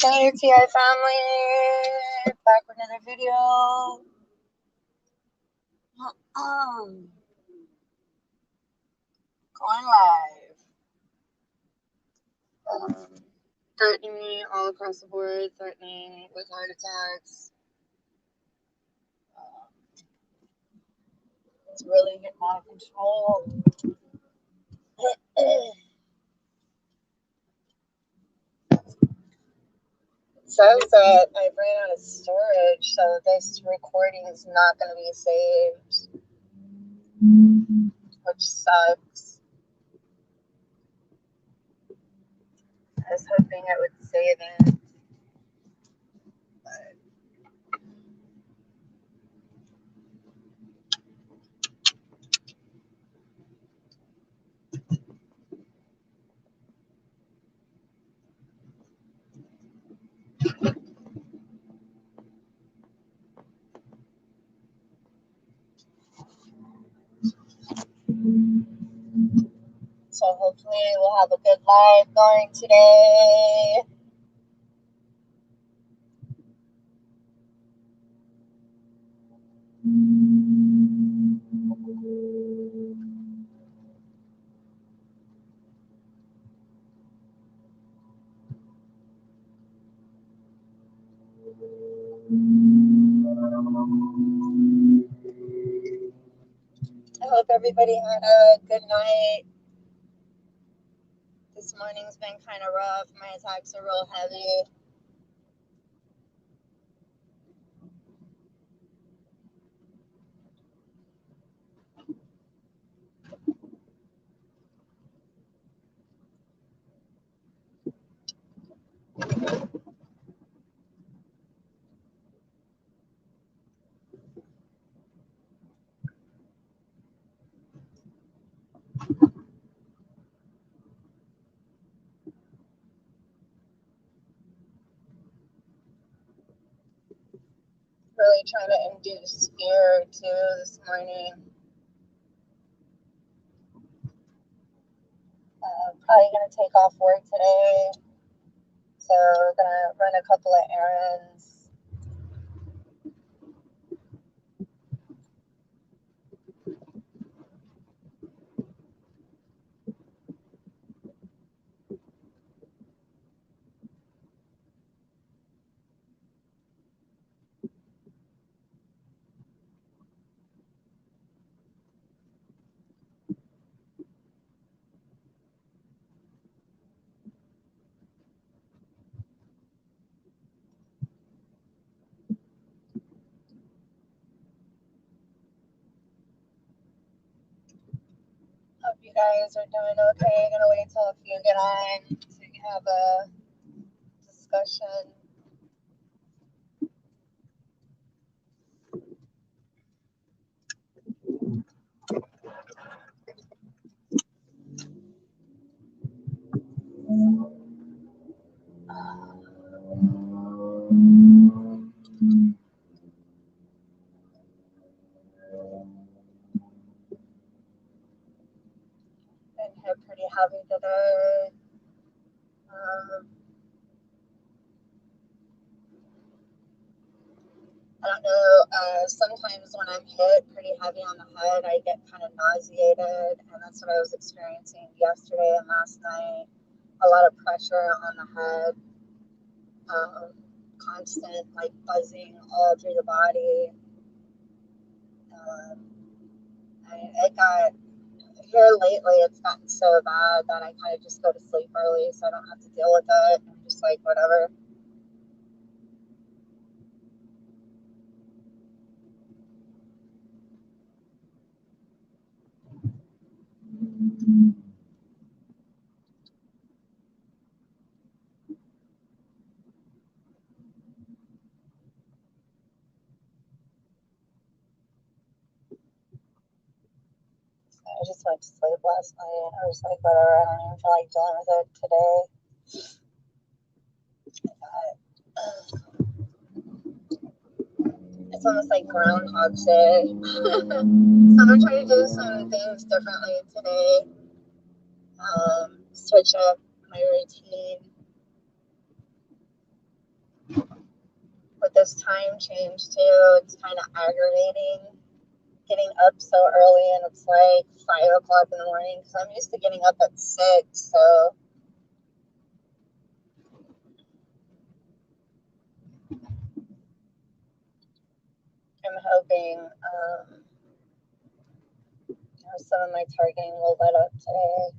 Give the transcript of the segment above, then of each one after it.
Hey TI family, back with another video. Going live. Threatening me all across the board, threatening with heart attacks. It's really getting out of control. It says that I ran out of storage, so this recording is not going to be saved, which sucks. I was hoping it would save it. So hopefully we'll have a good live going today. I hope everybody had a good night. This morning's been kind of rough. My attacks are real heavy. Really trying to induce fear too this morning. Probably gonna take off work today, so we're gonna run a couple of errands. Hope you guys are doing okay. Gonna wait till a few get on so we can have a discussion. Been hit pretty heavy today. I don't know, sometimes when I'm hit pretty heavy on the head, I get kind of nauseated, and that's what I was experiencing yesterday and last night. A lot of pressure on the head, constant like buzzing all through the body. It got, here lately, it's gotten so bad that I kind of just go to sleep early so I don't have to deal with it. I'm just like, whatever. I just went to sleep last night. I was like, whatever, I don't even feel like dealing with it today. It's almost like Groundhog Day. So I'm gonna try to do some things differently today. Switch up my routine. this time change too, it's kind of aggravating getting up so early, and it's like 5 o'clock in the morning because I'm used to getting up at 6. So I'm hoping some of my targeting will let up today.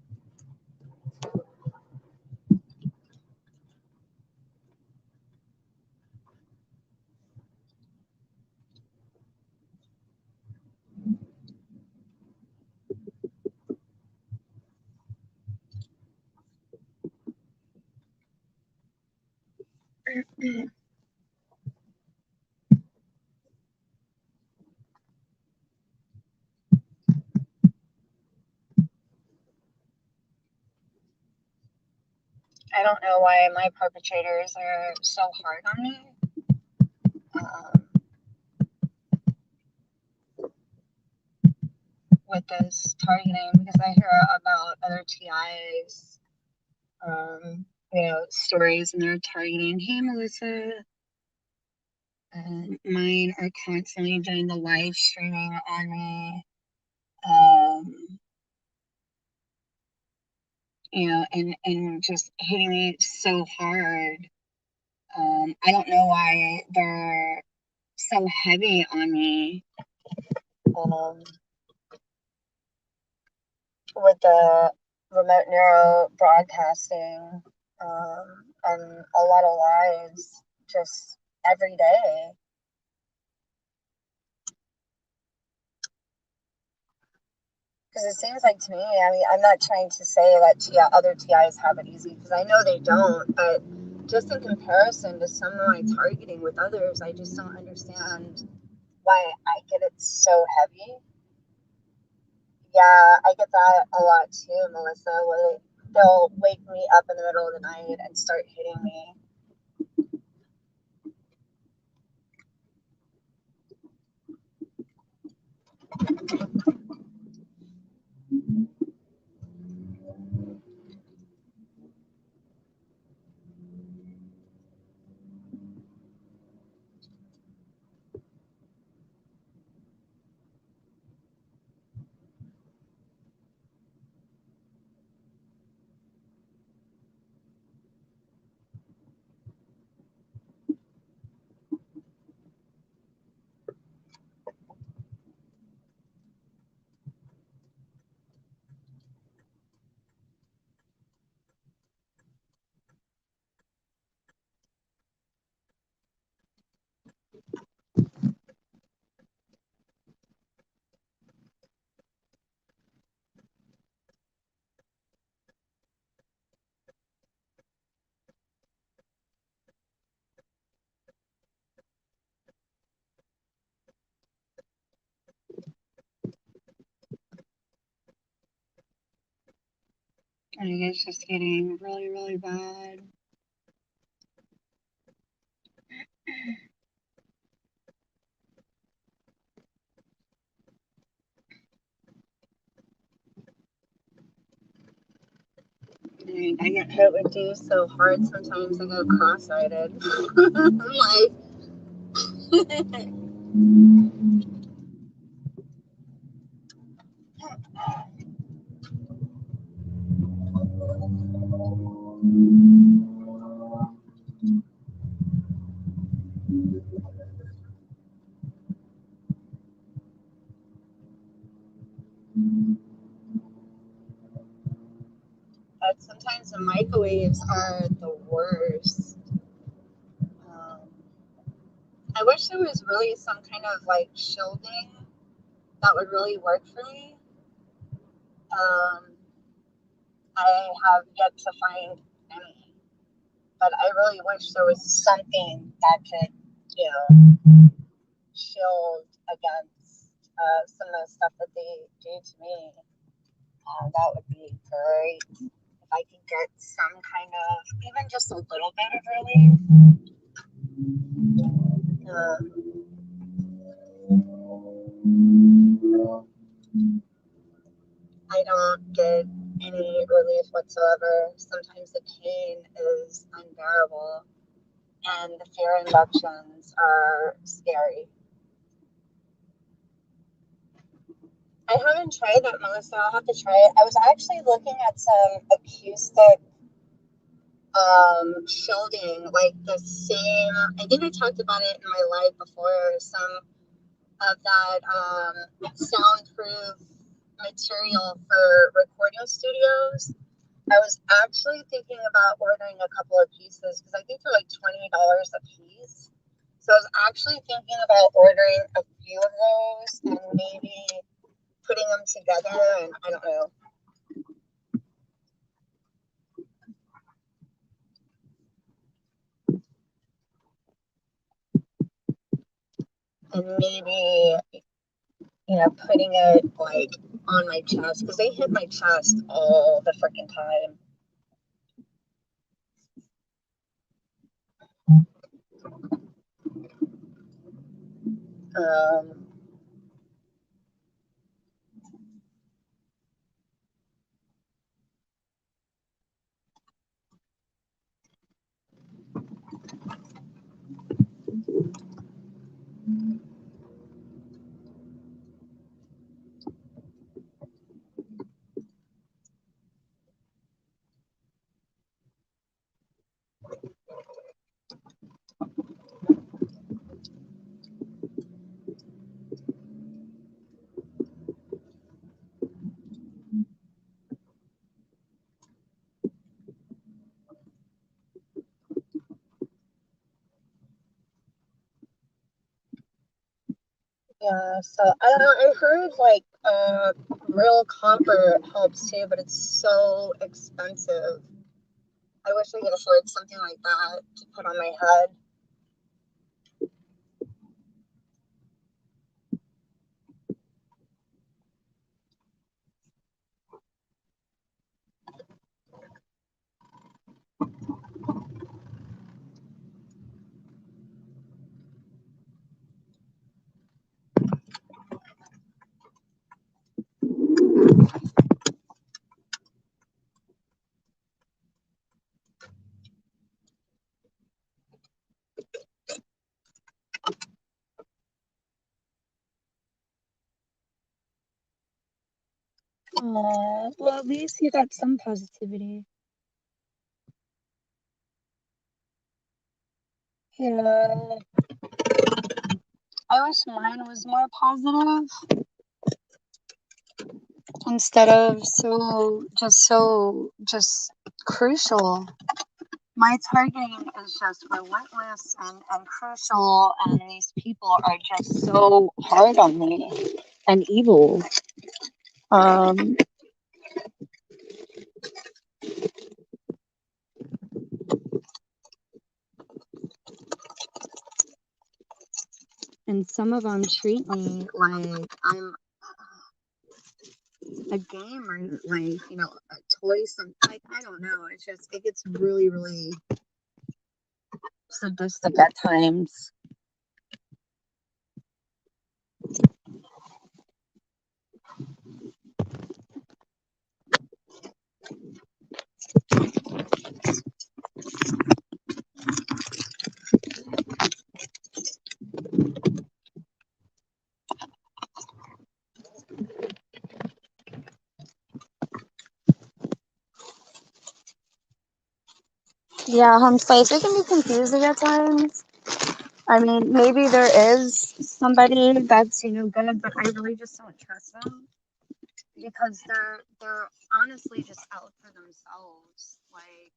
I don't know why my perpetrators are so hard on me. With this targeting, because I hear about other TIs, stories, and they're targeting, hey, Melissa. Mine are constantly doing the live streaming on me. And just hitting me so hard. I don't know why they're so heavy on me. With the remote neuro broadcasting, and a lot of lives just every day. Because it seems like to me, I mean, I'm not trying to say that other TIs have it easy, because I know they don't, but just in comparison to some of my targeting with others, I just don't understand why I get it so heavy. Yeah, I get that a lot too, Melissa, where they'll wake me up in the middle of the night and start hitting me. I think it's just getting really, really bad. I get hit with these so hard sometimes I go cross-eyed. I'm like... But sometimes the microwaves are the worst. I wish there was really some kind of like shielding that would really work for me. I have yet to find any, but I really wish there was something that could, shield against some of the stuff that they do to me. That would be great if I could get some kind of, even just a little bit of relief. I don't get any relief whatsoever. Sometimes the pain is unbearable. and the fear inductions are scary. I haven't tried that, Melissa. I'll have to try it. I was actually looking at some acoustic shielding, like the same. I think I talked about it in my live before. Some of that soundproof material for recording studios. I was actually thinking about ordering a couple of pieces because I think they're like $20 a piece. So I was actually thinking about ordering a few of those and maybe putting them together, and I don't know. And maybe, putting it like on my chest because they hit my chest all the freaking time. Um, yeah, so I don't know. I heard like real copper helps too, but it's so expensive. I wish I could afford something like that to put on my head. Well, at least you got some positivity. Yeah. I wish mine was more positive instead of just crucial. My targeting is just relentless and crucial, and these people are just so hard on me and evil. Um, and some of them treat me like I'm a game or like a toy. Some like I don't know. It gets really really sadistic at times. Yeah, Spice, it can be confusing at times. I mean, maybe there is somebody that's good, but I really just don't trust them because they're honestly just out for themselves. Like,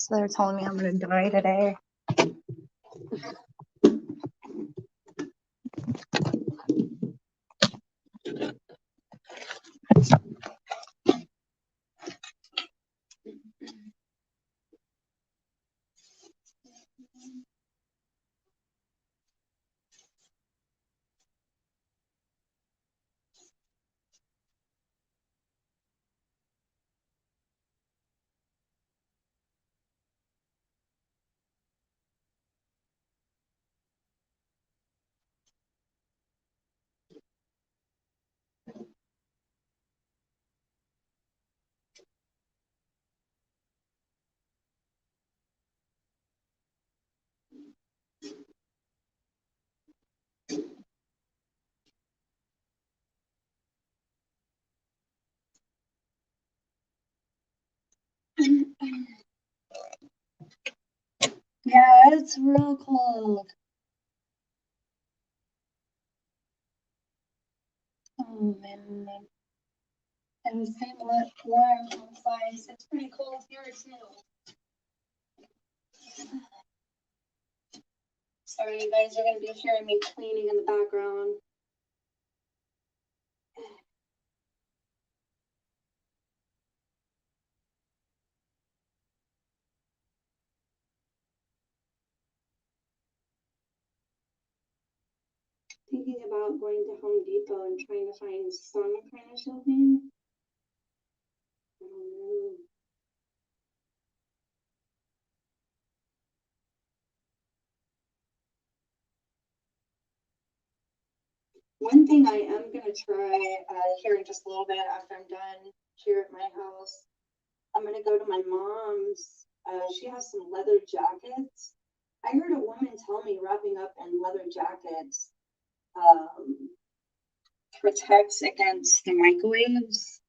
So they're telling me I'm gonna die today. Yeah, it's real cold. Oh man. And the same warm outside. It's pretty cold here too. Sorry, you guys are gonna be hearing me cleaning in the background. Thinking about going to Home Depot and trying to find some kind of shelving. I don't know. One thing I am gonna try here in just a little bit after I'm done here at my house, I'm gonna go to my mom's. She has some leather jackets. I heard a woman tell me wrapping up in leather jackets protects against the microwaves.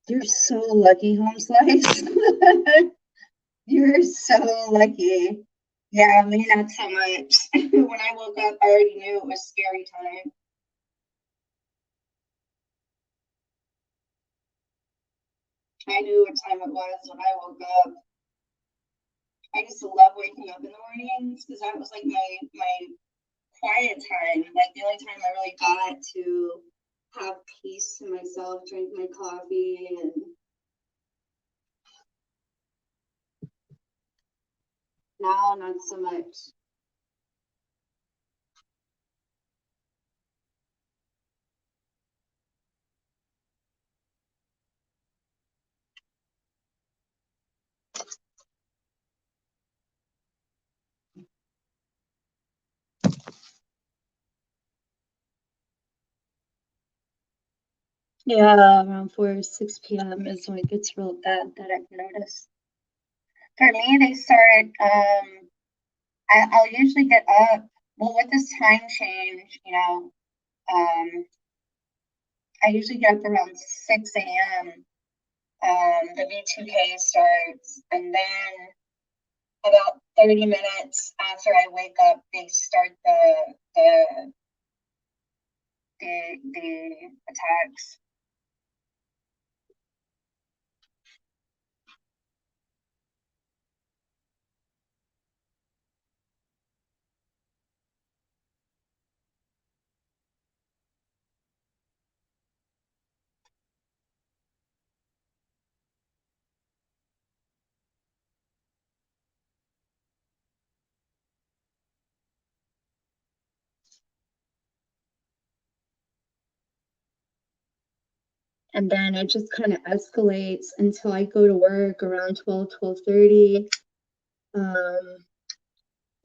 You're so lucky, Home Slice. You're so lucky. Yeah, me not so much. When I woke up, I already knew it was scary time. I knew what time it was when I woke up. I used to love waking up in the mornings because that was like my quiet time. Like the only time I really got to have peace to myself, drink my coffee, and now not so much. Yeah, around 4 or 6 p.m. is when it gets real bad that I've noticed. For me, they start, I'll usually get up, well, with this time change, I usually get up around 6 a.m. The V2K starts, and then about 30 minutes after I wake up, they start the attacks. And then it just kind of escalates until I go to work around 12, 12:30.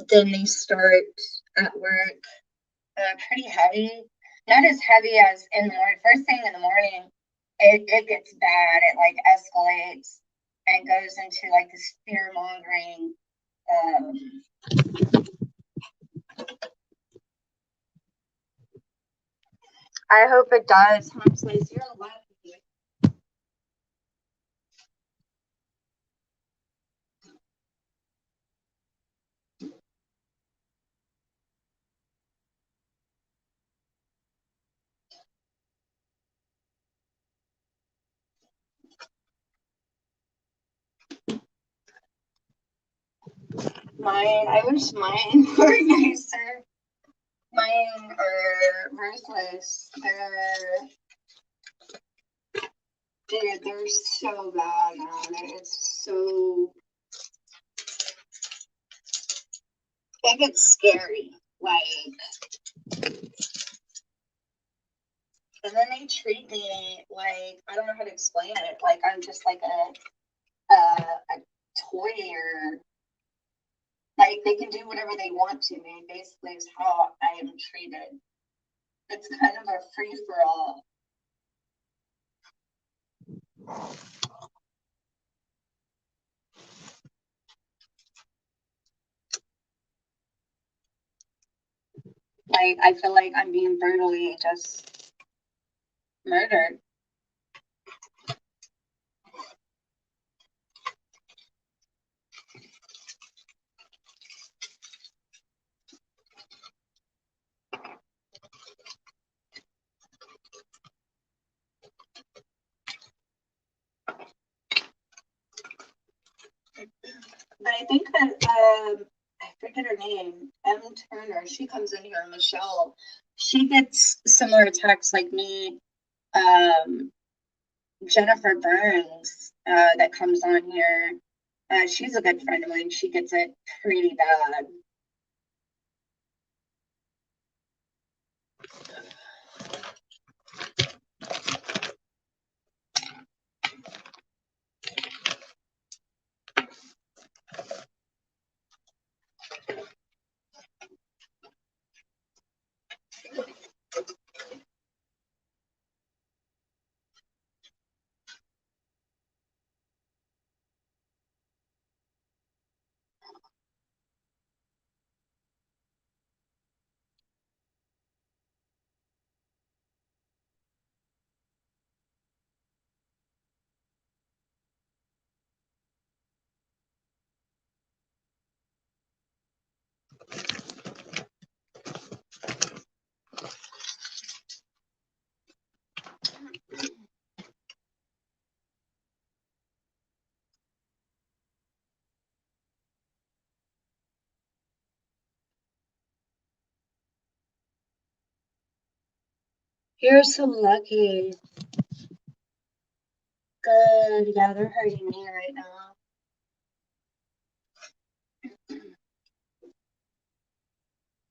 Then they start at work pretty heavy. Not as heavy as in the morning. First thing in the morning, it gets bad. It like escalates and goes into like this fear mongering. I hope it does. Home Slice, you're lucky. mine. I wish mine were nicer. Mine are ruthless. They're so bad, man. It's so, it gets scary. Like, and then they treat me like, I don't know how to explain it. Like I'm just like a toy, or like they can do whatever they want to me. Basically, is how I am treated. It's kind of a free for all. Like I feel like I'm being brutally just murdered. But I think that I forget her name, M. Turner. She comes in here, Michelle. She gets similar attacks like me. Jennifer Burns, that comes on here. She's a good friend of mine. She gets it pretty bad. You're so lucky. Good. Yeah, they're hurting me right now.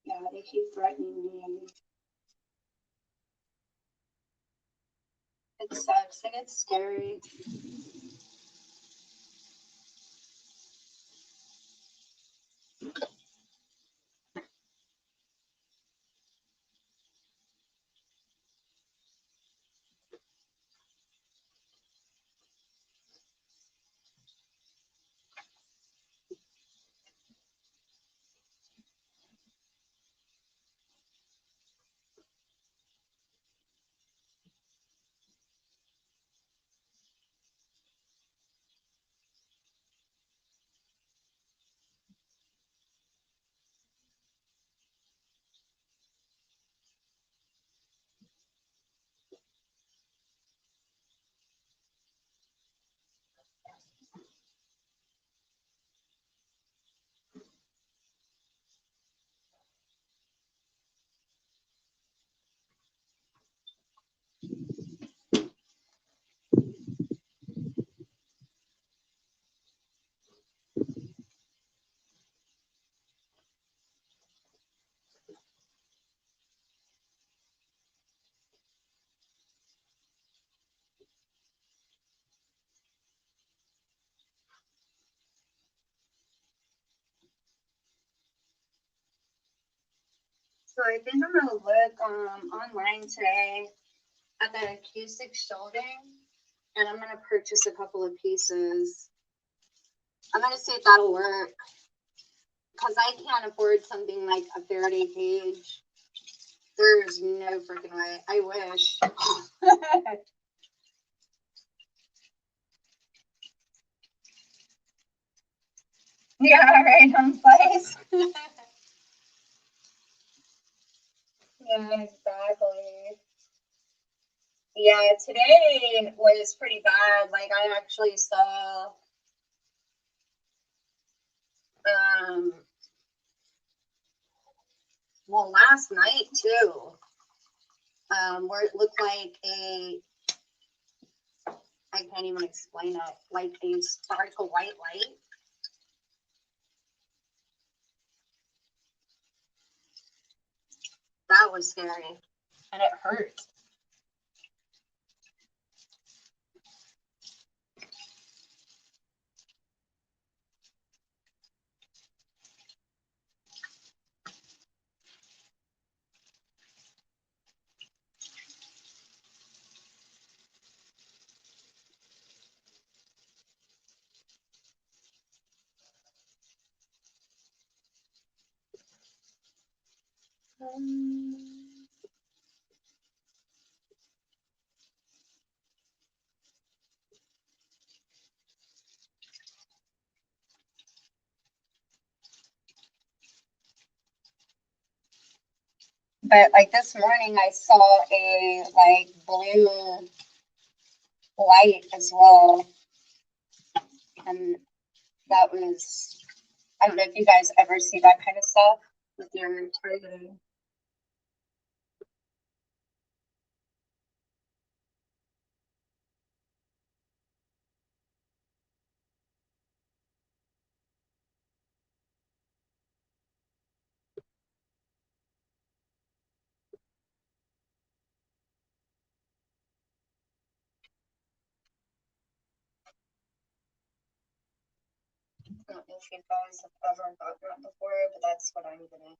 Yeah, they keep threatening me. It sucks. It gets scary. So I think I'm gonna look online today at the acoustic shelving, and I'm gonna purchase a couple of pieces. I'm gonna see if that'll work, because I can't afford something like a Faraday cage. There's no freaking way. I wish. Yeah, right on place. Yeah, exactly. Yeah, today was pretty bad. Like I actually saw Well, last night too, where it looked like I can't even explain it, like a sparkle white light. That was scary, and it hurt. But like this morning, I saw a like blue light as well, and that was, I don't know if you guys ever see that kind of stuff with your targeting. I don't know if you guys have ever gotten that before, but that's what I'm getting.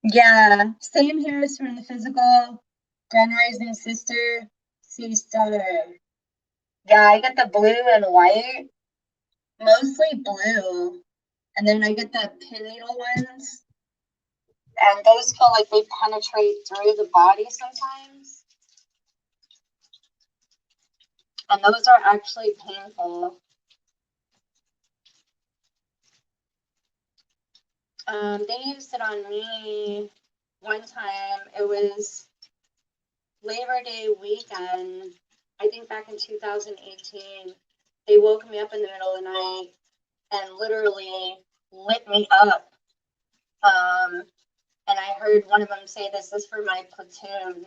Yeah, same here as from the physical. Grand Rising Sister, C Star. Yeah, I get the blue and white, mostly blue, and then I get the pin needle ones, and those feel like they penetrate through the body sometimes, and those are actually painful. They used it on me one time. It was Labor Day weekend, I think back in 2018. They woke me up in the middle of the night and literally lit me up. And I heard one of them say, "This is for my platoon."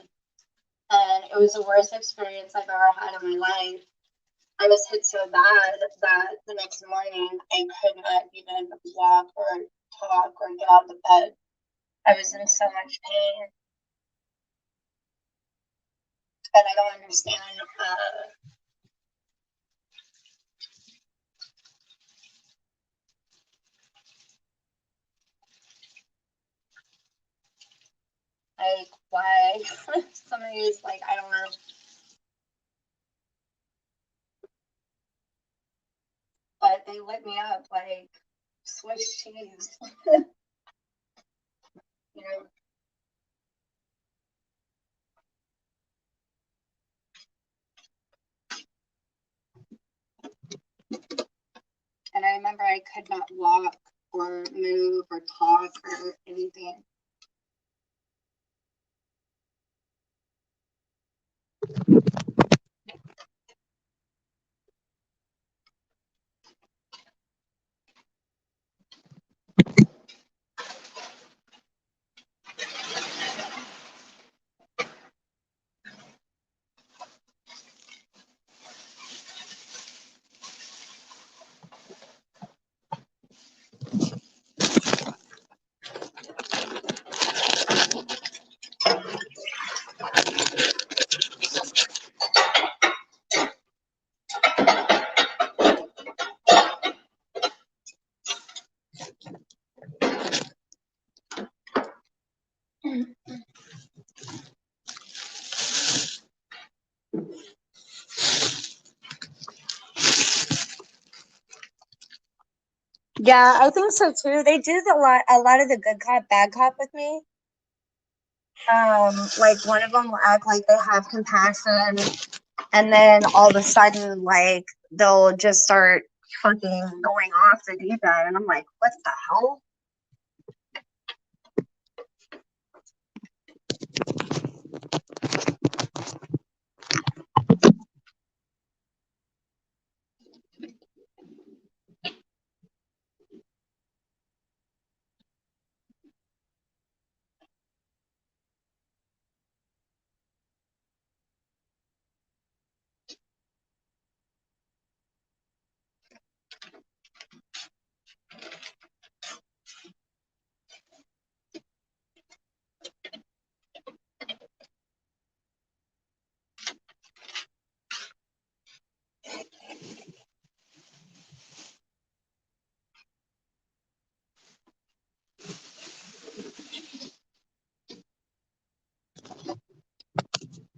And it was the worst experience I've ever had in my life. I was hit so bad that the next morning I could not even walk or talk or get out of bed. I was in so much pain. And I don't understand. Like, why somebody's like, I don't know. But they lit me up like Swiss cheese. You know, and I remember I could not walk or move or talk or anything. Yeah, I think so too. They do a lot of the good cop, bad cop with me. Like one of them will act like they have compassion, and then all of a sudden, like they'll just start fucking going off the deep end, and I'm like, what the hell?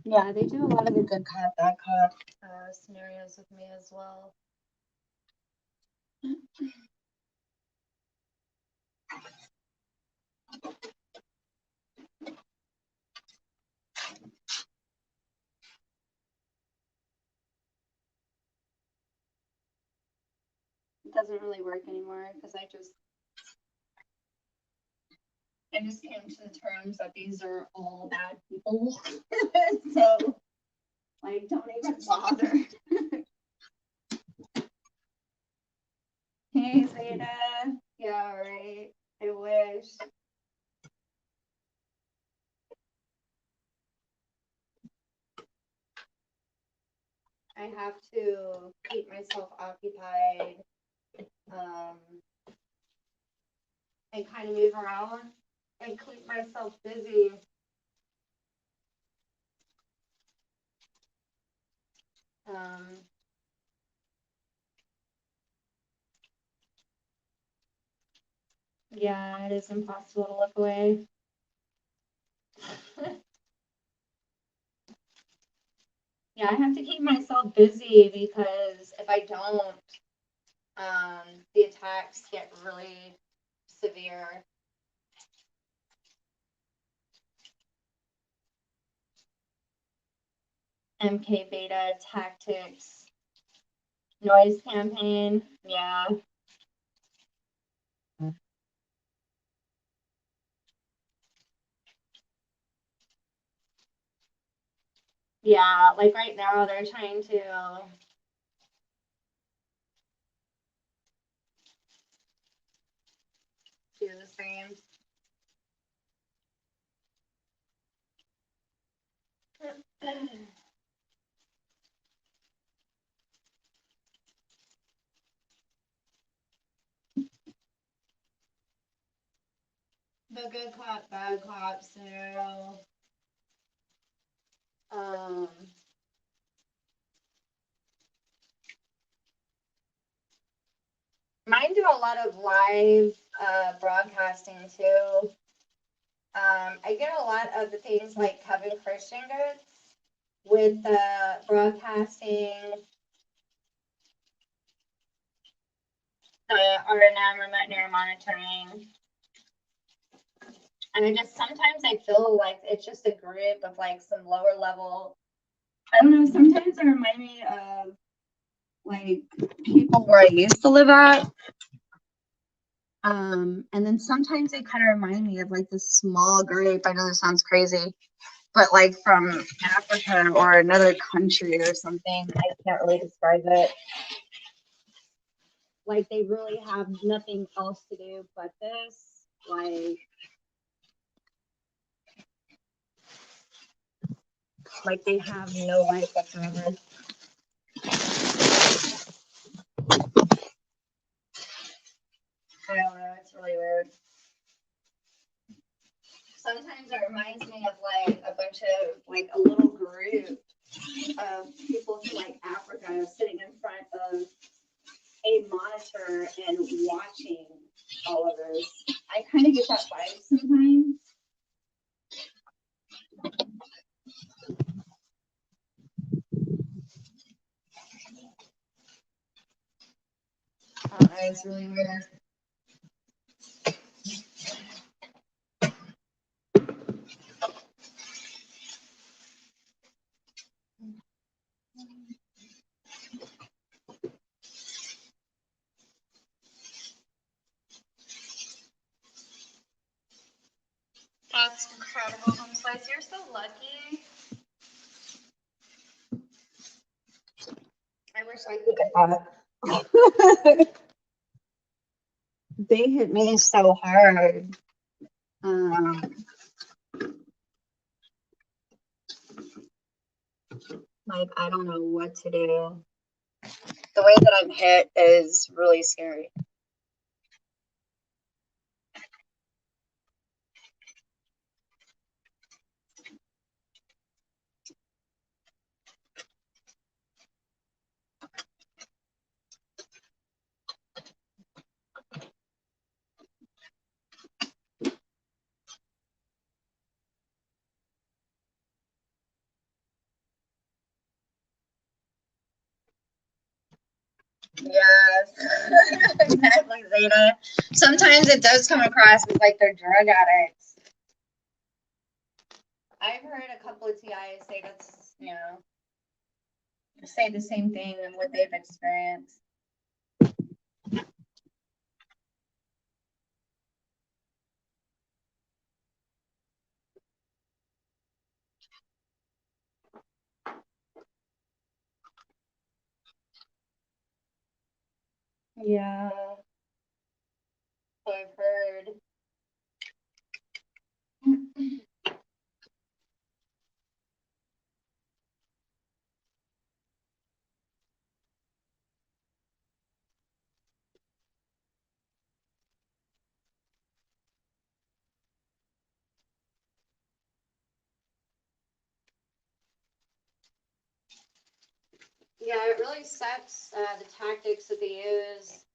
Yeah, they do a lot of the good cop, bad cop scenarios with me as well. It doesn't really work anymore because I just came to the terms that these are all bad people. So, like, don't even bother. Hey, Zeta. Yeah, right. I wish. I have to keep myself occupied, um, and kind of move around and keep myself busy. Um, yeah, it is impossible to look away. Yeah, I have to keep myself busy because if I don't, the attacks get really severe. MK Beta tactics, noise campaign. Yeah. Yeah, like right now they're trying to do the same. The good cop, bad cop scenario. Um, Mine do a lot of live broadcasting too. I get a lot of the things like Kevin Christian gets with the broadcasting, RNM, remote neuromonitoring, monitoring. And I just sometimes I feel like it's just a group of like some lower level. I don't know. Sometimes they remind me of like people where I used to live at. And then sometimes they kind of remind me of like this small group. I know this sounds crazy, but like from Africa or another country or something. I can't really describe it. Like they really have nothing else to do but this. Like they have no life whatsoever. I don't know. It's really weird. Sometimes it reminds me of like a bunch of like a little group of people from like Africa sitting in front of a monitor and watching all of this. I kind of get that vibe sometimes. I don't know, it's really weird. That's incredible, Home Slice. You're so lucky. I wish I could get that. They hit me so hard. Um, like, I don't know what to do. The way that I'm hit is really scary. Yes, exactly, Zeta. Sometimes it does come across as like they're drug addicts. I've heard a couple of TIs say that's, say the same thing and what they've experienced. Yeah, I've heard. Yeah, it really sucks, the tactics that they use.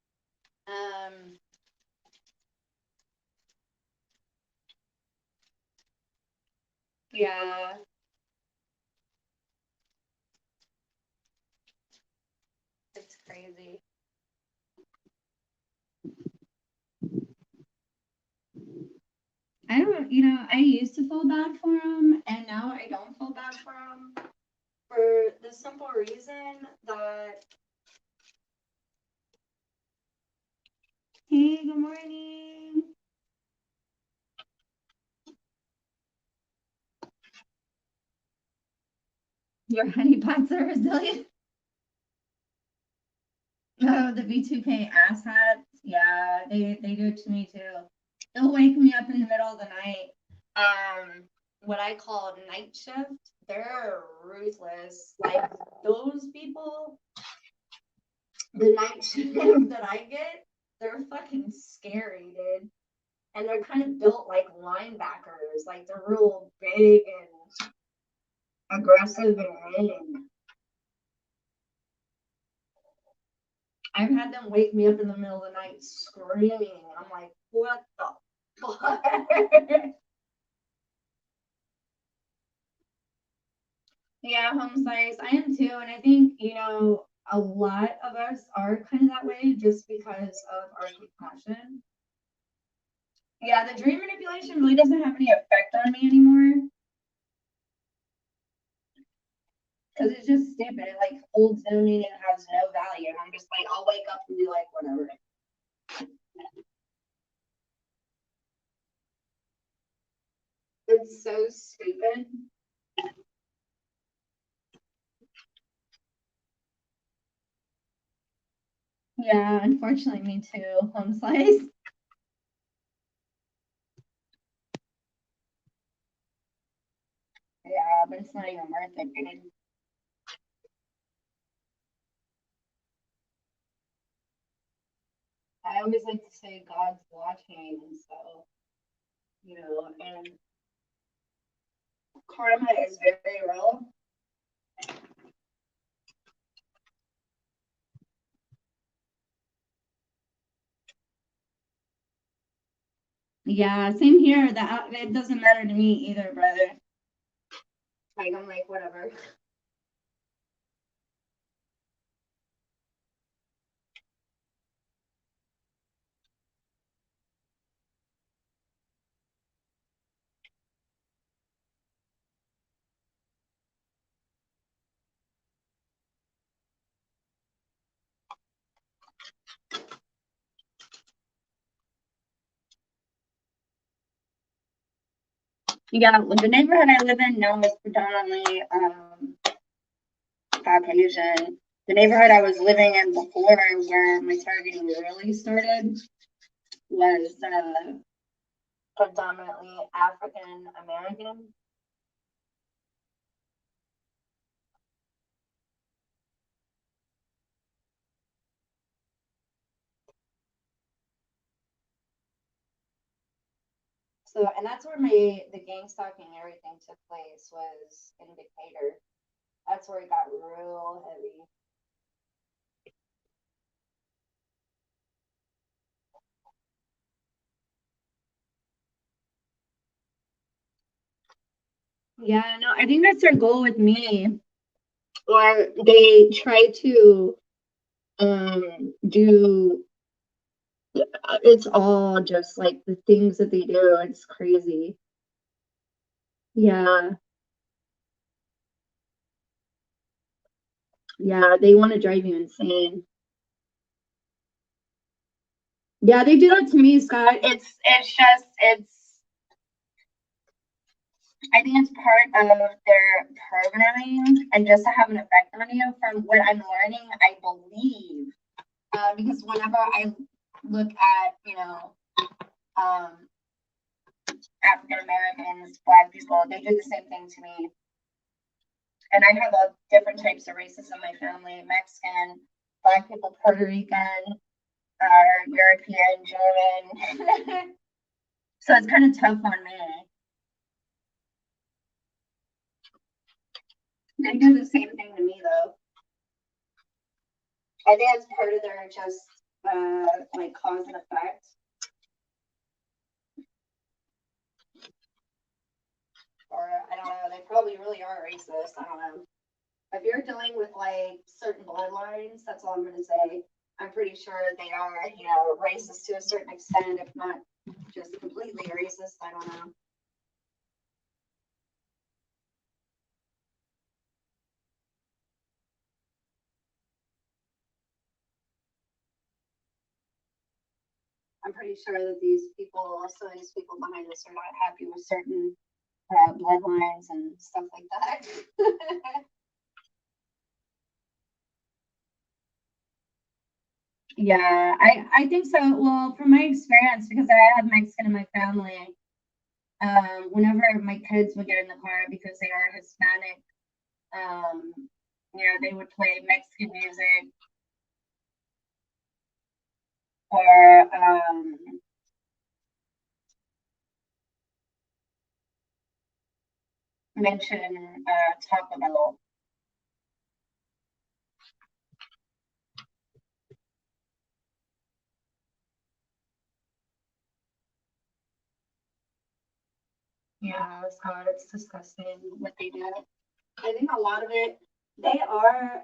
Yeah, it's crazy. I don't, I used to feel bad for him, and now I don't feel bad for him for the simple reason that. Hey, good morning. Your honeypots are resilient. Oh, the V2K asshats. Yeah, they do it to me too. They'll wake me up in the middle of the night. What I call night shift. They're ruthless. Like those people, the night shift that I get, they're fucking scary, dude. And they're kind of built like linebackers. Like they're real big and aggressive and mean. I've had them wake me up in the middle of the night screaming. I'm like, what the fuck? Yeah, home size. I am too. And I think, a lot of us are kind of that way just because of our compassion. Yeah, the dream manipulation really doesn't have any effect on me anymore because it's just stupid. It like holds no meaning and has no value. And I'm just like, I'll wake up and be like, whatever. It's so stupid. Yeah, unfortunately, me too. Home slice. Yeah, but it's not even worth it, dude. I always like to say God's watching, so and karma is very real. Yeah, same here. That it doesn't matter to me either, brother. Like I'm like whatever. Yeah, the neighborhood I live in now is predominantly Caucasian. The neighborhood I was living in before, where my targeting really started, was predominantly African American. So, and that's where the gang stalking and everything took place, was in Decatur. That's where it got real heavy. Yeah, no, I think that's their goal with me. Or they try to do, it's all just like the things that they do. It's crazy. Yeah. Yeah, they want to drive you insane. Yeah, they do that to me, Scott. It's I think it's part of their programming and just to have an effect on you from what I'm learning, I believe. Because whenever I look at, um, African Americans, Black people, they do the same thing to me. And I have all different types of races in my family: Mexican, Black people, Puerto Rican, European, German. So it's kind of tough on me. They do the same thing to me, though. I think it's part of their just like cause and effect. Or I don't know, they probably really are racist. I don't know. If you're dealing with like certain bloodlines, that's all I'm gonna say. I'm pretty sure they are, racist to a certain extent, if not just completely racist. I don't know. I'm pretty sure that some of these people behind us are not happy with certain bloodlines and stuff like that. Yeah, I think so. Well, from my experience, because I have Mexican in my family, whenever my kids would get in the car because they are Hispanic, um, they would play Mexican music or mention Taco Bell. Yeah, Scott, it's disgusting what they do. I think a lot of it, they are,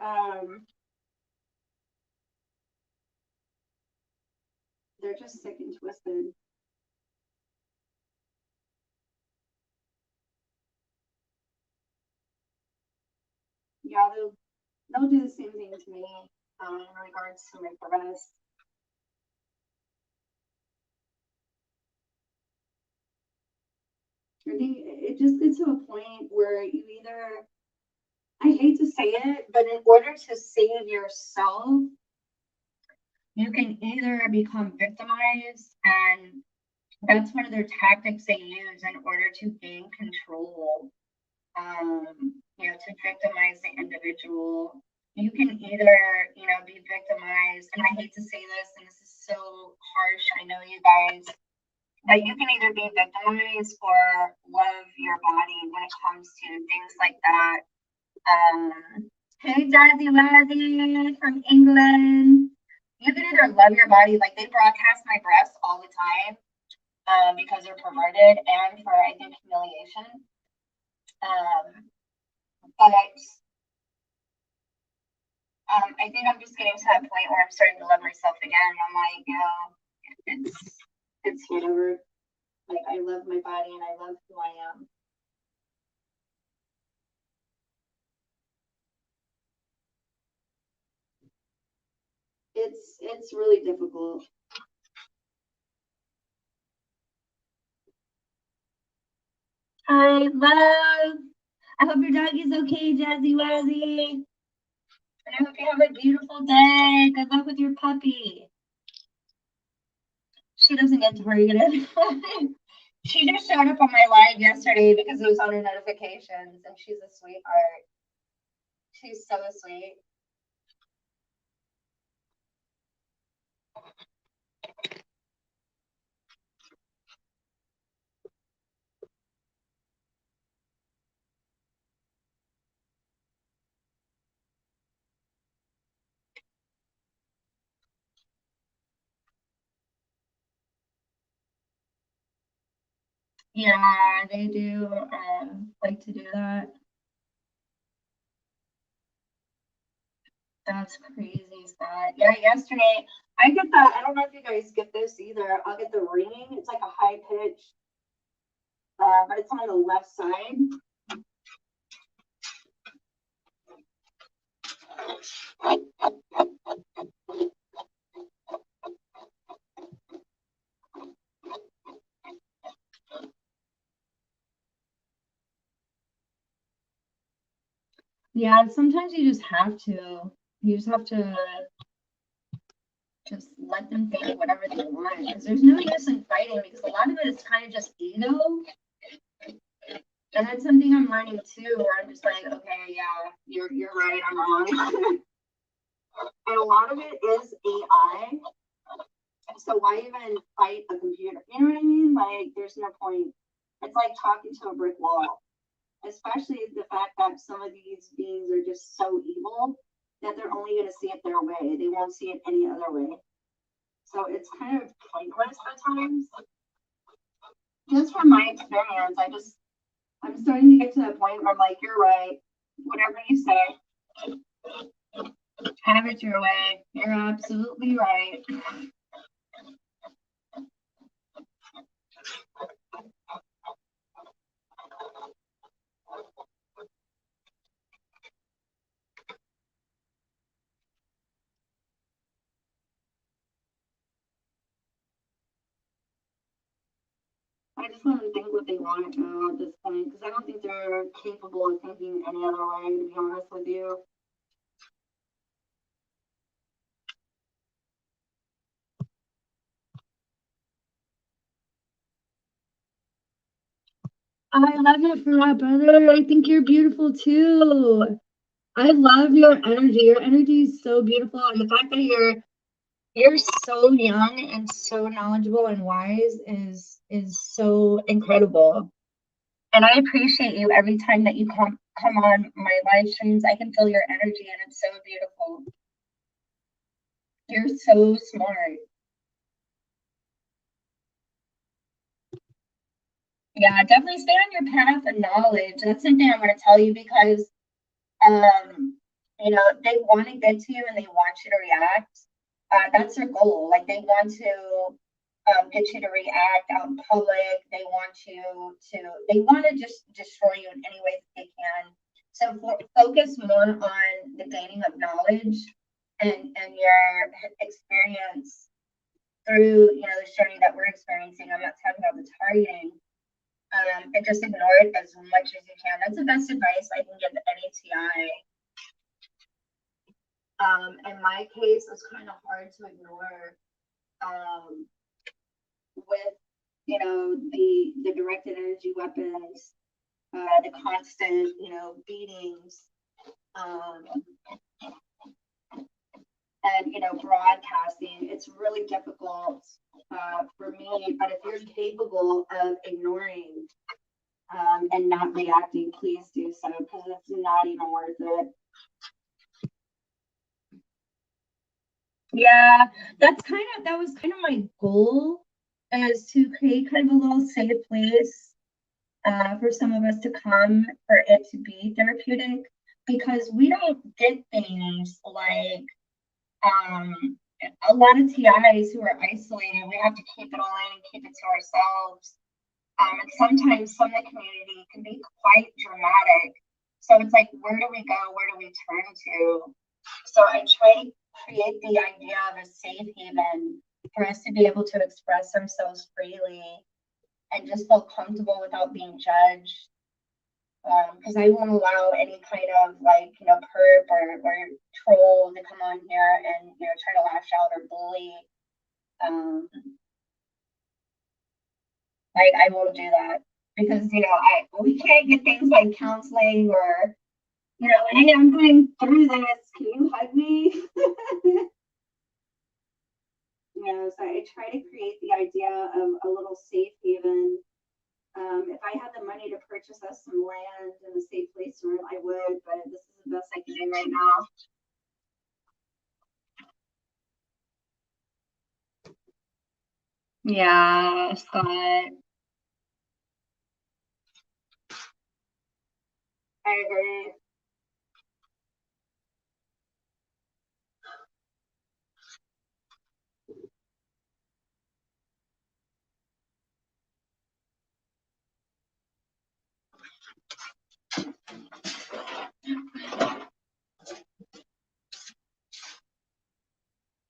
they're just sick and twisted. Yeah, they'll do the same thing to me in regards to my breast. I think it just gets to a point where you either, I hate to say it, but in order to save yourself, you can either become victimized, and that's one of their tactics they use in order to gain control, to victimize the individual. You can either, be victimized, and I hate to say this, and this is so harsh, I know you guys, but you can either be victimized or love your body when it comes to things like that. Hey, Jazzy Wazzy from England. You can either love your body, like they broadcast my breasts all the time, because they're perverted and for, I think, humiliation. Um, but I think I'm just getting to that point where I'm starting to love myself again. I'm like, it's whatever. Like I love my body and I love who I am. It's really difficult. Hi, love. I hope your dog is okay, Jazzy Wazzy. And I hope you have a beautiful day. Good luck with your puppy. She doesn't get targeted. She just showed up on my live yesterday because it was on her notifications, and she's a sweetheart. She's so sweet. Yeah, they do like to do that. That's crazy, Scott. Yeah, yesterday I get that. I don't know if you guys get this either. I'll get the ringing. It's like a high pitch, but it's on the left side. Yeah, sometimes you just have to. You just have to just let them think whatever they want. Because there's no use in fighting because a lot of it is kind of just ego. And that's something I'm learning too, where I'm just like, okay, yeah, you're right, I'm wrong. And a lot of it is AI. So why even fight a computer? You know what I mean? Like, there's no point. It's like talking to a brick wall. Especially the fact that some of these beings are just so evil that they're only going to see it their way. They won't see it any other way. So it's kind of pointless at times. Just from my experience, I'm starting to get to the point where I'm like, you're right. Whatever you say, have it your way. You're absolutely right. I just let them think what they want now at this point because I don't think they're capable of thinking any other way, to be honest with you. I love it for my brother. I think you're beautiful too. I love your energy. Your energy is so beautiful, and the fact that you're so young and so knowledgeable and wise is so incredible. And I appreciate you every time that you come on my live streams. I can feel your energy, and it's so beautiful. You're so smart. Yeah, definitely stay on your path of knowledge. That's something I'm going to tell you because you know, they want to get to you and they want you to react. That's their goal. Like they want to get you to react out in public. They want you to. They want to just destroy you in any way that they can. So focus more on the gaining of knowledge and your experience through this journey that we're experiencing. I'm not talking about the targeting. And just ignore it as much as you can. That's the best advice I can give any TI. In my case, it's kind of hard to ignore with the directed energy weapons, the constant beatings, and broadcasting. It's really difficult for me. But if you're capable of ignoring and not reacting, please do so because it's not even worth it. Yeah, that was kind of my goal, is to create kind of a little safe place for some of us to come for it to be therapeutic because we don't get things like a lot of TIs who are isolated. We have to keep it all in and keep it to ourselves. And sometimes some of the community can be quite dramatic. So it's like, where do we go? Where do we turn to? So I try to create the idea of a safe haven for us to be able to express ourselves freely I just felt comfortable without being judged. Because I won't allow any kind of like, perp or troll to come on here and, try to lash out or bully. I won't do that because, we can't get things like counseling or, hey, I'm going through this. Can you hug me? So I try to create the idea of a little safe haven. If I had the money to purchase us some land and a safe place for it, I would, but this is the best I can do right now. Yeah, Scott. I agree.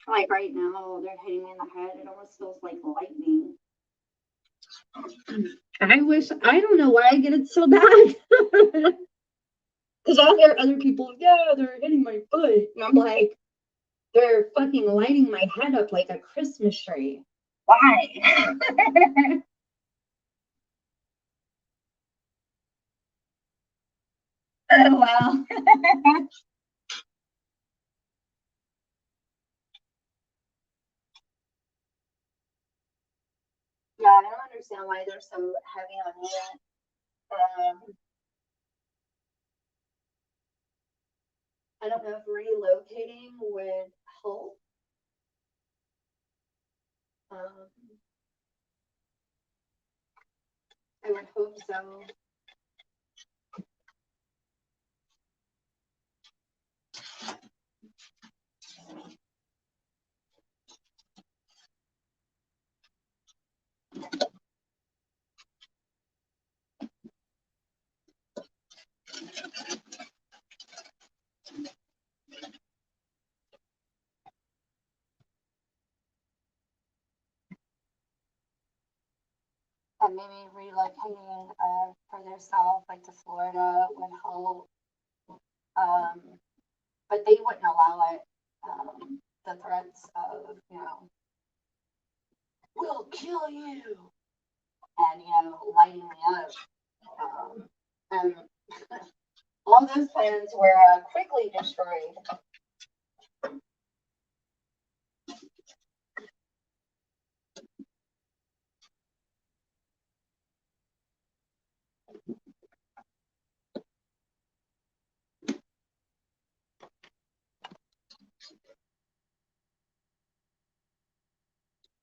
Like right now, they're hitting me in the head. It almost feels like lightning. I don't know why I get it so bad. Because I'll hear other people, yeah, they're hitting my foot. And I'm like, they're fucking lighting my head up like a Christmas tree. Why? Oh, wow. Yeah, I don't understand why they're so heavy on me. I don't know if relocating would help. I would hope so. And maybe relocating further south, like to Florida, would help. But they wouldn't allow it. The threats of, we'll kill you, and lighting me up. And all those plans were quickly destroyed.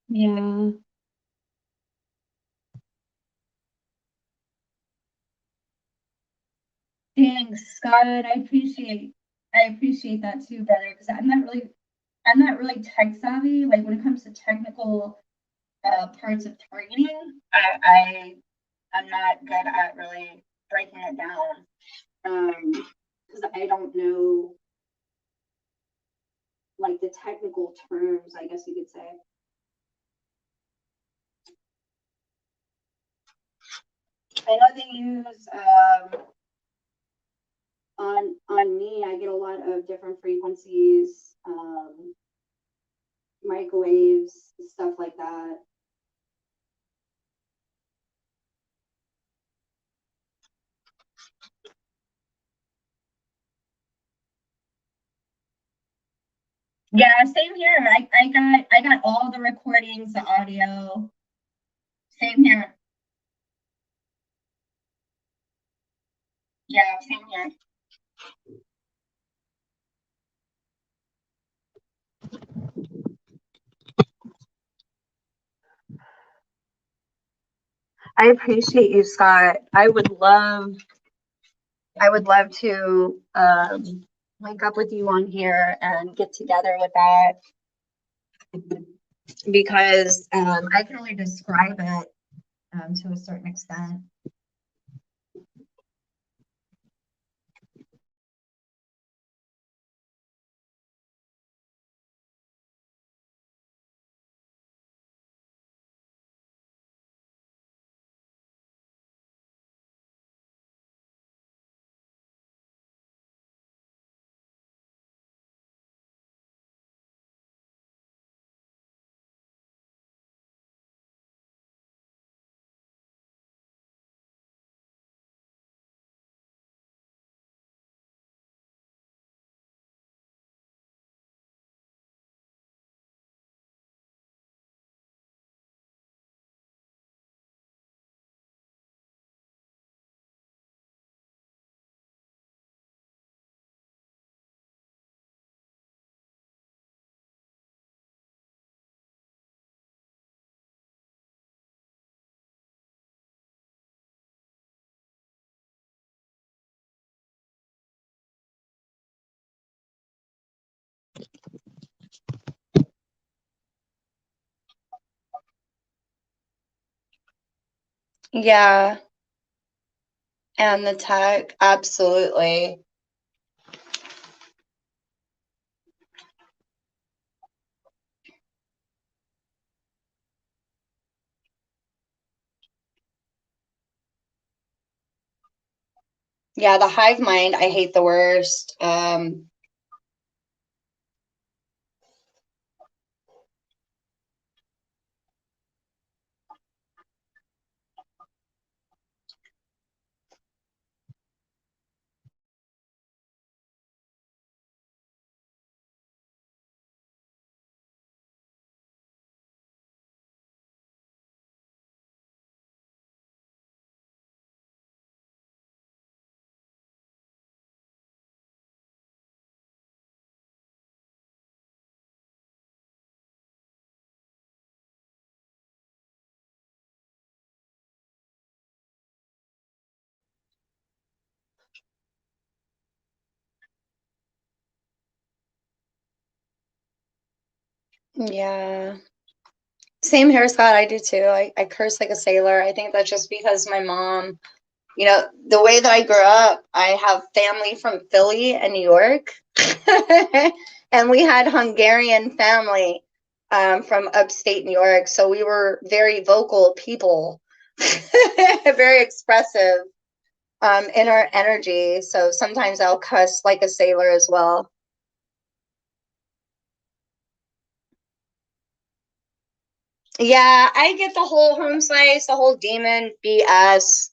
Yeah. Thanks, Scott. I appreciate that too, brother, because I'm not really tech savvy. Like when it comes to technical parts of targeting, I'm not good at really breaking it down. Because I don't know like the technical terms, I guess you could say. I know they use on me, I get a lot of different frequencies, microwaves, stuff like that. Yeah, same here. I got all the recordings, the audio. Same here. Yeah, same here. I appreciate you, Scott. I would love to link up with you on here and get together with that, because I can only describe it to a certain extent. Yeah. And the tech, absolutely. Yeah, the hive mind, I hate the worst. Yeah. Same here, Scott. I do too. I curse like a sailor. I think that's just because my mom, you know, the way that I grew up, I have family from Philly and New York. And we had Hungarian family from upstate New York. So we were very vocal people, very expressive in our energy. So sometimes I'll cuss like a sailor as well. Yeah, I get the whole home slice, the whole demon BS.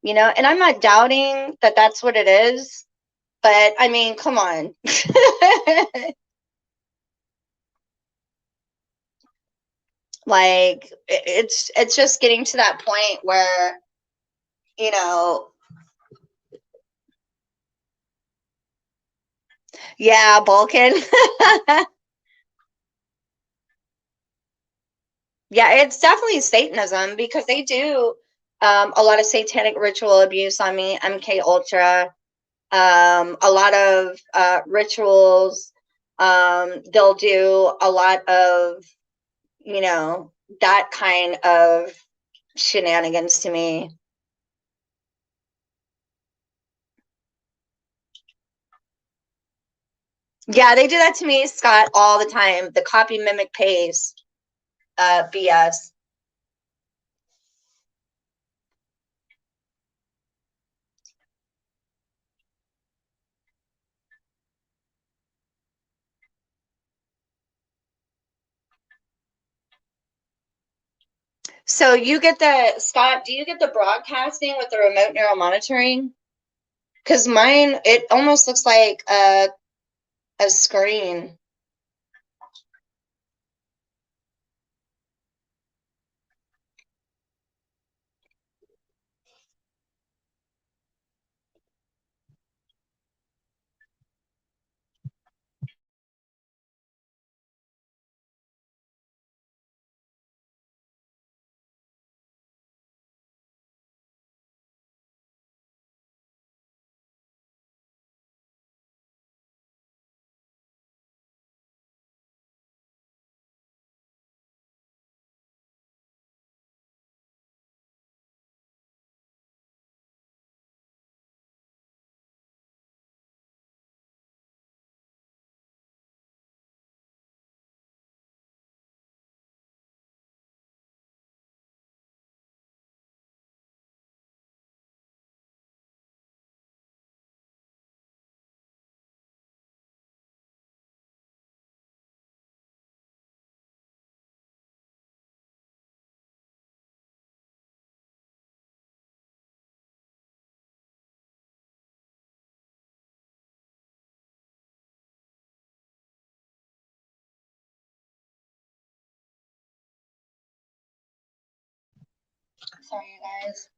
You know, and I'm not doubting that that's what it is, but I mean, come on. Like it's just getting to that point where, you know, yeah, Balkan. Yeah, it's definitely Satanism because they do a lot of satanic ritual abuse on me, MK Ultra, a lot of rituals. They'll do a lot of, you know, that kind of shenanigans to me. Yeah, they do that to me, Scott, all the time. The copy, mimic, paste BS. So you get the, Scott, do you get the broadcasting with the remote neural monitoring? Because mine, it almost looks like a screen. Sorry, you guys.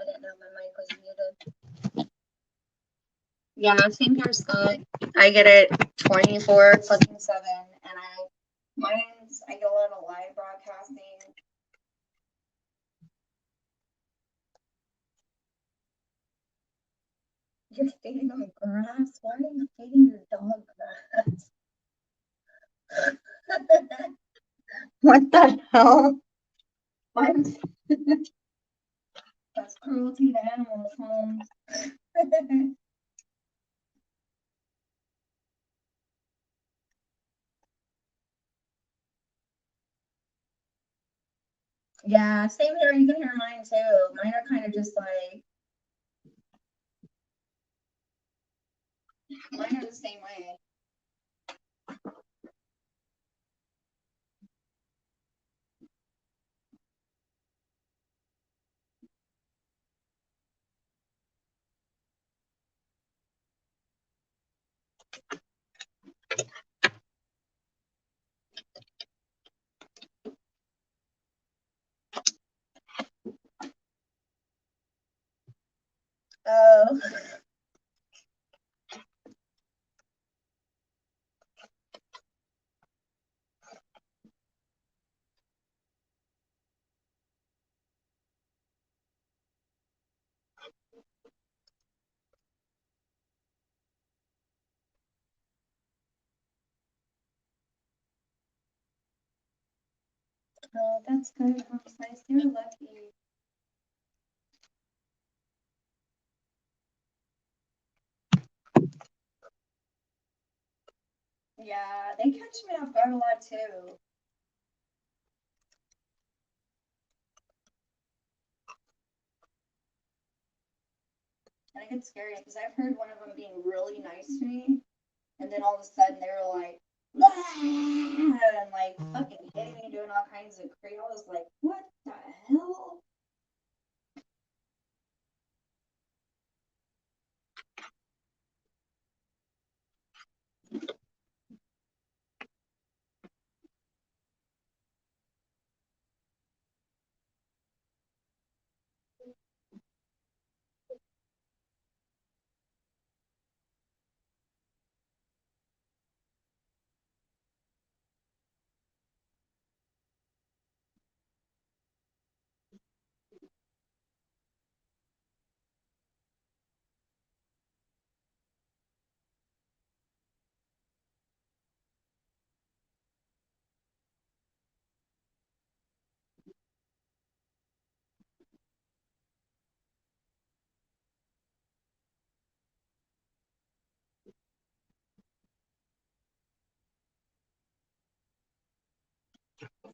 I didn't know my mic was muted. Yeah, same here, Scott. I get it 24 fucking 7. And I get a lot of live broadcasting. You're feeding on grass? Why are you feeding your dog grass? What the hell? What? That's cruelty to animals, Holmes. Yeah, same here. You can hear mine too. Mine are kind of just like, mine are the same way. Oh. Oh, that's good. Holmes. Nice. You're lucky. Yeah, they catch me off guard a lot too. And it gets scary because I've heard one of them being really nice to me, and then all of a sudden they were like, "Ah," and like fucking hitting me, doing all kinds of crazy. I was like, what the hell?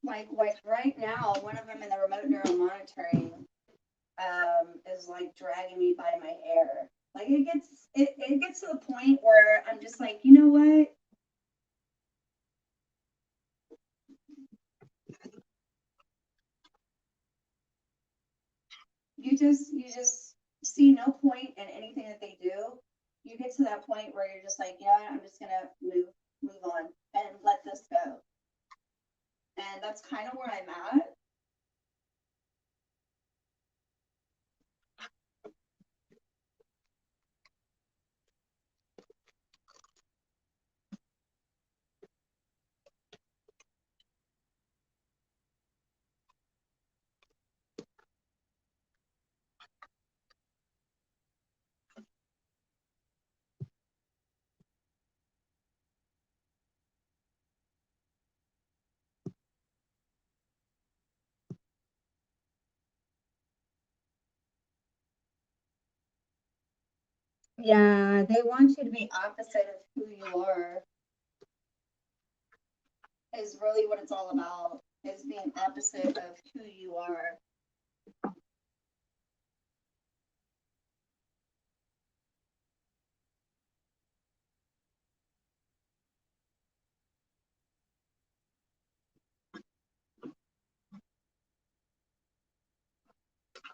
Like right now, one of them in the remote neural monitoring is like dragging me by my hair. Like it gets to the point where I'm just like, you know what? You just see no point in anything that they do. You get to that point where you're just like, you know what, I'm just gonna move on and let this go. And that's kind of where I'm at. Yeah, they want you to be opposite of who you are, is really what it's all about, is being opposite of who you are.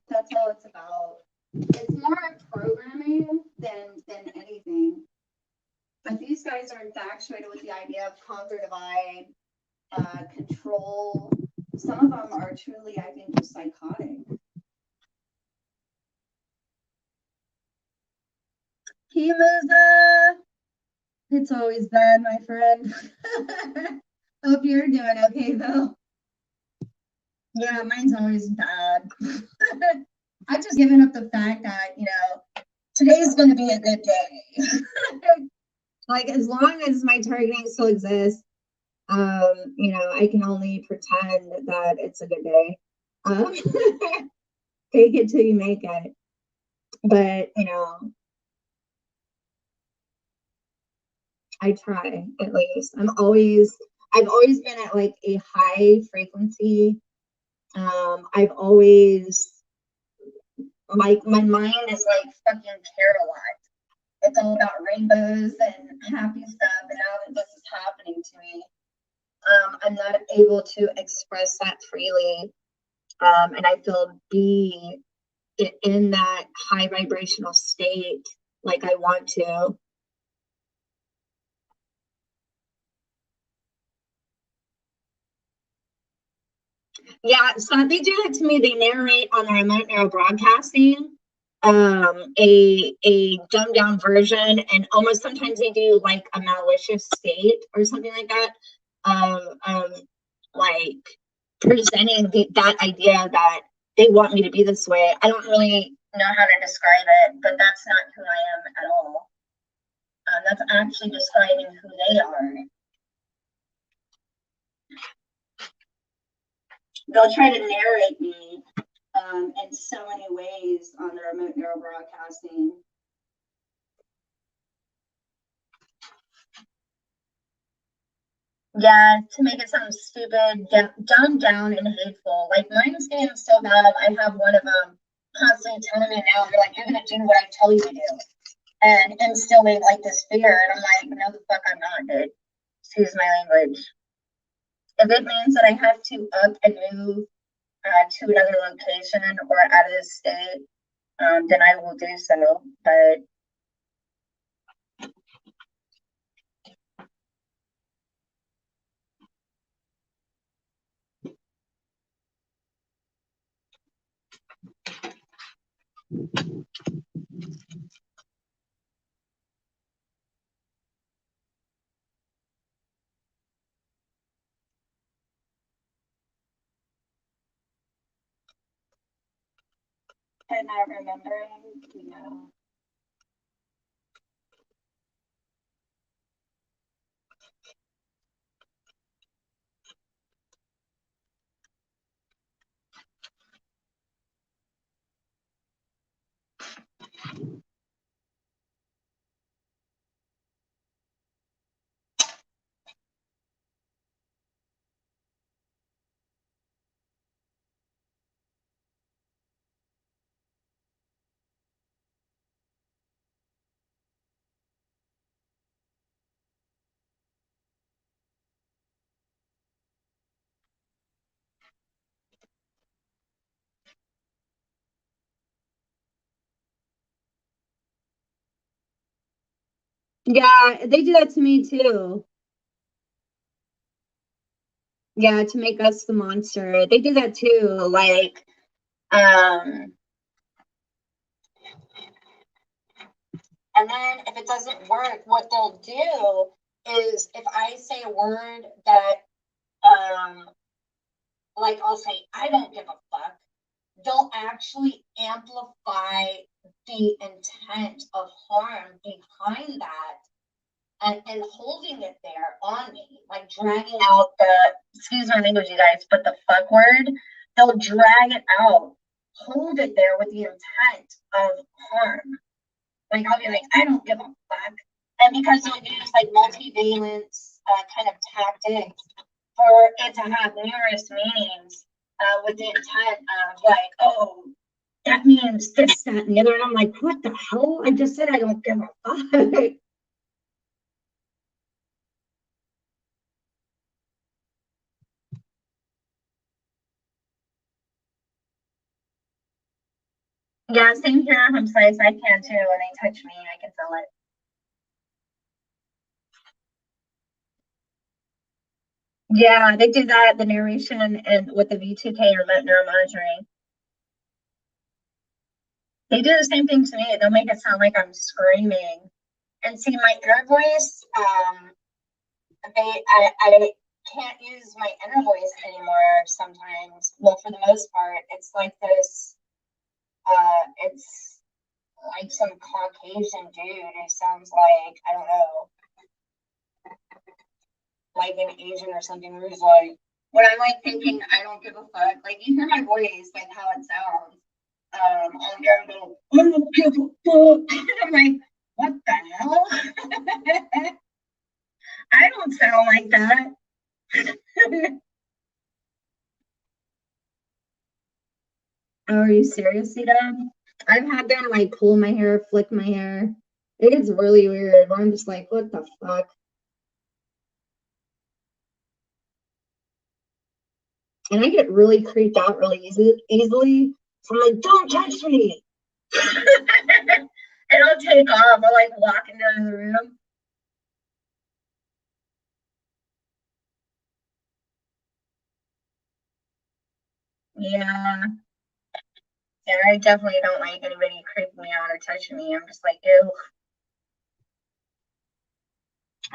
That's all it's about. It's more programming than anything. But these guys are infatuated with the idea of conquer, divide, control. Some of them are truly, I think, just psychotic. Kimuza, it's always bad, my friend. Hope you're doing okay though. Yeah, mine's always bad. I've just given up the fact that, today's going to be a good day. Like, as long as my targeting still exists, I can only pretend that it's a good day. Um, Take it till you make it. But, you know, I try at least. I've always been at like a high frequency. I've always, like, my mind is like fucking care a lot. It's all about rainbows and happy stuff. And now that this is happening to me, I'm not able to express that freely. And I feel be in that high vibrational state like I want to. Yeah, so they do that to me. They narrate on the remote neural broadcasting, a dumbed down version, and almost sometimes they do like a malicious state or something like that, of like presenting that idea that they want me to be this way. I don't really know how to describe it, but that's not who I am at all. That's actually describing who they are. They'll try to narrate me in so many ways on the remote neural broadcasting. Yeah, to make it sound stupid, dumbed down and hateful. Like mine's getting so bad. I have one of them constantly telling me now, they're like, you're gonna do what I tell you to do. And instilling like this fear. And I'm like, no the fuck I'm not, dude. Excuse my language. If it means that I have to up and move to another location or out of this state, then I will do so. But I'm not remembering, you know. Yeah, they do that to me too. Yeah, to make us the monster. They do that too. Like, and then if it doesn't work, what they'll do is if I say a word that, like I'll say, I don't give a fuck, they'll actually amplify the intent of harm behind that and holding it there on me, like dragging out the, excuse my language, you guys, but the fuck word, they'll drag it out, hold it there with the intent of harm. Like I'll be like, I don't give a fuck. And because they'll use like multivalence kind of tactics for it to have numerous meanings with the intent of like, oh, that means this, that, and the other. And I'm like, what the hell? I just said I don't give a fuck. Yeah, same here. I'm sorry, I can too. When they touch me, I can feel it. Yeah, they do that, the narration and with the V2K or neuromonitoring. They do the same thing to me. They'll make it sound like I'm screaming. And see, my inner voice, I can't use my inner voice anymore sometimes. Well, for the most part, it's like this, it's like some Caucasian dude who sounds like, I don't know, like an Asian or something, who's like, when I'm like thinking I don't give a fuck, like you hear my voice, like how it sounds. I'll go, I don't give a fuck. I'm like, what the hell? I don't sound like that. Oh, are you seriously, Dad? I've had them like pull my hair, flick my hair. It gets really weird. I'm just like, what the fuck? And I get really creeped out really easily. So I'm like, don't touch me. And I'll take off. I'll like walk into the room. Yeah. Yeah, I definitely don't like anybody creeping me out or touching me. I'm just like, ew.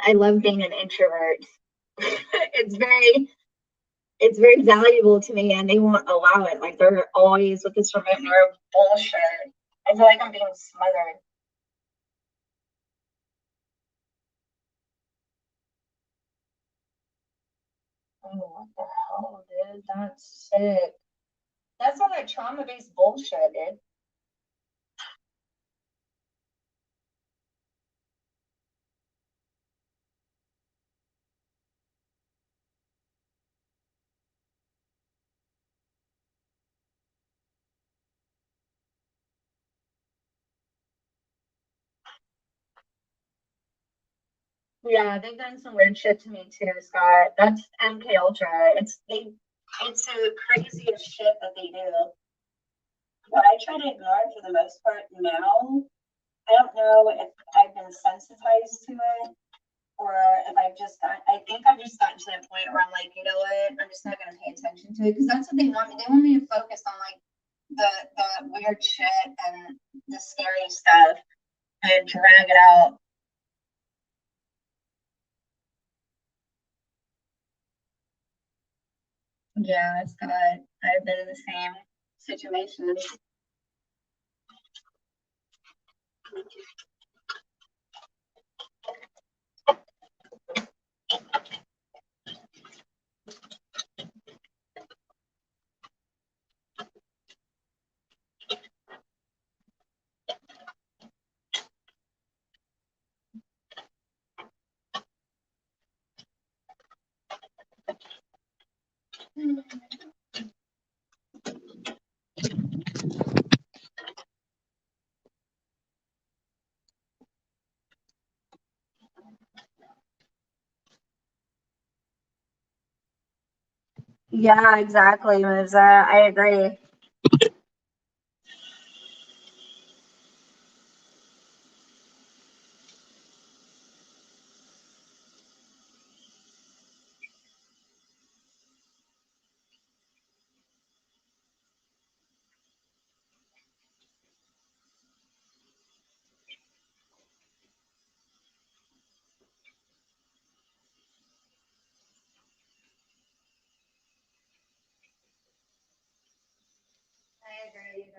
I love being an introvert. It's very valuable to me and they won't allow it. Like they're always with this remote nerve bullshit. I feel like I'm being smothered. Oh, what the hell, dude? That's sick. That's all that trauma-based bullshit, dude. Yeah, they've done some weird shit to me too, Scott. That's MK Ultra. It's the craziest shit that they do. But I try to ignore it for the most part now. I don't know if I've been sensitized to it or if I think I've just gotten to that point where I'm like, you know what, I'm just not gonna pay attention to it because that's what they want me. They want me to focus on like the weird shit and the scary stuff and drag it out. Yeah, Scott, I've been in the same situation. Yeah, exactly, Musa. I agree. I agree.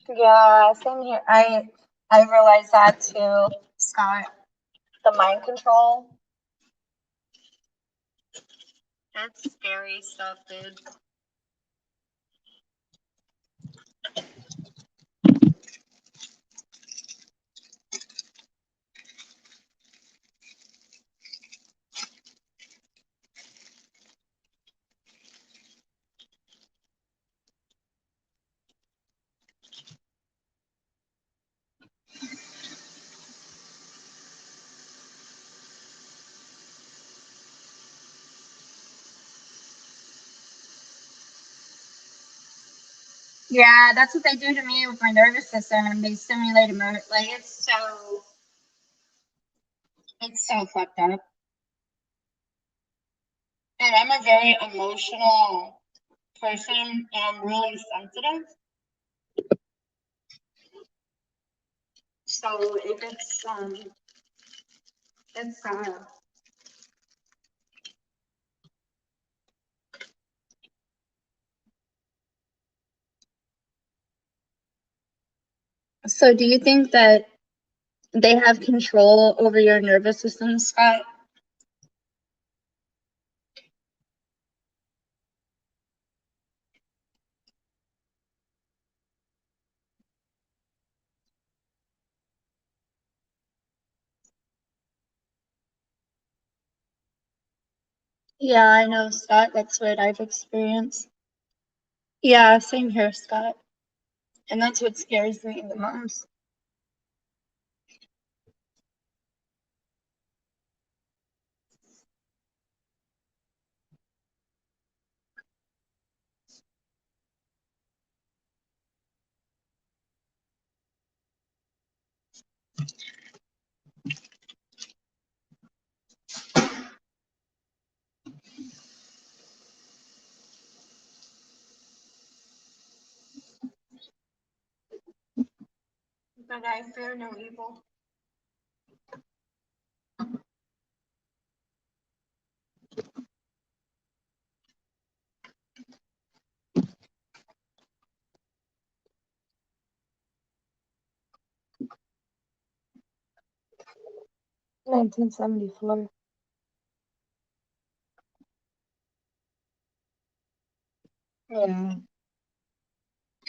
Yeah, same here. I realized that too, Scott. The mind control. That's scary stuff, dude. Yeah, that's what they do to me with my nervous system. They stimulate like it's so fucked up. And I'm a very emotional person and really sensitive. So if it's So do you think that they have control over your nervous system, Scott? Yeah, I know, Scott. That's what I've experienced. Yeah, same here, Scott. And that's what scares me the most. But I fear no evil. $19.74. Yeah.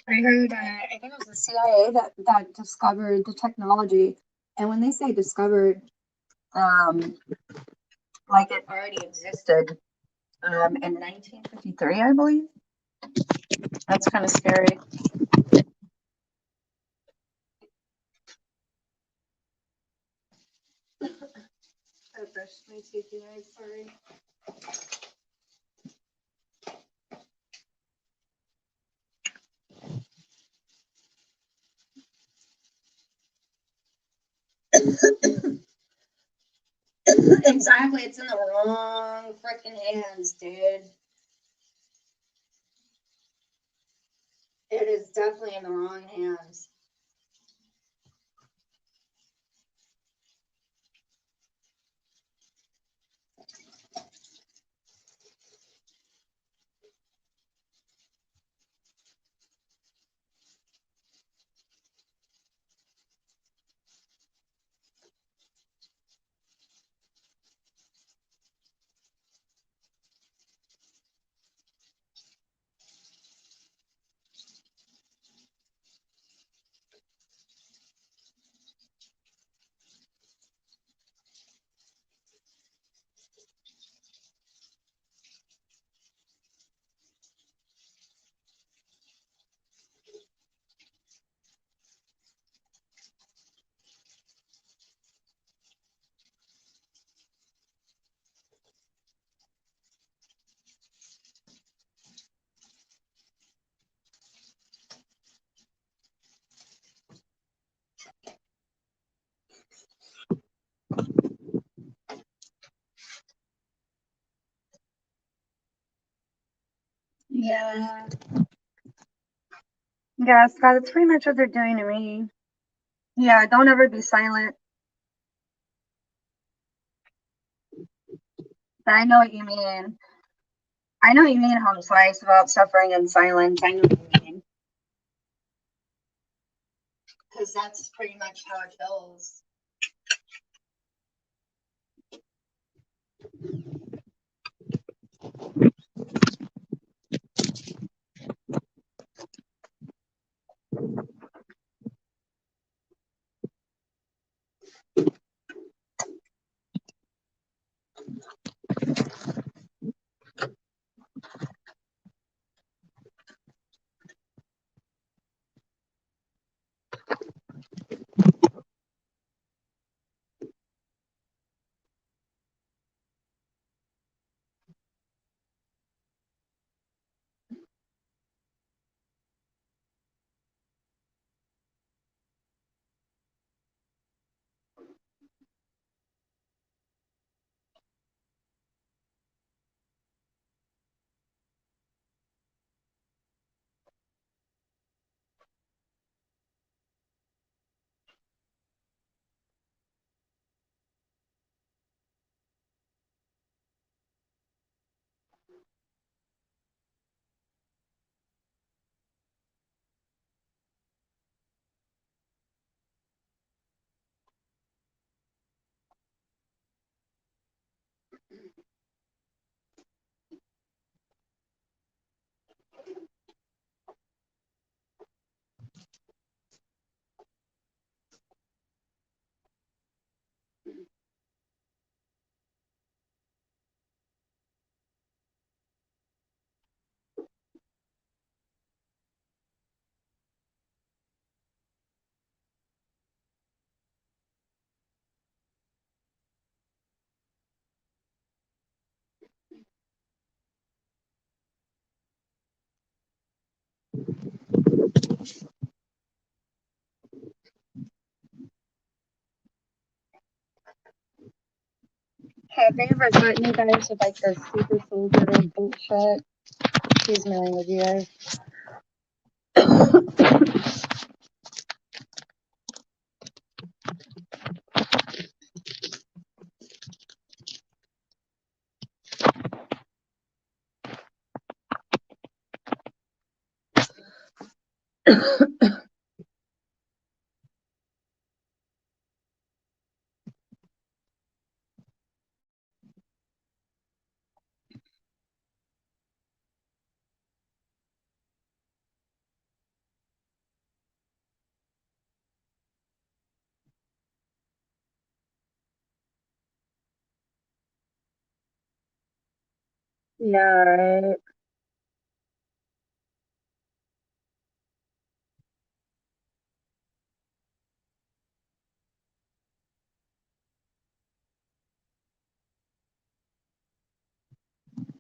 I heard, I think it was the CIA that discovered the technology. And when they say discovered, um, like it already existed, in 1953, I believe. That's kind of scary. I brushed my teeth today, sorry. Exactly, it's in the wrong freaking hands, dude. It is definitely in the wrong hands. Yeah. Yeah, Scott, that's pretty much what they're doing to me. Yeah, don't ever be silent. But I know what you mean. I know what you mean, Home Slice, about suffering in silence. I know what you mean. Because that's pretty much how it feels. Have they ever gotten you guys with like the super soldier bullshit? She's marrying with you guys. Yeah, right.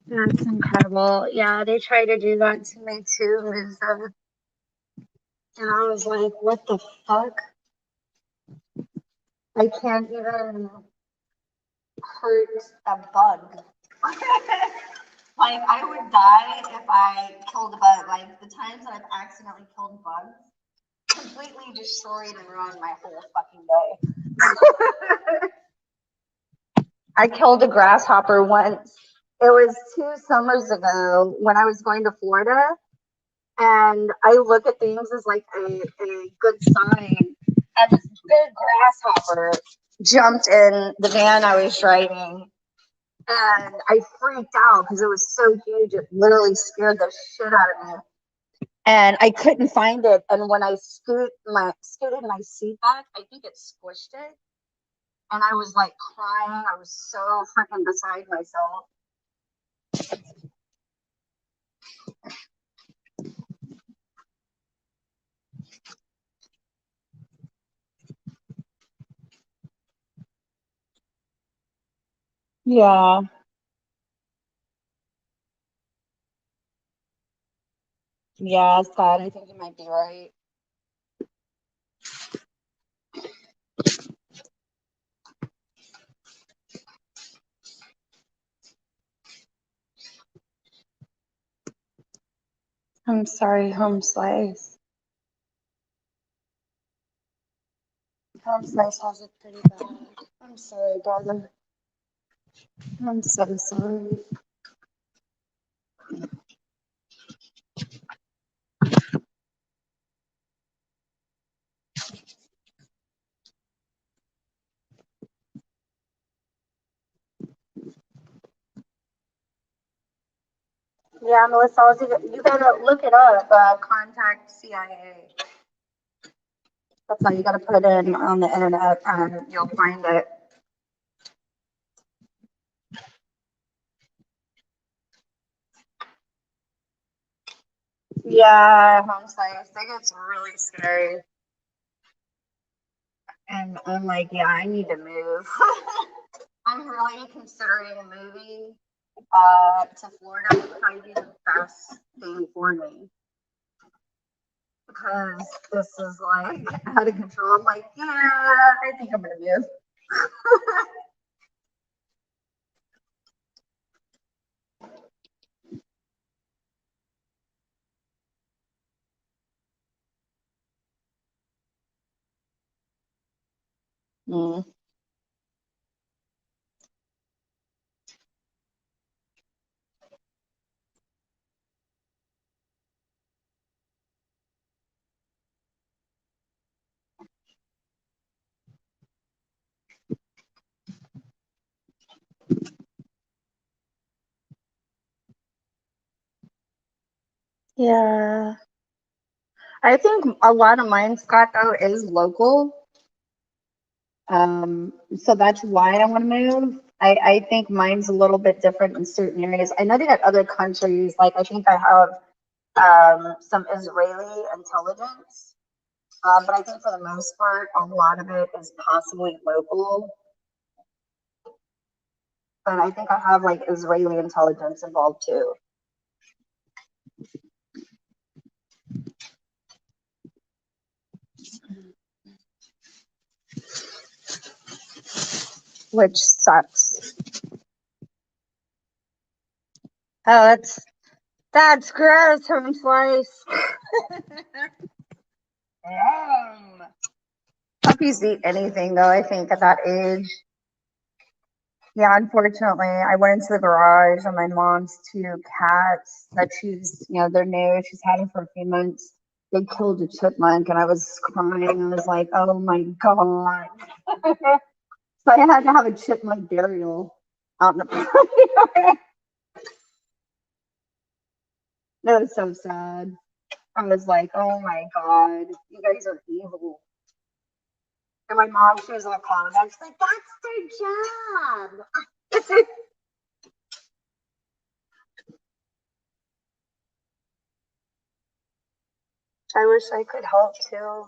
That's incredible. Yeah, they tried to do that to me too, Lisa. And I was like, what the fuck? I can't even hurt a bug. Like, I would die if I killed a bug. Like, the times that I've accidentally killed bugs completely destroyed and ruined my whole fucking day. I killed a grasshopper once. It was 2 summers ago when I was going to Florida. And I look at things as like a good sign. And this big grasshopper jumped in the van I was driving. And I freaked out because it was so huge. It literally scared the shit out of me. And I couldn't find it. And when I scooted my seat back, I think it squished it. And I was like crying. I was so freaking beside myself. Yeah. Yeah, Scott, I think you might be right. I'm sorry, Home Slice. Home Slice has it pretty bad. I'm sorry, brother. I'm so sorry. Yeah, Melissa, you gotta look it up. Contact CIA. That's all you gotta put in on the internet, and you'll find it. Yeah, Home Slice. That gets really scary. And I'm like, yeah, I need to move. I'm really considering moving to Florida. Would probably be the best thing for me because this is like out of control. I'm like, yeah, I think I'm gonna move. Mm. Yeah. I think a lot of mine, Scott, though, is local. So that's why I want to move. I think mine's a little bit different in certain areas. I know they got other countries, like I think I have some Israeli intelligence, but I think for the most part, a lot of it is possibly local. But I think I have like Israeli intelligence involved too. Which sucks. Oh, that's gross, home slice. Puppies eat anything though, I think at that age. Yeah, unfortunately, I went into the garage and my mom's two cats that they're new. She's had them for a few months. They killed a chipmunk and I was crying. I was like, oh my God. So I had to have a chipmunk burial out in the front. That was so sad. I was like, oh my God, you guys are evil. And my mom, she was all calm. I was like, that's their job. I wish I could help too.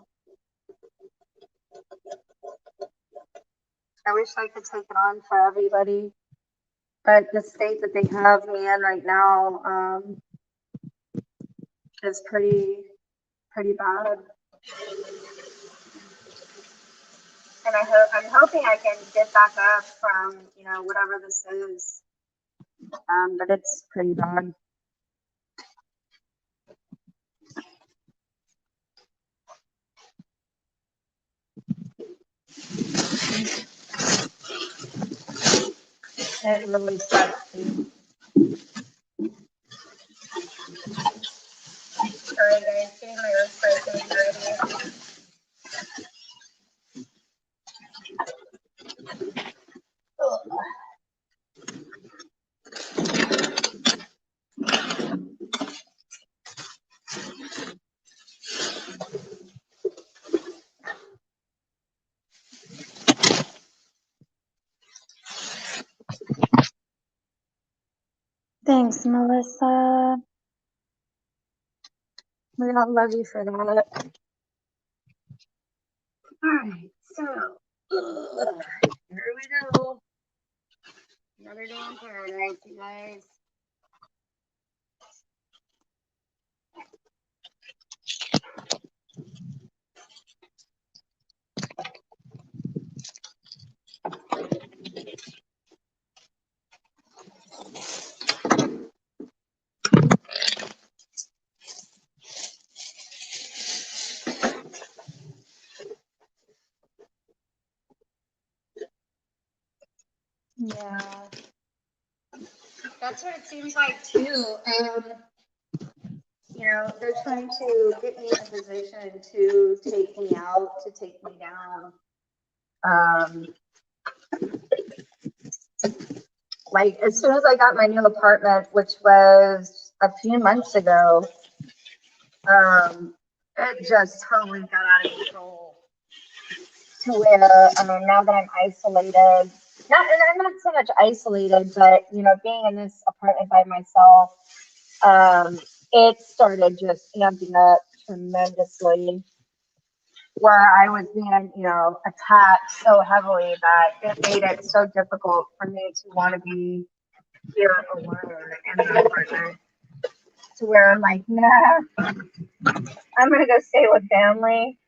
I wish I could take it on for everybody. But the state that they have me in right now is pretty bad. And I'm hoping I can get back up from whatever this is. But it's pretty bad. It really sucks. Dude. Sorry guys, getting my refrigerator ready. Thanks, Melissa. We all love you for that. Alright, so here we go. Another day in paradise, you guys. Yeah. That's what it seems like too. They're trying to get me in a position to take me out, to take me down. Like as soon as I got my new apartment, which was a few months ago, it just totally got out of control. To where now that I'm isolated, and I'm not so much isolated, but being in this apartment by myself, it started just amping up tremendously. Where I was being, attacked so heavily that it made it so difficult for me to want to be here alone in the apartment. To where I'm like, nah, I'm gonna go stay with family.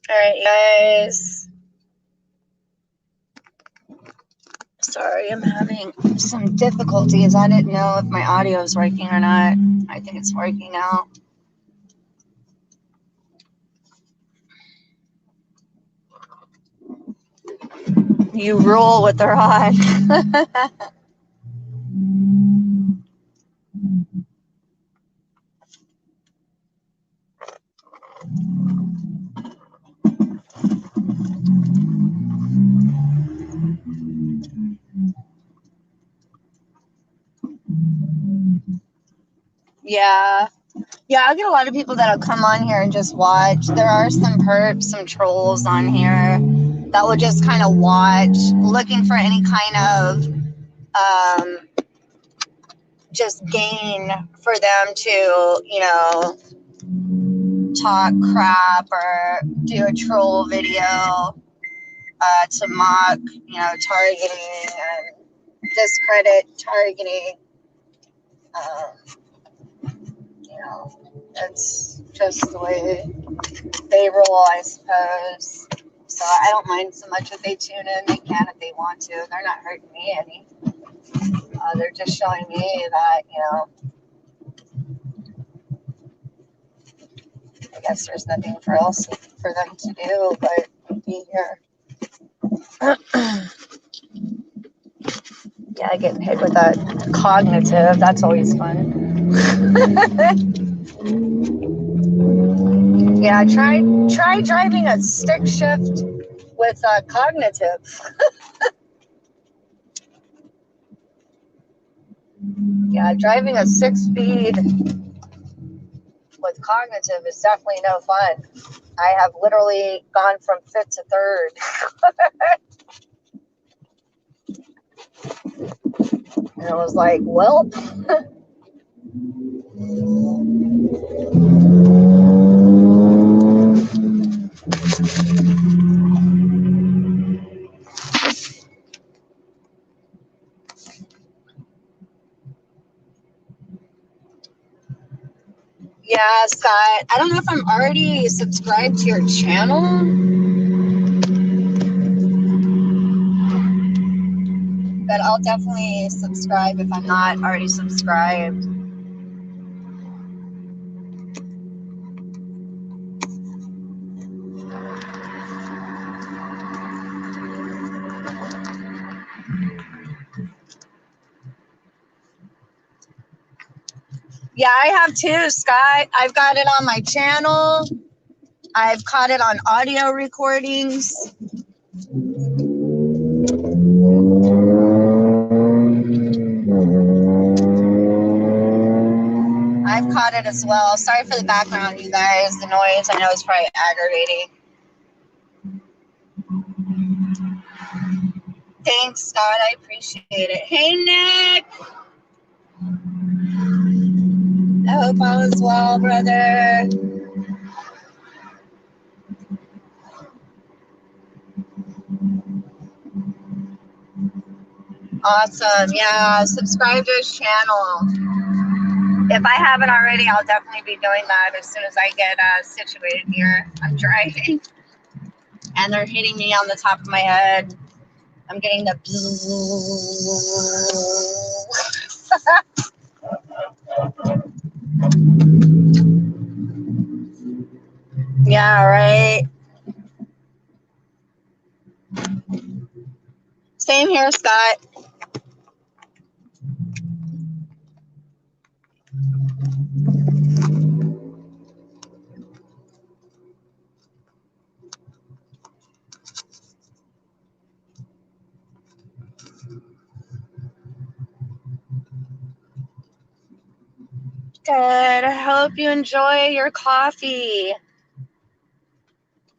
All right, guys. Sorry, I'm having some difficulties. I didn't know if my audio is working or not. I think it's working now. You rule with the rod. Yeah. Yeah, I'll get a lot of people that'll come on here and just watch. There are some perps, some trolls on here that will just kind of watch, looking for any kind of just gain for them to, talk crap or do a troll video to mock, targeting and discredit targeting. It's just the way they roll, I suppose. So I don't mind so much if they tune in. They can if they want to. They're not hurting me any. They're just showing me that, I guess there's nothing else for them to do but be here. Yeah, getting hit with that cognitive, that's always fun. Yeah, try driving a stick shift with cognitive. Yeah, driving a 6-speed with cognitive is definitely no fun. I have literally gone from fifth to third. And it was like, well. Yeah, Scott, I don't know if I'm already subscribed to your channel, but I'll definitely subscribe if I'm not already subscribed. Yeah, I have too, Scott. I've got it on my channel. I've caught it on audio recordings. I've caught it as well. Sorry for the background, you guys. The noise, I know, is probably aggravating. Thanks, Scott. I appreciate it. Hey, Nick. I hope all is well, brother. Awesome. Yeah, subscribe to his channel. If I haven't already, I'll definitely be doing that as soon as I get situated here. I'm driving, and they're hitting me on the top of my head. I'm getting the Yeah, right. Same here, Scott. Good. I hope you enjoy your coffee.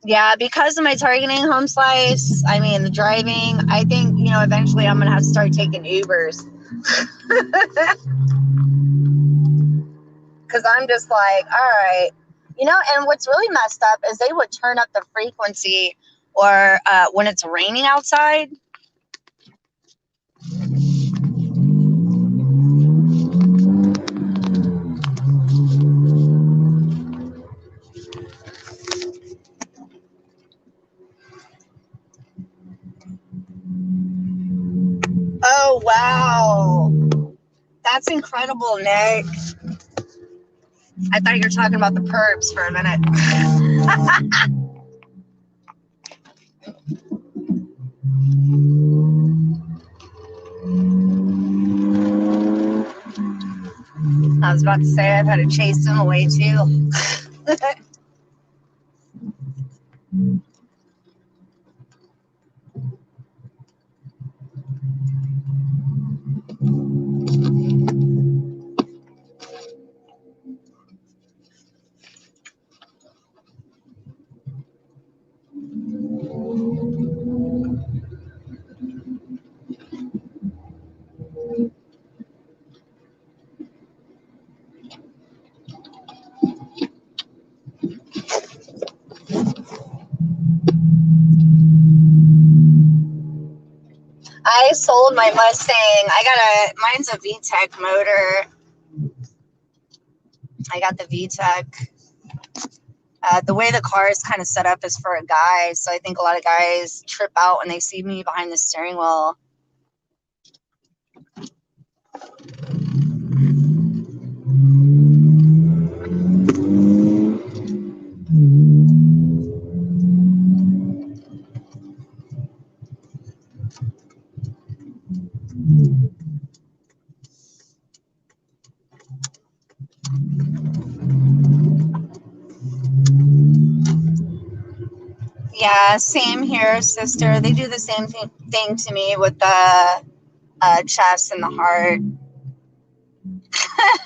Yeah, because of my targeting home slice, I mean, the driving, I think, eventually I'm going to have to start taking Ubers. Because I'm just like, all right. And what's really messed up is they would turn up the frequency or when it's raining outside. That's incredible, Nick. I thought you were talking about the perps for a minute. I was about to say I've had to chase them away too. I sold my Mustang. Mine's a VTEC motor. I got the VTEC. The way the car is kind of set up is for a guy, so I think a lot of guys trip out when they see me behind the steering wheel. Yeah, same here, sister. They do the same thing to me with the chest and the heart.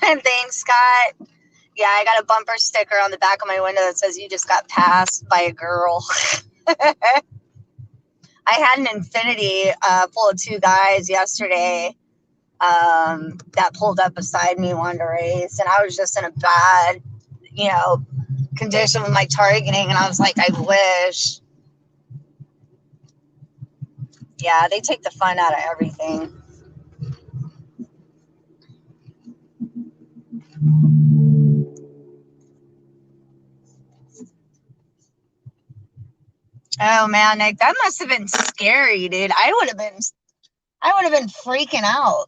Thanks, Scott. Yeah, I got a bumper sticker on the back of my window that says you just got passed by a girl. I had an Infiniti full of two guys yesterday that pulled up beside me, wanted to race, and I was just in a bad, condition with my targeting, and I was like, I wish. Yeah, they take the fun out of everything. Oh man, Nick, that must have been scary, dude. I would have been freaking out.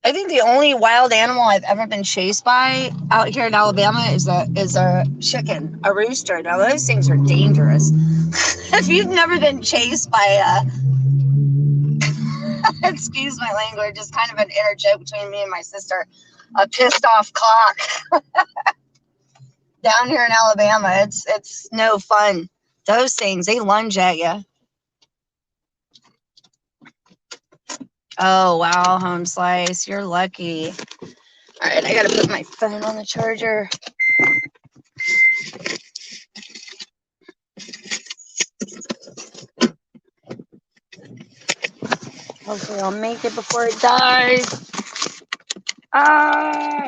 I think the only wild animal I've ever been chased by out here in Alabama is a chicken, a rooster. Now those things are dangerous. If you've never been chased by excuse my language, just kind of an inner joke between me and my sister, a pissed off cock down here in Alabama, it's no fun. Those things, they lunge at you. Oh wow, Home Slice, you're lucky. All right, I gotta put my phone on the charger. Hopefully I'll make it before it dies. Ah!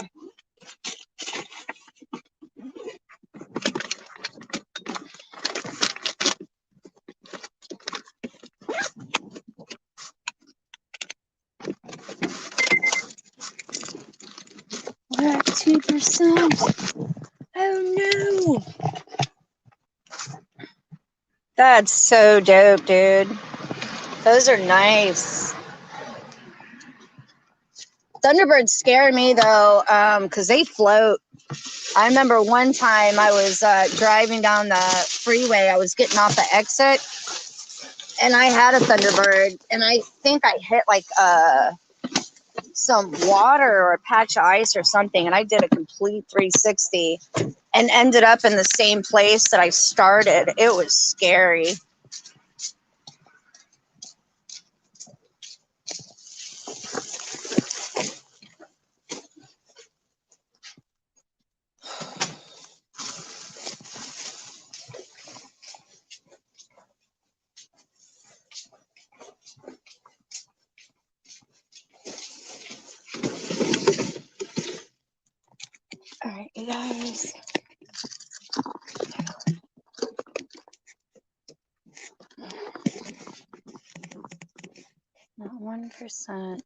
We're at 2%. Oh no! That's so dope, dude. Those are nice. Thunderbirds scare me though, because they float. I remember one time I was driving down the freeway. I was getting off the exit, and I had a Thunderbird, and I think I hit like some water or a patch of ice or something, and I did a complete 360 and ended up in the same place that I started. It was scary. All right, you guys. Not 1%.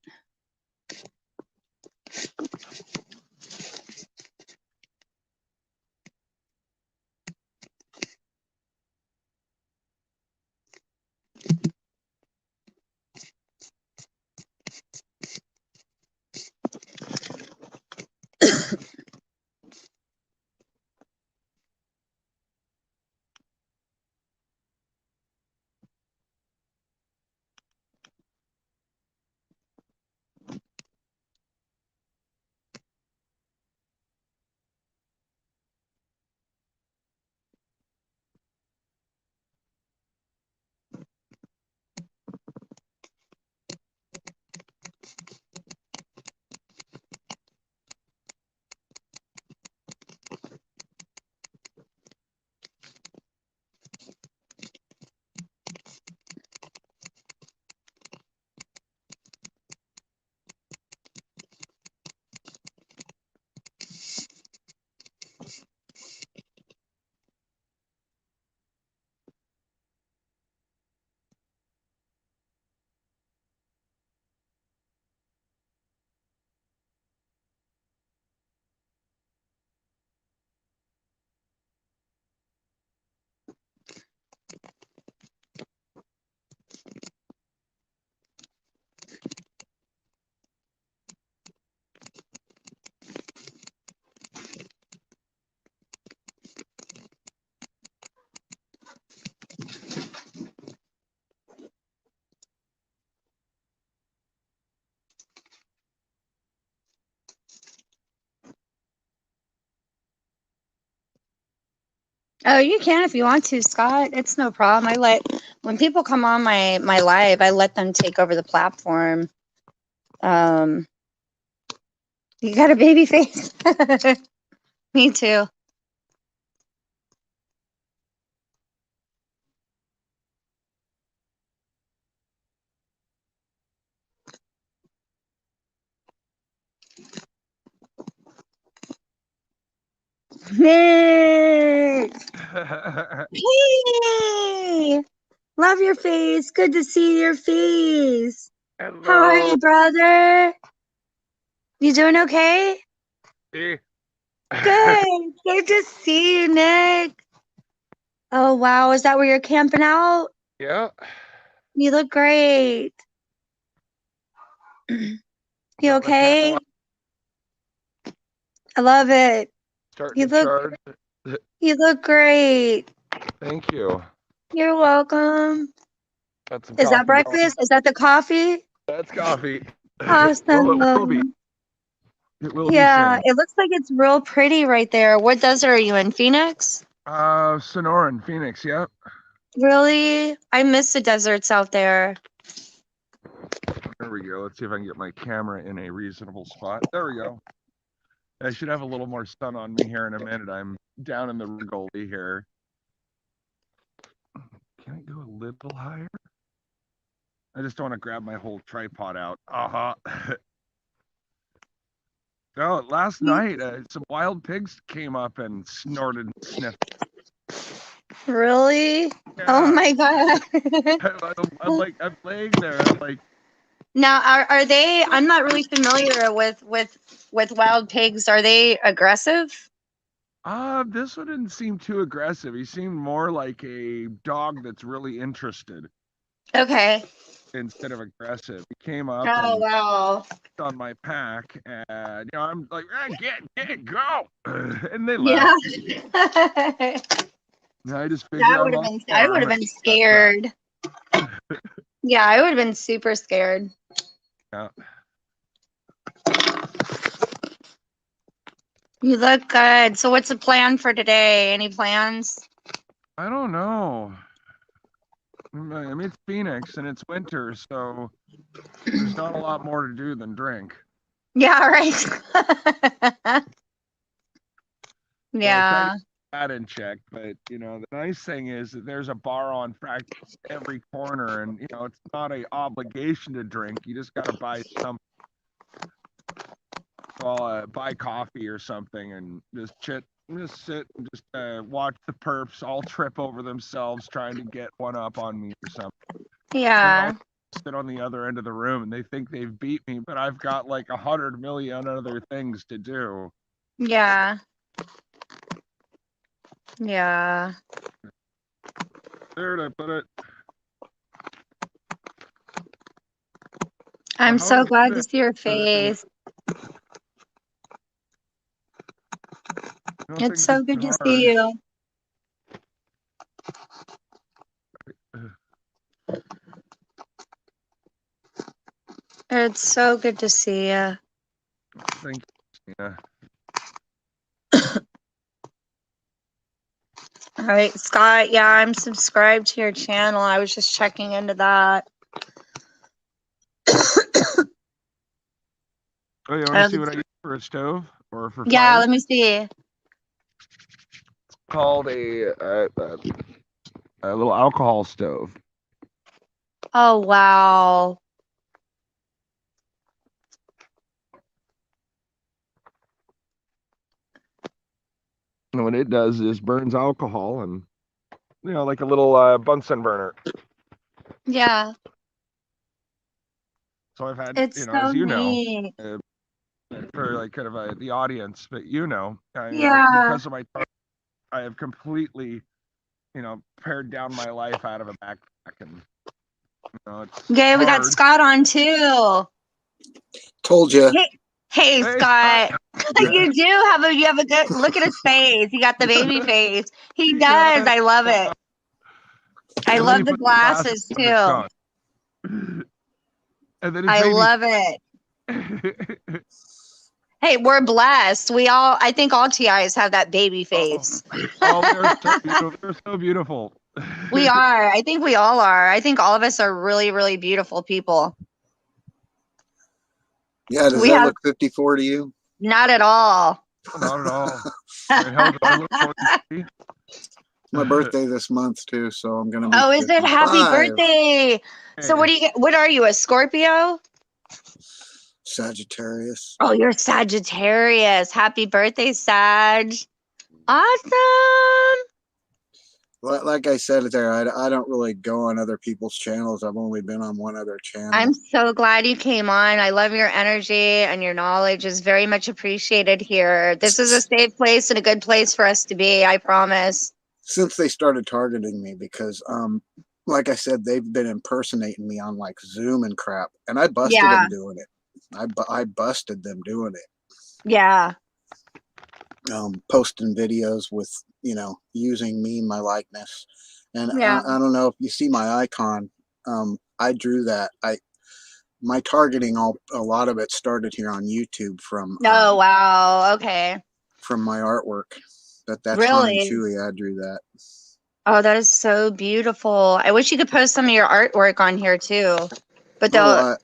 Oh, you can if you want to, Scott. It's no problem. When people come on my live, I let them take over the platform. You got a baby face. Me too. Nick! Hey! Love your face. Good to see your face. Hello. How are you, brother? You doing okay? Hey. Good. Good to see you, Nick. Oh, wow. Is that where you're camping out? Yeah. You look great. You Got my camera okay? I love it. starting You to look charge. you look great. Thank you. You're welcome. Got some Is that coffee going. breakfast? Is that the coffee? That's coffee. Awesome. Well, it will be. It will Yeah, be it looks like it's real pretty right there. What desert are you in? Phoenix? soon. Sonoran, Phoenix. Yep. Really? I miss the deserts out there. There we go. Let's see if I can get my camera in a reasonable spot. There we go. I should have a little more sun on me here in a minute. I'm down in the gully here. Can I go a little higher? I just don't want to grab my whole tripod out. No, last night some wild pigs came up and snorted and sniffed. Really? Yeah. Oh my God. I'm laying there. I'm like, Now, are they? I'm not really familiar with wild pigs. Are they aggressive? this one didn't seem too aggressive. He seemed more like a dog that's really interested Okay. instead of aggressive. He came up Oh and wow. on my pack, and I'm like, get, go, and they Yeah. left. And I just figured I would have I'm been. I would have been scared. Yeah, I would have been super scared. Yeah. You look good. So, what's the plan for today? Any plans? I don't know. I mean, it's Phoenix and it's winter, so there's not a lot more to do than drink. Yeah. Right. Yeah. That in check, but the nice thing is that there's a bar on practically every corner, and it's not a obligation to drink. You just got to buy some, buy coffee or something, and just sit and just watch the perps all trip over themselves trying to get one up on me or something. Yeah. Sit on the other end of the room, and they think they've beat me, but I've got like 100 million other things to do. Yeah. Yeah. There to put it. I'm How so have you glad to been? see your face. It's so good to see you. It's so good to see you. Thank you. Yeah. All right, Scott. Yeah, I'm subscribed to your channel. I was just checking into that. Oh, you want to see what I use for a stove or for fire? Yeah, let me see. It's called a little alcohol stove. Oh, wow. And what it does is burns alcohol and, like a little Bunsen burner. Yeah. So I've had, It's so as you neat. know, for like kind of the audience, but Yeah. because of my, I have completely, pared down my life out of a backpack, and it's Okay, we got hard. Scott on too. Told you. Hey, Scott. You have a good look at his face. He got the baby face. He does. I love it. I love the glasses too. And then I love it. Hey, we're blessed. I think all TIs have that baby face. Oh, they're so beautiful. They're so beautiful. We are. I think we all are. I think all of us are really, really beautiful people. Yeah, does We that have look 54 to you? not at all. Not at all. Wait, how do I look? 43? It's my birthday this month too, so I'm gonna be Oh, is it? Happy 55. birthday. So what do you get? What are you, a Scorpio? Sagittarius. Oh, you're Sagittarius. Happy birthday, Sag. Awesome. Like I said there, I don't really go on other people's channels. I've only been on one other channel. I'm so glad you came on. I love your energy, and your knowledge is very much appreciated here. This is a safe place and a good place for us to be, I promise. Since they started targeting me, because like I said, they've been impersonating me on like Zoom and crap, and I busted Yeah. them doing it. I busted them doing it. Yeah. Posting videos with, using me, my likeness. And Yeah. I don't know if you see my icon. I drew that. My targeting, a lot of it started here on YouTube from Oh, wow. Okay. from my artwork. That's Really? Han and Chewie. I drew that. Oh, that is so beautiful. I wish you could post some of your artwork on here too. But they'll,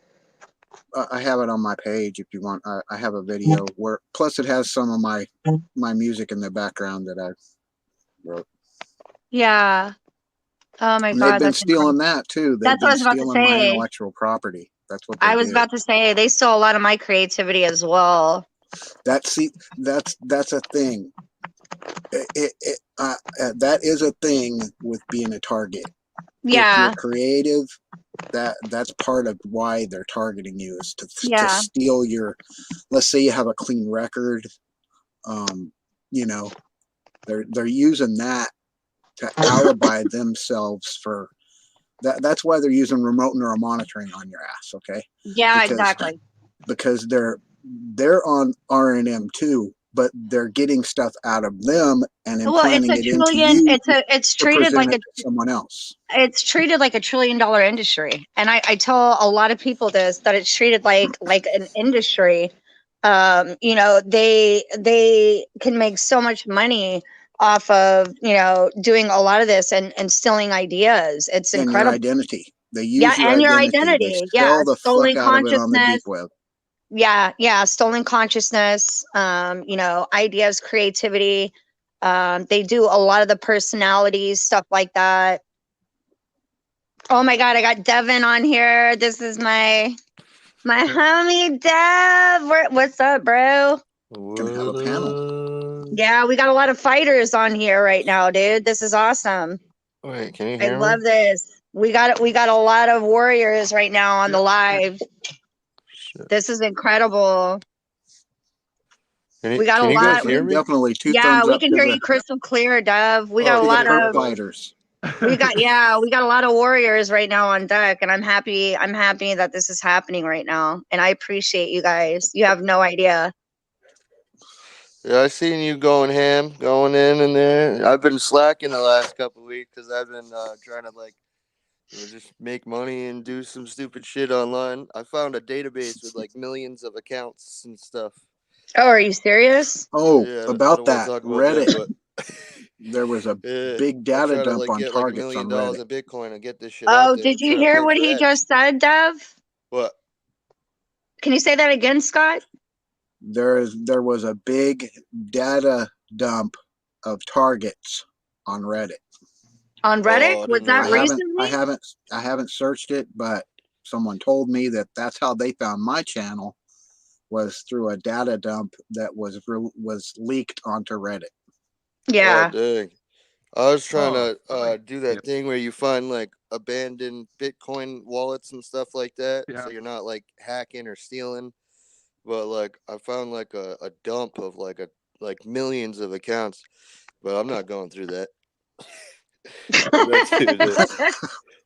I have it on my page if you want. I have a video where, plus it has some of my music in the background that I wrote. yeah. Oh my And God. they've been That's incredible. stealing that too. They've That's what I been was about to stealing my say. intellectual property. That's what they I was do. about to say they stole a lot of my creativity as well. That's a thing. That is a thing with being a target. If Yeah. you're creative, that's part of why they're targeting you, is to Yeah. steal your. Let's say you have a clean record. They're using that to alibi themselves for that. That's why they're using remote neural monitoring on your ass. Okay. Yeah, Because- exactly. Because they're on RNM too, but they're getting stuff out of them and Well, it's implanting a it into trillion. you It's to treated present like it to someone else. it's treated like $1 trillion industry. And I tell a lot of people this, that it's treated like an industry. They can make so much money off of, doing a lot of this and stealing ideas. It's And your incredible. identity. They Yeah, use your and your identity. They identity. Yeah, sell the stolen fuck out of it on the deep consciousness. web. Yeah, stolen consciousness, ideas, creativity. They do a lot of the personalities, stuff like that. Oh my God, I got Devin on here. This is my homie Dev. What's up, bro? Gonna have a panel. Yeah, we got a lot of fighters on here right now, dude. This is awesome. Wait, can you I hear love me? this. We got a lot of warriors right now on the live. Shit. This is incredible. Can We got can a you guys lot. hear me? Definitely two Yeah, thumbs we up can to hear the, you crystal clear, Dev. We Oh, got a to the lot Perp of fighters. we got a lot of warriors right now on deck, and I'm happy that this is happening right now. And I appreciate you guys. You have no idea. Yeah, I seen you going ham, going in and there. I've been slacking the last couple of weeks because I've been trying to just make money and do some stupid shit online. I found a database with like millions of accounts and stuff. Oh, are you serious? Oh, Yeah, I about don't want that, to talk about that, Reddit. but There was a yeah, big I'm data trying to dump on get like $1 targets million on Reddit. in Bitcoin and get this shit out Oh, there. did you trying to hear pay what for he ads. just said, Dev? What? Can you say that again, Scott? There was a big data dump of targets on Reddit. On Reddit? Oh, I Was didn't know that that. recently? I haven't searched it, but someone told me that that's how they found my channel, was through a data dump that was leaked onto Reddit. Yeah. Oh, dang. I was trying Oh, to really? do that Yep. thing where you find like abandoned Bitcoin wallets and stuff like that, Yeah. so you're not like hacking or stealing. But like I found like a dump of like millions of accounts, but I'm not going through that. Well,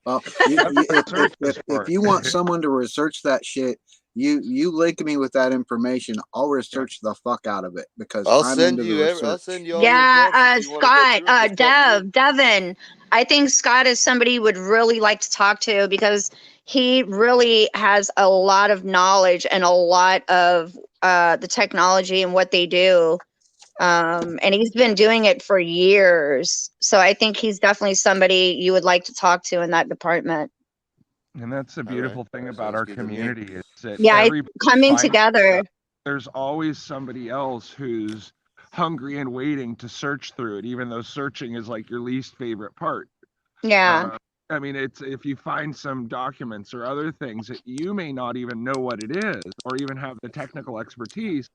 That's what search is for. if you want someone to research that shit, you link me with that information. I'll research the fuck out of it, because I'll I'm send into the you research. I'll send you all the Yeah, accounts if you want to go Scott, through it. Just tell me. Devin. I think Scott is somebody you would really like to talk to, because he really has a lot of knowledge and a lot of the technology and what they do. And he's been doing it for years. So I think he's definitely somebody you would like to talk to in that department. And that's the All right. beautiful thing about Sounds our good to me. community is that Yeah, everybody coming finds together. stuff. There's always somebody else who's hungry and waiting to search through it, even though searching is like your least favorite part. Yeah. I mean, it's if you find some documents or other things that you may not even know what it is or even have the technical expertise,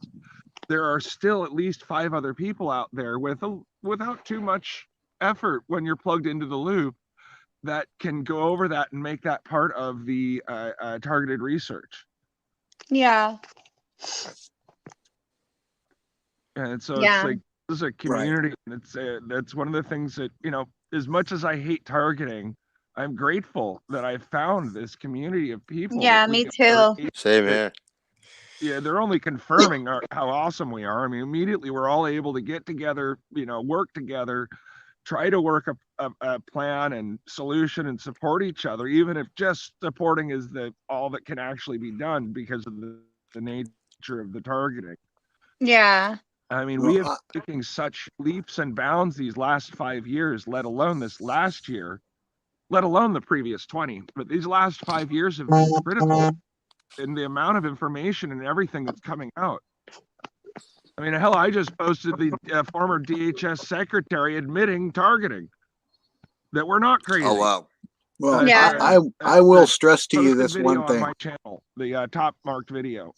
there are still at least 5 other people out there without too much effort when you're plugged into the loop that can go over that and make that part of the targeted research. Yeah. And so Yeah. it's like this is a community, and it's that's one of the things that, you know, as much as I hate targeting, I'm grateful that I found this community of people. Yeah, that we me are too. Same that- here. Yeah, they're only confirming how awesome we are. I mean, immediately we're all able to get together, you know, work together, try to work a plan and solution and support each other, even if just supporting is all that can actually be done because of the nature of the targeting. Yeah. I mean, Well, we have been taking such leaps and bounds these last 5 years, let alone this last year, let alone the previous 20. But these last 5 years have been critical in the amount of information and everything that's coming out. I mean, hell, I just posted the former DHS secretary admitting targeting, that we're not crazy. Oh wow. Well, Yeah. I will stress to you Posted this video one on thing. my channel, the top marked video.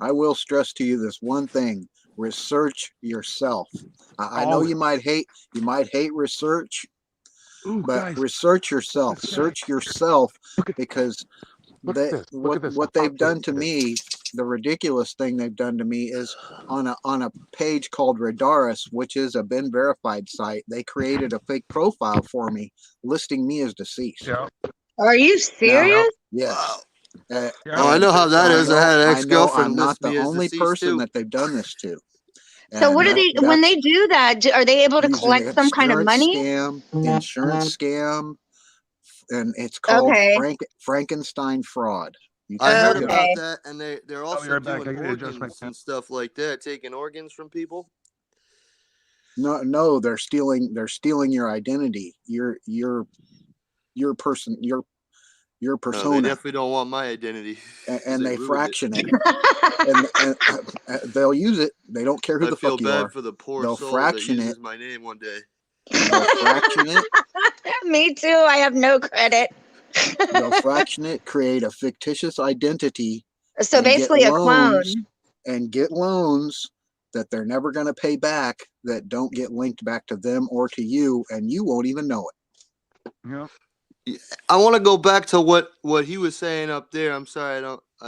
I will stress to you this one thing: research yourself. I know Always. you might hate research, Ooh, but guys, research yourself. this guy. Search yourself, Look at because Look at this. Look at this. what I'll they've done take to this. me, the ridiculous thing they've done to me is on a page called Radaris, which is a Ben verified site. They created a fake profile for me, listing me as deceased. Yeah. Are you serious? Yes. Wow. Yeah. Oh, I know how that is. I had an I know ex-girlfriend I'm not list me the as only deceased person too. that they've done this to. So what do And they, when that's they do that, are they able to using collect some kind of money? insurance scam, and it's called Okay. Frankenstein fraud. You I can heard look it about up. that, and they're I'll be also right back. I doing gotta adjust my organs and stuff like that, taking organs from people. No, they're stealing your identity, your person, your No, they persona, definitely don't want my identity. 'cause and they ruined it. fraction it, and they'll use it. They don't care who I the feel fuck you bad are. for the poor They'll soul that fraction uses it. my name one day. They'll fraction it. Me too. I have no credit. They'll fraction it, create a fictitious identity, So and get basically a clone. loans and get loans that they're never going to pay back, that don't get linked back to them or to you, and you won't even know it. Yeah. I want to go back to what he was saying up there. I'm sorry, I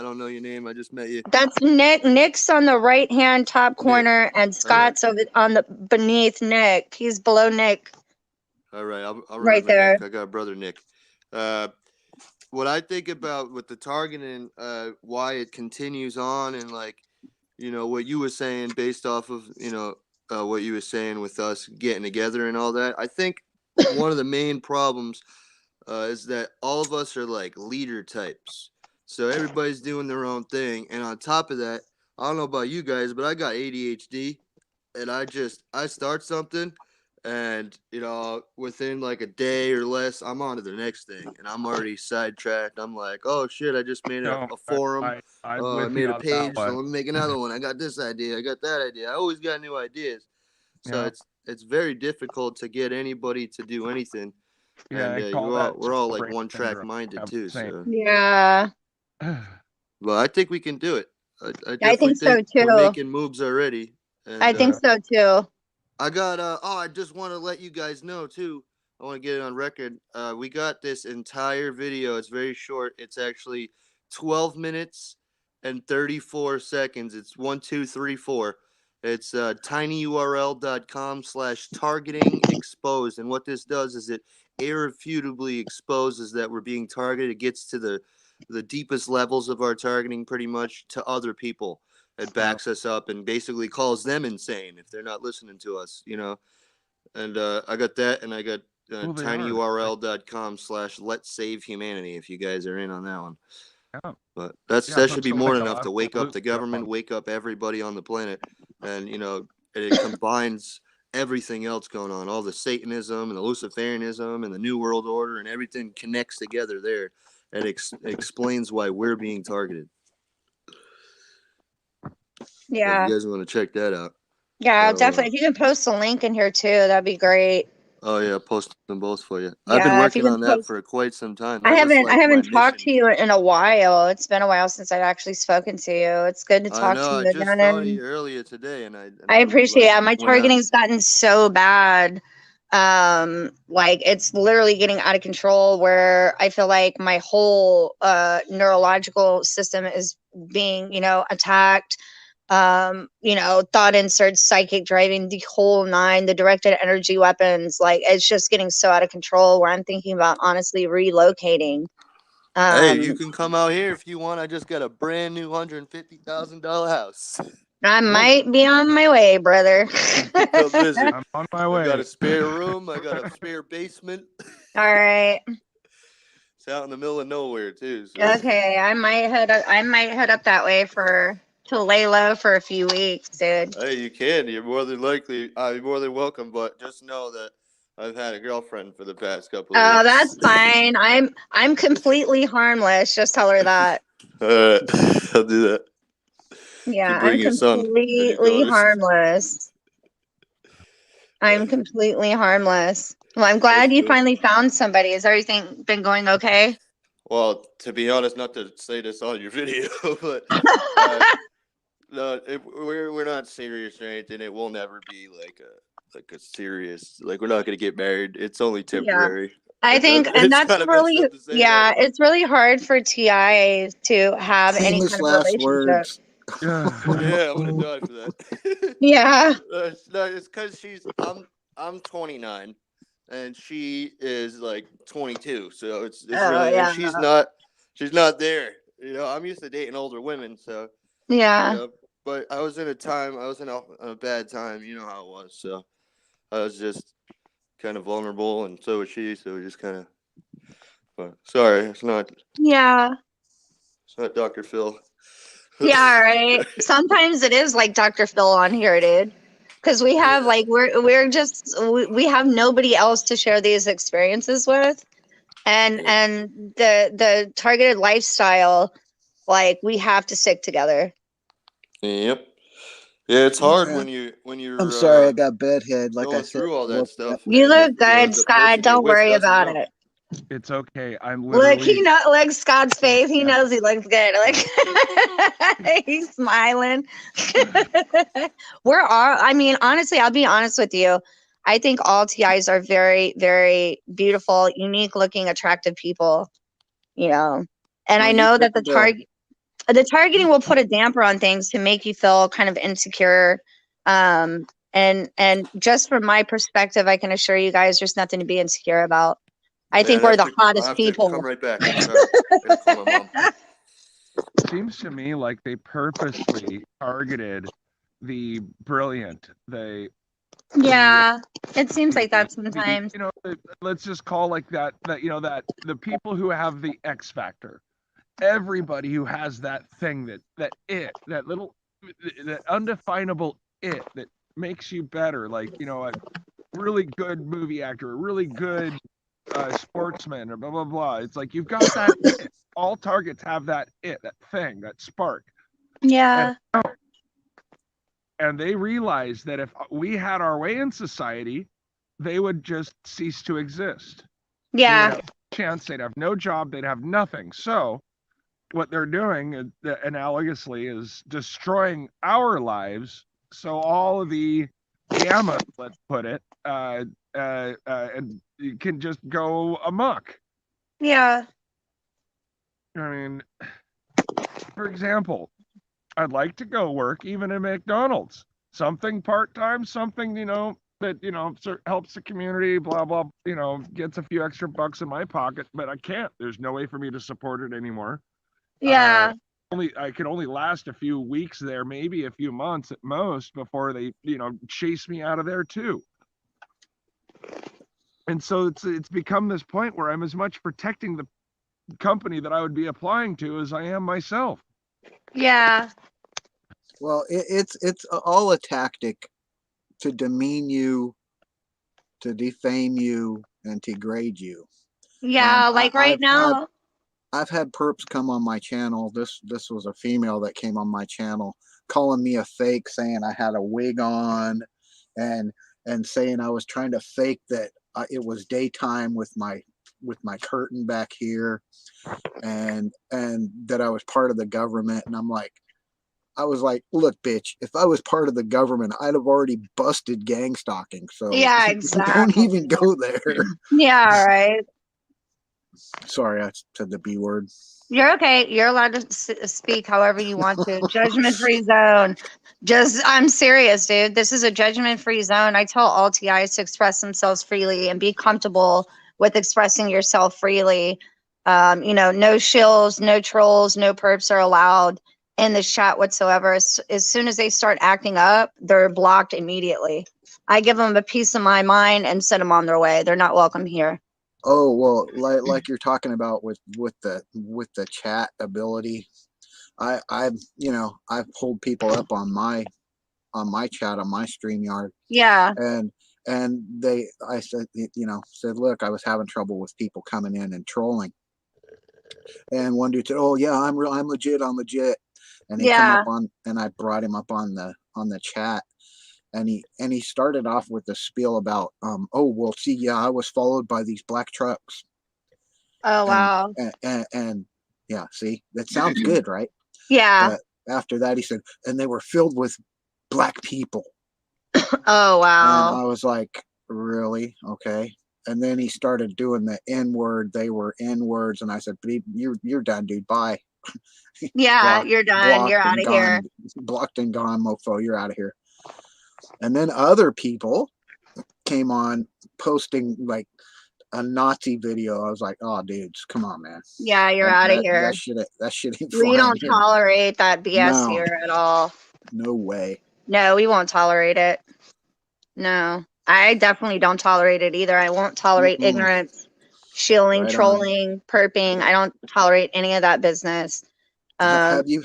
don't know your name. I just met you. That's Nick. Nick's on the right hand top corner, and Scott's over on the beneath Nick. He's below Nick. All right, I'll Right remember there. Nick. I got a brother Nick. What I think about with the targeting, why it continues on, and like, you know, what you were saying based off of, you know, what you were saying with us getting together and all that. I think one of the main problems is that all of us are like leader types. So everybody's doing their own thing, and on top of that, I don't know about you guys, but I got ADHD, and I start something, and you know, within like a day or less, I'm on to the next thing, and I'm already sidetracked. I'm like, oh shit, I just made a forum. I made a page, so let me make another one. I got this idea, I got that idea. I always got new ideas, so it's very difficult to get anybody to do anything. Yeah, And we're all like one track minded too. So Yeah. well, I think we can do it. I I definitely think so we're too. making moves already. And, I think so too. I got I just want to let you guys know too. I want to get it on record. We got this entire video. It's very short. It's actually 12 minutes and 34 seconds. It's 1, 2, 3, 4. It's tinyurl.com/targeting exposed. And what this does is it irrefutably exposes that we're being targeted. It gets to the deepest levels of our targeting pretty much to other people. It backs us up and basically calls them insane if they're not listening to us, you know. And I got that, and I got Well, they are. tinyurl.com/let's-save-humanity if you guys are in on that one. Yeah. But Yeah, that should be so more like than a enough to wake up the government, wake up everybody on the planet, and it combines everything else going on, all the Satanism and the Luciferianism and the New World Order, and everything connects together there, and explains why we're being targeted. Yeah. If you guys want to check that out. Yeah, definitely. If you can post a link in here too, that'd be great. Oh yeah, post them both for you. Yeah, I've been if you working can on that post- for quite some time. I That was haven't like my talked to mission. you in a while. It's been a while since I've actually spoken to you. It's good to I talk know. to I you just again. thought of And you earlier today, and I appreciate it. My went out. targeting's gotten so bad. Like it's literally getting out of control where I feel like my whole neurological system is being, attacked. Thought inserts, psychic driving, the whole nine, the directed energy weapons. Like it's just getting so out of control where I'm thinking about honestly relocating. Hey, you can come out here if you want. I just got a brand new $150,000 house. I might be on my way, brother. Come visit. I'm on my way. I got a spare room. I got a spare basement. All right. It's out in the middle of nowhere too. So. Okay, I might head up that way to lay low for a few weeks, dude. Hey, you can. You're more than welcome. But just know that I've had a girlfriend for the past couple of weeks. Oh, that's fine. I'm completely harmless. Just tell her that. All right, I'll do that. Yeah, bring I'm your son and your completely daughters. harmless. I'm completely harmless. Well, I'm glad That's you good. finally found somebody. Has everything been going okay? Well, to be honest, not to say this on your video, but no, we're not serious or anything. It will never be like a serious. Like we're not gonna get married. It's only temporary. I think, and It's that's kinda really, messed up to say yeah, that. it's really hard for TI to have any Famous kind of last relationship. words. Yeah. Yeah, I'm gonna die for that. Yeah. No, it's because I'm 29, and she is like 22. So it's really, and she's not there. I'm used to dating older women, so Yeah. But I was in a bad time. You know how it was. So I was just kind of vulnerable, and so was she. So we just kind of. But sorry, it's not Dr. Phil. Yeah, right. Sometimes it is like Dr. Phil on here, dude. Because we have like we have nobody else to share these experiences with. And the targeted lifestyle, like we have to stick together. Yep. Yeah, it's hard when you're. I'm sorry, I got bedhead. Like I going said, through all that stuff. You man. look good, The Scott. person you're Don't with worry doesn't about know. it. It's okay. I'm Look, literally. look Scott's face. He Yeah. knows he looks good. Like he's smiling. Honestly, I'll be honest with you. I think all TIs are very, very beautiful, unique looking, attractive people, And I know that the targeting will put a damper on things to make you feel kind of insecure. And just from my perspective, I can assure you guys there's nothing to be insecure about. I think we're the hottest people. Come right back. Sorry. Gotta call my mom. Seems to me like they purposely targeted the brilliant. Yeah, it seems like that sometimes. Let's just call like that that the people who have the X factor, everybody who has that thing that undefinable it that makes you better, like a really good movie actor, a really good sportsman, or blah blah blah. It's like you've got that it. All targets have that thing, that spark. Yeah. And they realized that if we had our way in society, they would just cease to exist. Yeah. They would have no chance. They'd have no job. They'd have nothing. So what they're doing analogously is destroying our lives. So all of the gamma, let's put it, and you can just go amok. Yeah. I mean, for example, I'd like to go work even at McDonald's, something part-time, something, that, helps the community, blah, blah, gets a few extra bucks in my pocket, but I can't. There's no way for me to support it anymore. Yeah. I could only last a few weeks there, maybe a few months at most before they, chase me out of there too. And so it's become this point where I'm as much protecting the company that I would be applying to as I am myself. Yeah. Well, it's all a tactic to demean you, to defame you, and to grade you. Yeah, like right I've now. I've had perps come on my channel. This was a female that came on my channel calling me a fake, saying I had a wig on, and saying I was trying to fake that it was daytime with my curtain back here, and that I was part of the government. And I was like, look, bitch, if I was part of the government, I'd have already busted gang stalking. So Yeah, don't exactly. even go there. Yeah, right. Sorry, I said the B word. You're okay. You're allowed to speak however you want to. Judgment free zone. I'm serious, dude. This is a judgment free zone. I tell all TIs to express themselves freely and be comfortable with expressing yourself freely. No shills, no trolls, no perps are allowed in the chat whatsoever. As soon as they start acting up, they're blocked immediately. I give them a piece of my mind and send them on their way. They're not welcome here. Oh well, like you're talking about with the chat ability, I've pulled people up on my chat on my StreamYard, Yeah. and I said look, I was having trouble with people coming in and trolling, and one dude said, oh yeah, I'm legit, and he come up on, and I brought him up on the chat. And he started off with a spiel about, oh, well, see, yeah, I was followed by these black trucks. Oh, wow. And yeah, see, that sounds good, right? Yeah. But after that, he said, and they were filled with black people. Oh, wow. And I was like, really? Okay. And then he started doing the N word. They were N words. And I said, you're done, dude. Bye. Yeah, you're done. You're out of here. Blocked and gone, mofo. You're out of here. And then other people came on posting like a Nazi video. I was like, oh, dudes, come on, man. Yeah, you're out of here. That shit ain't We don't tolerate that BS here at all. No way. No, we won't tolerate it. No, I definitely don't tolerate it either. I won't tolerate ignorance, shilling, trolling, perping. I don't tolerate any of that business. Have you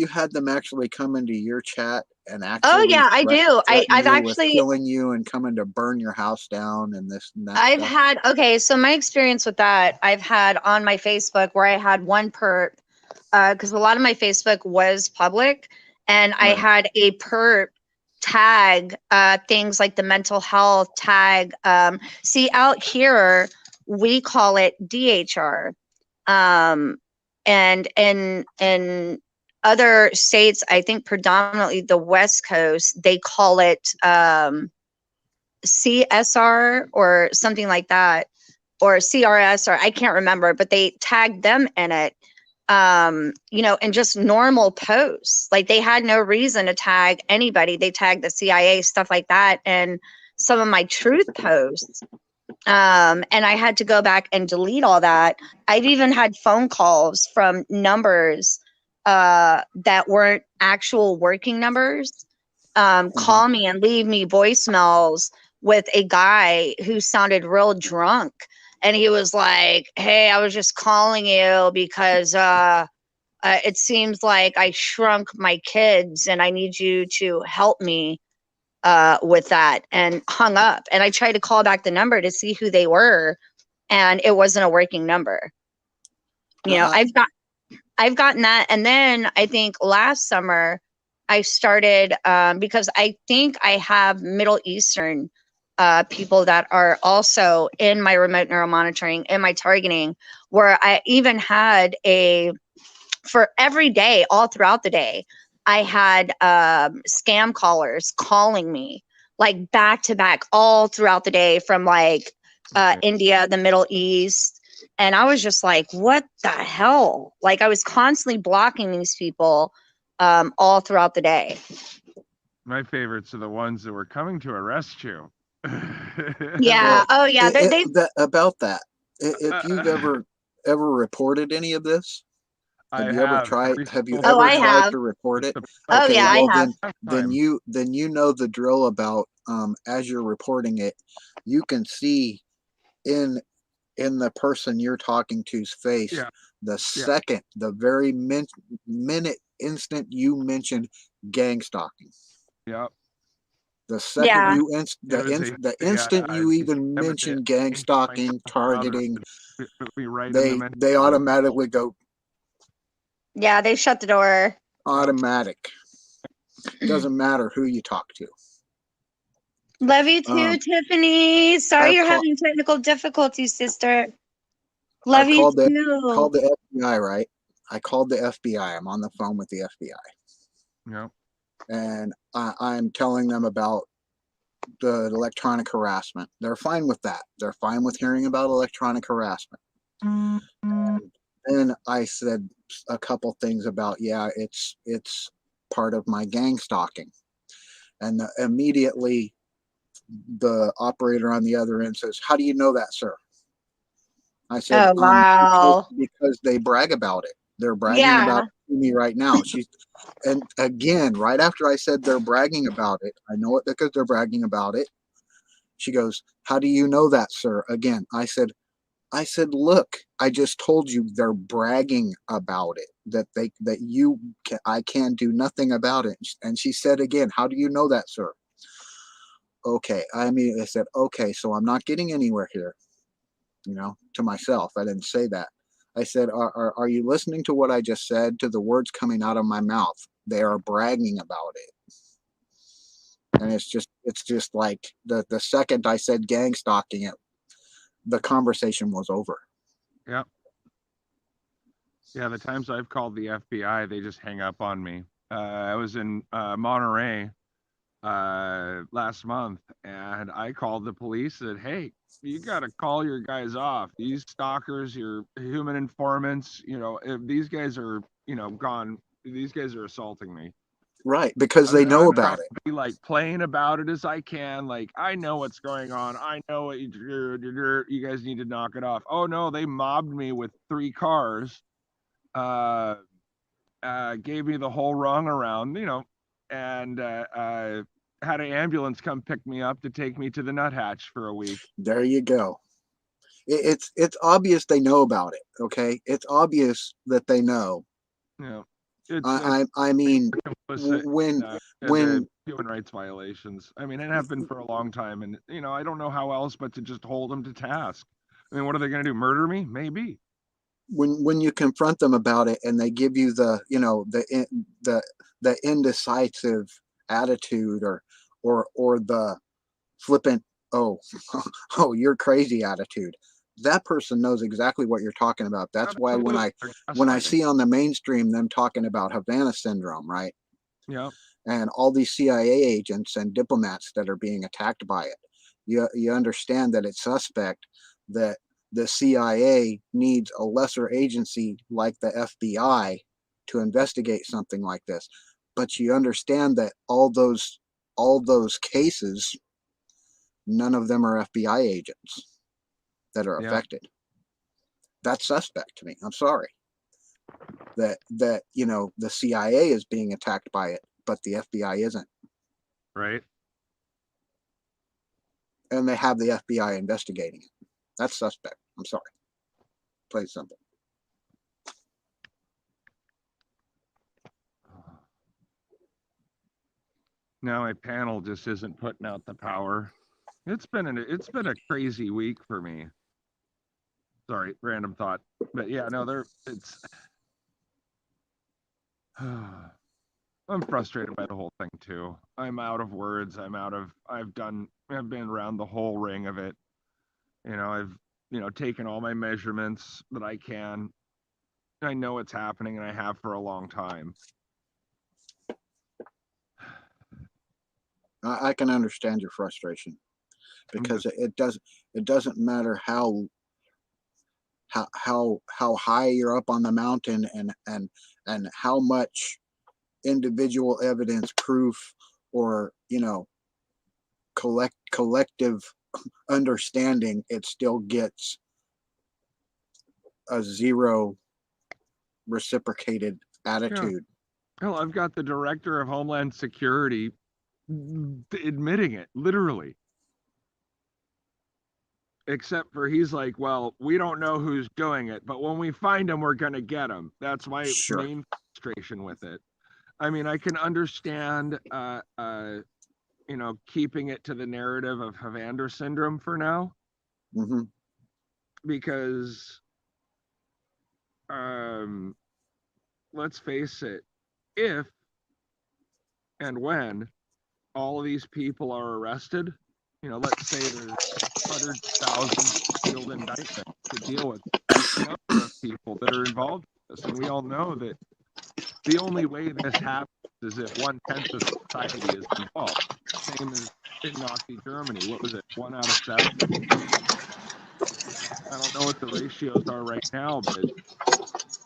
had them actually come into your chat and actually? Oh yeah, I do. I've actually killing you and coming to burn your house down and this and that. I've had so my experience with that, I've had on my Facebook where I had one perp, because a lot of my Facebook was public, and I had a perp tag things like the mental health tag. See, out here we call it DHR. And in other states, I think predominantly the West Coast, they call it CSR or something like that, or CRS, or I can't remember, but they tagged them in it, and just normal posts. Like they had no reason to tag anybody. They tagged the CIA, stuff like that, and some of my truth posts. And I had to go back and delete all that. I've even had phone calls from numbers that weren't actual working numbers, call me and leave me voicemails with a guy who sounded real drunk. And he was like, hey, I was just calling you because it seems like I shrunk my kids and I need you to help me with that, and hung up. And I tried to call back the number to see who they were, and it wasn't a working number. I've gotten that. And then I think last summer I started, because I think I have Middle Eastern people that are also in my remote neuromonitoring, in my targeting, where I even had for every day, all throughout the day, I had scam callers calling me like back to back all throughout the day from like India, the Middle East. And I was just like, what the hell? Like I was constantly blocking these people all throughout the day. My favorites are the ones that were coming to arrest you. Yeah. Oh yeah. About that. If you've ever reported any of this, have you ever tried to report it? Oh yeah, I have. Then you know the drill about as you're reporting it, you can see in the person you're talking to's face, Yeah. the very instant you mentioned gang stalking. Yep. The second Yeah. the instant you even mention gang stalking, targeting, they automatically go Yeah, they shut the door. automatic. Doesn't matter who you talk to. Love you too, Tiffany. Sorry I've you're call- having technical difficulties, sister. I Love you called the too. FBI, right? I called the FBI. I'm on the phone with the FBI. Yep. And I'm telling them about the electronic harassment. They're fine with that. They're fine with hearing about electronic harassment. And then I said a couple things about, yeah, it's part of my gang stalking. And immediately the operator on the other end says, "How do you know that, sir?" I said, Oh, wow. because they brag about it. They're bragging Yeah. about it to me right now. And again, right after I said they're bragging about it, I know it because they're bragging about it. She goes, "How do you know that, sir?" Again, I said, look, I just told you they're bragging about it, I can do nothing about it. And she said again, "How do you know that, sir?" Okay. I said, okay, so I'm not getting anywhere here, to myself. I didn't say that. I said, are you listening to what I just said, to the words coming out of my mouth? They are bragging about it. And it's just like the second I said gang stalking it, the conversation was over. Yep. Yeah, the times I've called the FBI, they just hang up on me. I was in Monterey last month, and I called the police, said, "Hey, you got to call your guys off. These stalkers, your human informants, if these guys are, gone, these guys are assaulting me." Right, because they know about it. Be like playing about it as I can. Like, I know what's going on. I know what you guys need to knock it off. Oh no, they mobbed me with 3 cars. Gave me the whole rung around, and had an ambulance come pick me up to take me to the nuthatch for a week. There you go. It's obvious they know about it. Okay, it's obvious that they know. Yeah. I mean, when human rights violations. I mean, it happened for a long time, and I don't know how else but to just hold them to task. I mean, what are they going to do? Murder me? Maybe. When you confront them about it and they give you the indecisive attitude or the flippant, oh you're crazy attitude, that person knows exactly what you're talking about. That's why when I see on the mainstream them talking about Havana syndrome, right? Yeah. And all these CIA agents and diplomats that are being attacked by it, you understand that it's suspect that the CIA needs a lesser agency like the FBI to investigate something like this. But you understand that all those cases, none of them are FBI agents that are affected. That's suspect to me. I'm sorry. That the CIA is being attacked by it, but the FBI isn't. Right. And they have the FBI investigating it. That's suspect. I'm sorry. Play simple. Now my panel just isn't putting out the power. It's been a crazy week for me. Sorry, random thought. But yeah, no, I'm frustrated by the whole thing too. I'm out of words. I've been around the whole ring of it. I've taken all my measurements that I can. I know it's happening, and I have for a long time. I can understand your frustration, because it doesn't matter how high you're up on the mountain and how much individual evidence, proof, or collective understanding, it still gets a zero reciprocated attitude. Hell, I've got the director of Homeland Security admitting it, literally. Except for he's like, well, we don't know who's doing it, but when we find him, we're gonna get him. That's my Sure. main frustration with it. I mean, I can understand, keeping it to the narrative of Havander syndrome for now, Hmm. because, let's face it, if and when all of these people are arrested, let's say there's 100,000 sealed indictments to deal with each number of people that are involved in this. And we all know that the only way this happens is if 1/10 of society is involved. Same as in Nazi Germany. What was it? 1 out of 7? I don't know what the ratios are right now, but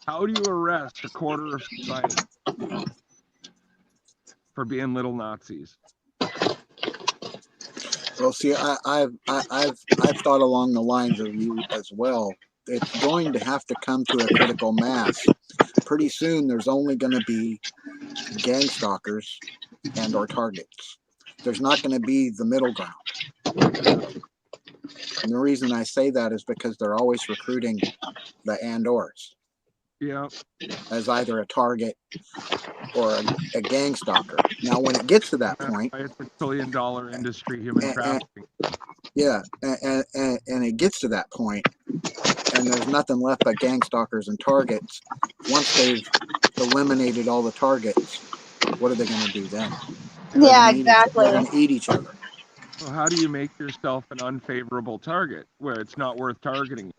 how do you arrest a quarter of society for being little Nazis? Well, see, I've thought along the lines of you as well. It's going to have to come to a critical mass. Pretty soon, there's only going to be gang stalkers and or targets. There's not going to be the middle ground. And the reason I say that is because they're always recruiting the and/ors Yeah. as either a target or a gang stalker. Now, when it gets to that point, It's a $1 trillion industry, human And- trafficking. yeah, and it gets to that point, and there's nothing left but gang stalkers and targets. Once they've eliminated all the targets, what are they going to do then? Yeah, They're exactly. going to eat each other. Well, how do you make yourself an unfavorable target where it's not worth targeting?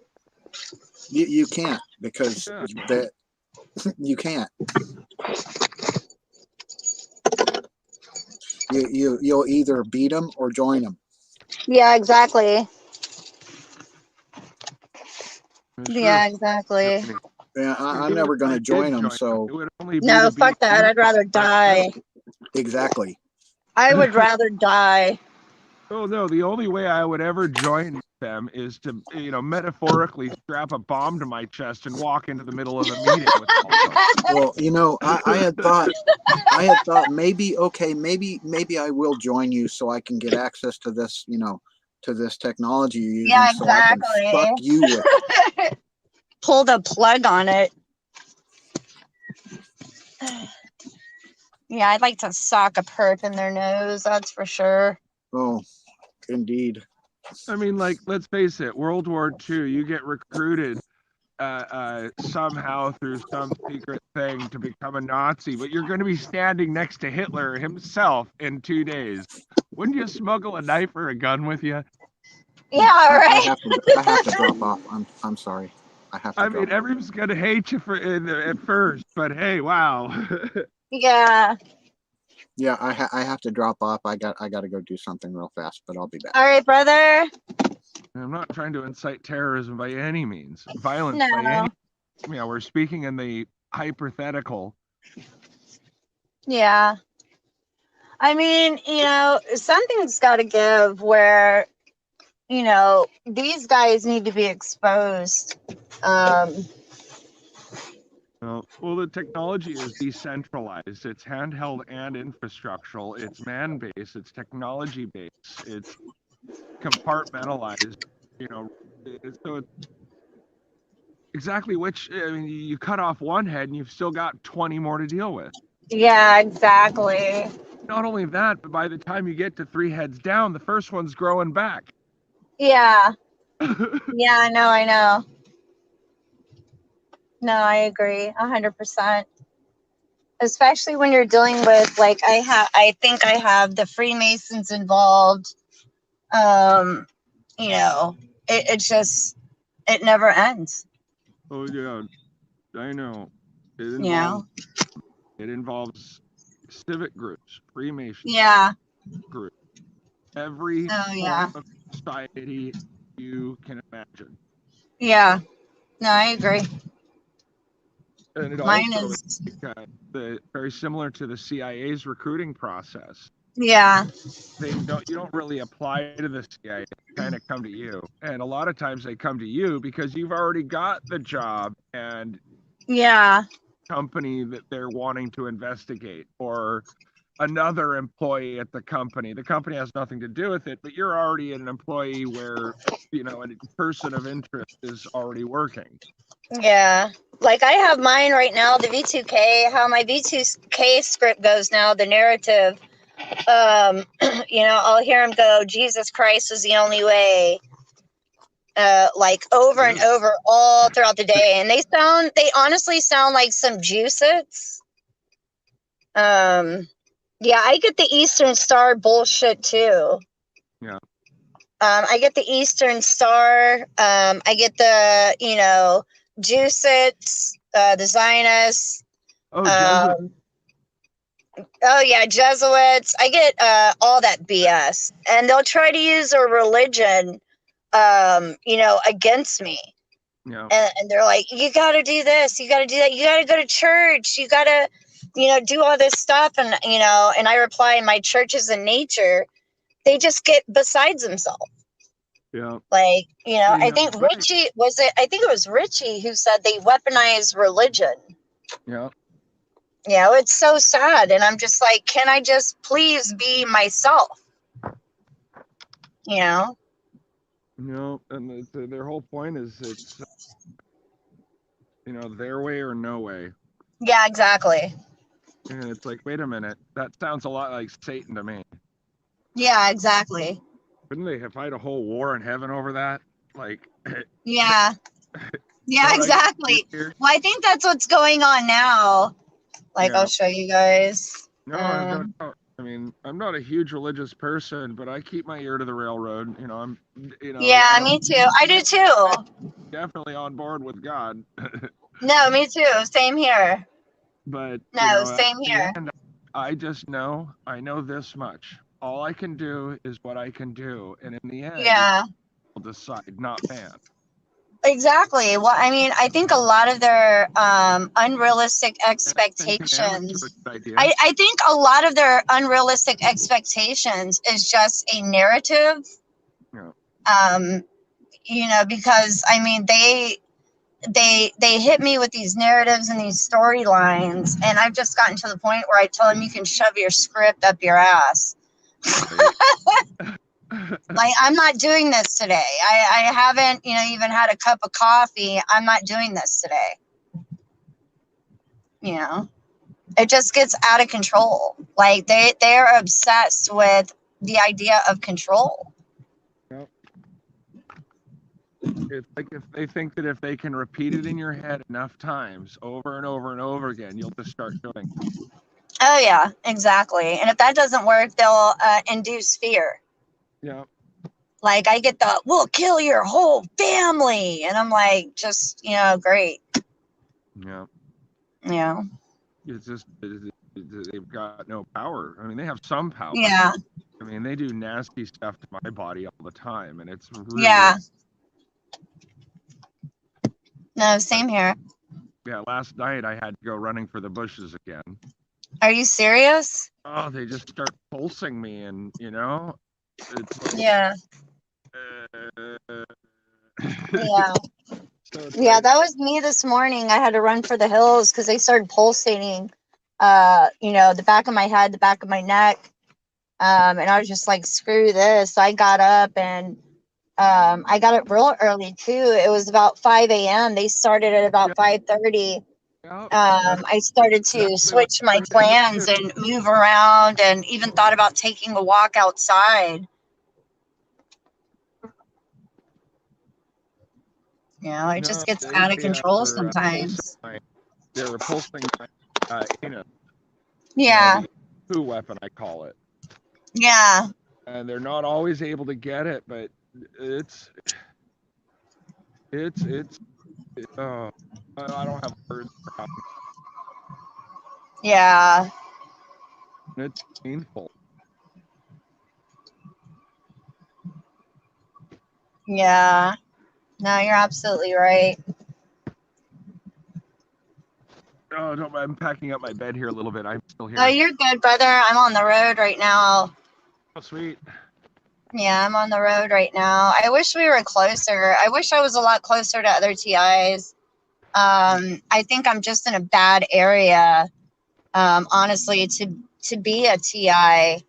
You can't, because Yeah. you can't. You'll either beat them or join them. Yeah, exactly. It's Yeah, true. exactly. Yeah, I'm Even never if going I to did join them. So it would only be No, to fuck be that. I'd rather die. exactly. I would rather die. Oh no, the only way I would ever join them is to, metaphorically strap a bomb to my chest and walk into the middle of the meeting with all of them. Well, I had thought maybe I will join you so I can get access to this, to this technology you're using, Yeah, so I can fuck exactly. you with it. Pull the plug on it. Yeah, I'd like to sock a perp in their nose, that's for sure. Oh, indeed. I mean, like, let's face it, World War II, you get recruited somehow through some secret thing to become a Nazi, but you're going to be standing next to Hitler himself in 2 days. Wouldn't you smuggle a knife or a gun with you? Yeah, I right. have to drop off. I'm sorry. I have to. I mean, everyone's going to hate you at first, but hey, wow. Yeah. Yeah, I have to drop off. I got to go do something real fast, but I'll be back. All right, brother. I'm not trying to incite terrorism by any means, violence by any. No. We're speaking in the hypothetical. Yeah. I mean, something's got to give where, these guys need to be exposed. Well, the technology is decentralized. It's handheld and infrastructural. It's man-based. It's technology-based. It's compartmentalized. So it's exactly which. I mean, you cut off one head and you've still got 20 more to deal with. Yeah, exactly. Not only that, but by the time you get to 3 heads down, the first one's growing back. Yeah. Yeah, I know. No, I agree 100%. Especially when you're dealing with, like, I think I have the Freemasons involved. It never ends. Oh yeah, I know. It involves civic groups, Freemasons. Yeah. Group. Every Yeah. form of society you can imagine. Yeah. No, I agree. And it Mine also is very similar to the CIA's recruiting process. Yeah. You don't really apply to the CIA. They kind of come to you. And a lot of times they come to you because you've already got the job and Yeah. company that they're wanting to investigate, or another employee at the company. The company has nothing to do with it, but you're already an employee where, you know, a person of interest is already working. Yeah. Like I have mine right now, the V2K, how my V2K script goes now, the narrative. You know, I'll hear him go, Jesus Christ was the only way. Like over and over all throughout the day. And they honestly sound like some juice-its. Yeah, I get the Eastern Star bullshit too. Yeah. I get the Eastern Star. I get the, you know, Juice-its, the Zionists. Oh, Jesuit. Oh yeah, Jesuits. I get all that BS, and they'll try to use their religion, you know, against me. Yeah. And they're like, you got to do this, you got to do that, you got to go to church, you got to, you know, do all this stuff, and you know, and I reply, my church is in nature. They just get besides themselves. Yeah. Like, you know, Yeah, I think right. Richie I think it was Richie who said they weaponize religion. Yeah. You know, it's so sad. And I'm just like, can I just please be myself? You know? No, and their whole point is it's, you know, their way or no way. Yeah, exactly. And it's like, wait a minute, that sounds a lot like Satan to me. Yeah, exactly. Couldn't they fight a whole war in heaven over that? Like, Yeah. Yeah, Don't I exactly. get here? Well, I think that's what's going on now. Like, Yeah. I'll show you guys. No, I mean, I'm not a huge religious person, but I keep my ear to the railroad. You know, I'm, you know, Yeah, me too. I do too. definitely on board with God. No, me too. Same here. But No, you know, same at the here. end, I just know, I know this much. All I can do is what I can do, and in the end, Yeah, I'll decide, not man. exactly. Well, I mean, I think a lot of their unrealistic expectations. Idea. I think a lot of their unrealistic expectations is just a narrative. Yeah. You know, because I mean, they hit me with these narratives and these storylines, and I've just gotten to the point where I tell them you can shove your script up your ass. Like, I'm not doing this today. I haven't, you know, even had a cup of coffee. I'm not doing this today. You know, it just gets out of control. Like they're obsessed with the idea of control. Yep. It's like if they think that if they can repeat it in your head enough times over and over and over again, you'll just start doing it. Oh yeah, exactly. And if that doesn't work, they'll induce fear. Yeah. Like I get the, we'll kill your whole family. And I'm like, just, you know, great. Yeah. You know? It's just, they've got no power. I mean, they have some power. Yeah. I mean, they do nasty stuff to my body all the time. And it's really. Yeah. No, same here. Yeah. Last night I had to go running for the bushes again. Are you serious? Oh, they just start pulsing me and, you know, it's like, Yeah. Yeah. So Yeah, like, that was me this morning. I had to run for the hills because they started pulsating, you know, the back of my head, the back of my neck. And I was just like, screw this. So I got up and I got up real early too. It was about 5 a.m. They started at about 5:30. I started to switch my plans and move around and even thought about taking a walk outside. You know, it just gets out of control sometimes. They're repulsing my anus. Yeah. You know, the poo weapon, I call it. Yeah. And they're not always able to get it, but it's I don't have words for it. Yeah. It's painful. Yeah. No, you're absolutely right. Oh, don't, I'm packing up my bed here a little bit. I'm still here. Oh, you're good, brother. I'm on the road right now. Oh, sweet. Yeah, I'm on the road right now. I wish we were closer. I wish I was a lot closer to other TIs. I think I'm just in a bad area, honestly, to be a TI.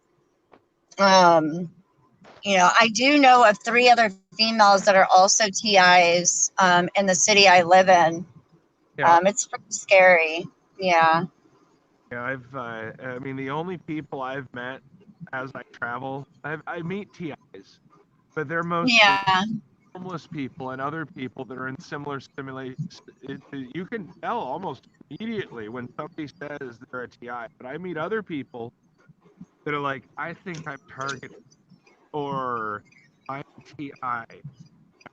You know, I do know of 3 other females that are also TIs in the city I live in. Yeah. It's pretty scary. Yeah. Yeah, I mean, the only people I've met as I travel, I meet TIs, but they're mostly Yeah. homeless people and other people that are in similar simulations. You can tell almost immediately when somebody says they're a TI, but I meet other people that are like, I think I'm targeted or I'm TI,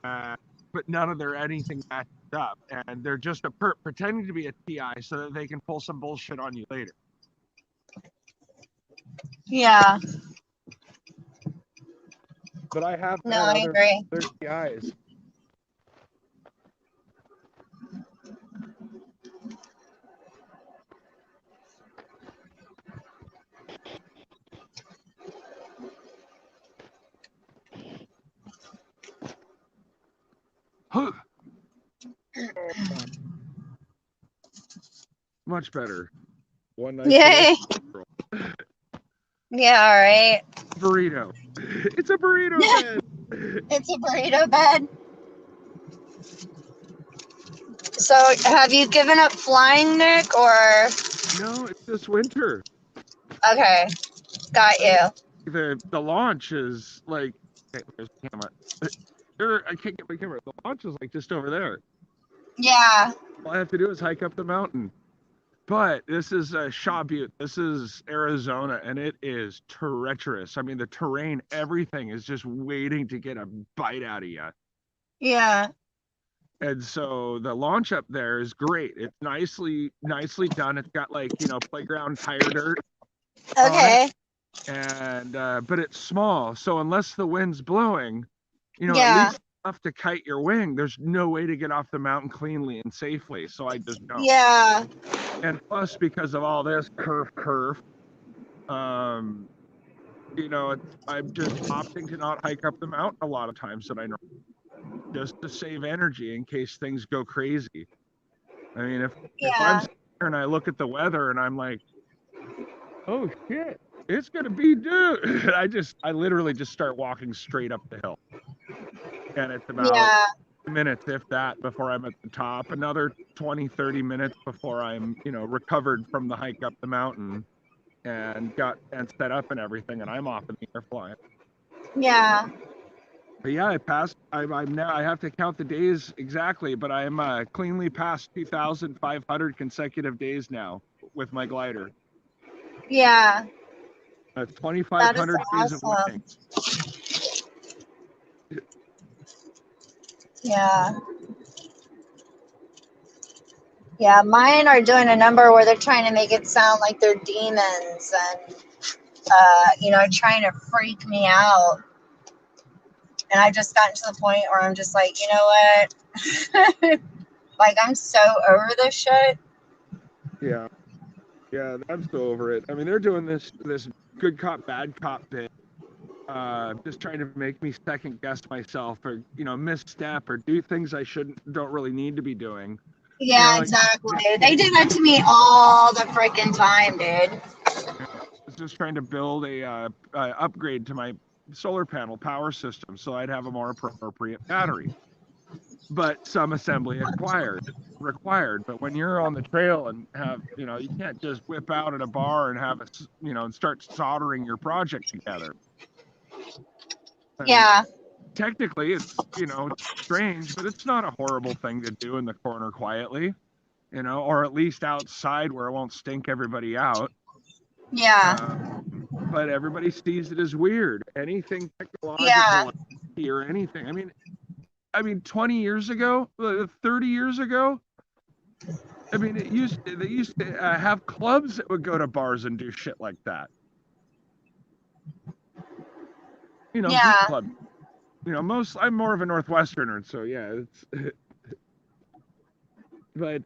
but none of their anything matches up, and they're just a perp pretending to be a TI so that they can pull some bullshit on you later. Yeah. But I have No, met I agree. other TIs. Much better. One night. Yay. Yeah, all right. Burrito. It's a burrito bed. It's a burrito bed. So have you given up flying, Nick, or? No, it's this winter. Okay, got you. The launch is like, okay, there's the camera. I can't get my camera. The launch is like just over there. Yeah. All I have to do is hike up the mountain. But this is Shaw Butte. This is Arizona, and it is treacherous. I mean, the terrain, everything is just waiting to get a bite out of you. Yeah. And so the launch up there is great. It's nicely done. It's got like, you know, playground tire dirt. Okay. And but it's small. So unless the wind's blowing, you know, Yeah. at least enough to kite your wing, there's no way to get off the mountain cleanly and safely. So I just don't. Yeah. And plus, because of all this curve, you know, I'm just opting to not hike up the mountain a lot of times that I know, just to save energy in case things go crazy. I mean, if I'm sitting here and I look at the weather and I'm like, oh shit, it's gonna be dude. I literally just start walking straight up the hill, and it's about minutes, if that, before I'm at the top. Another 20-30 minutes before I'm, you know, recovered from the hike up the mountain and set up and everything, and I'm off in the air flying. Yeah. But yeah, I passed. I'm now. I have to count the days exactly, but I'm cleanly past 2,500 consecutive days now with my glider. Yeah. 2,500 days of winning. Yeah. Yeah, mine are doing a number where they're trying to make it sound like they're demons and, you know, trying to freak me out. And I've just gotten to the point where I'm just like, you know what? Like, I'm so over this shit. Yeah. Yeah, I'm so over it. I mean, they're doing this good cop, bad cop bit. Just trying to make me second guess myself or, you know, misstep or do things I don't really need to be doing. Yeah, you know, like, exactly. They do that to me all the freaking time, dude. I was just trying to build a upgrade to my solar panel power system so I'd have a more appropriate battery. But some assembly required. But when you're on the trail and have, you know, you can't just whip out at a bar and have it, you know, and start soldering your project together. Yeah. Technically, it's, you know, it's strange, but it's not a horrible thing to do in the corner quietly, you know, or at least outside where it won't stink everybody out. Yeah. But everybody sees it as weird. Anything technological or anything. I mean, 20 years ago, 30 years ago, I mean, they used to have clubs that would go to bars and do shit like that. You know, geek club. You know, I'm more of a Northwesterner, so yeah, it's. But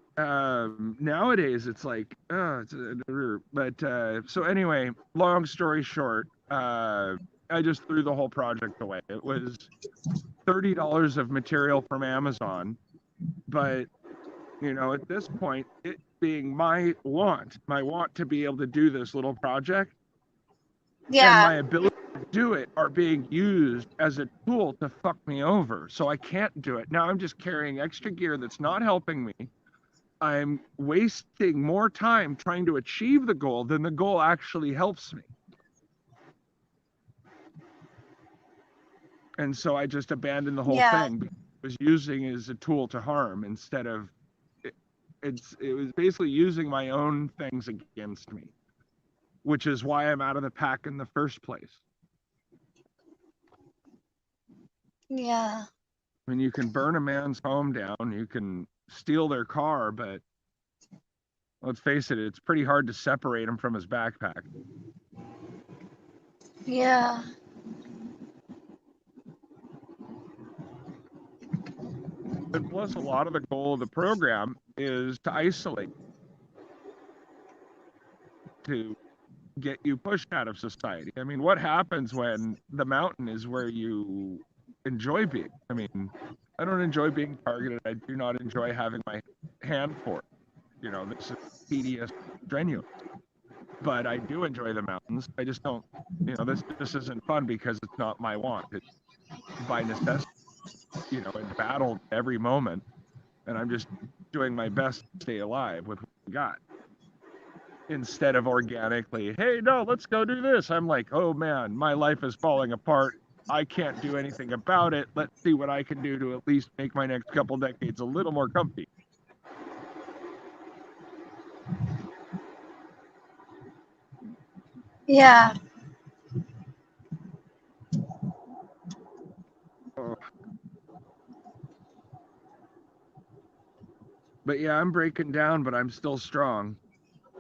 nowadays it's like, so anyway, long story short, I just threw the whole project away. It was $30 of material from Amazon, but you know, at this point, being my want to be able to do this little project, and Yeah. my ability to do it are being used as a tool to fuck me over. So I can't do it. Now I'm just carrying extra gear that's not helping me. I'm wasting more time trying to achieve the goal than the goal actually helps me. And so I just abandoned the whole thing, because I was using it as a tool to harm instead of it was basically using my own things against me, which is why I'm out of the pack in the first place. Yeah. I mean, you can burn a man's home down, you can steal their car, but let's face it, it's pretty hard to separate him from his backpack. Yeah. And plus, a lot of the goal of the program is to isolate, to get you pushed out of society. I mean, what happens when the mountain is where you enjoy being? I mean, I don't enjoy being targeted. I do not enjoy having my hand forced. You know, this is tedious, strenuous. But I do enjoy the mountains. I just don't, you know, this isn't fun because it's not my want. It's by necessity, you know, in battle every moment. And I'm just doing my best to stay alive with what I got. Instead of organically, hey, no, let's go do this. I'm like, oh man, my life is falling apart. I can't do anything about it. Let's see what I can do to at least make my next couple decades a little more comfy. Yeah. Oh. But yeah, I'm breaking down, but I'm still strong.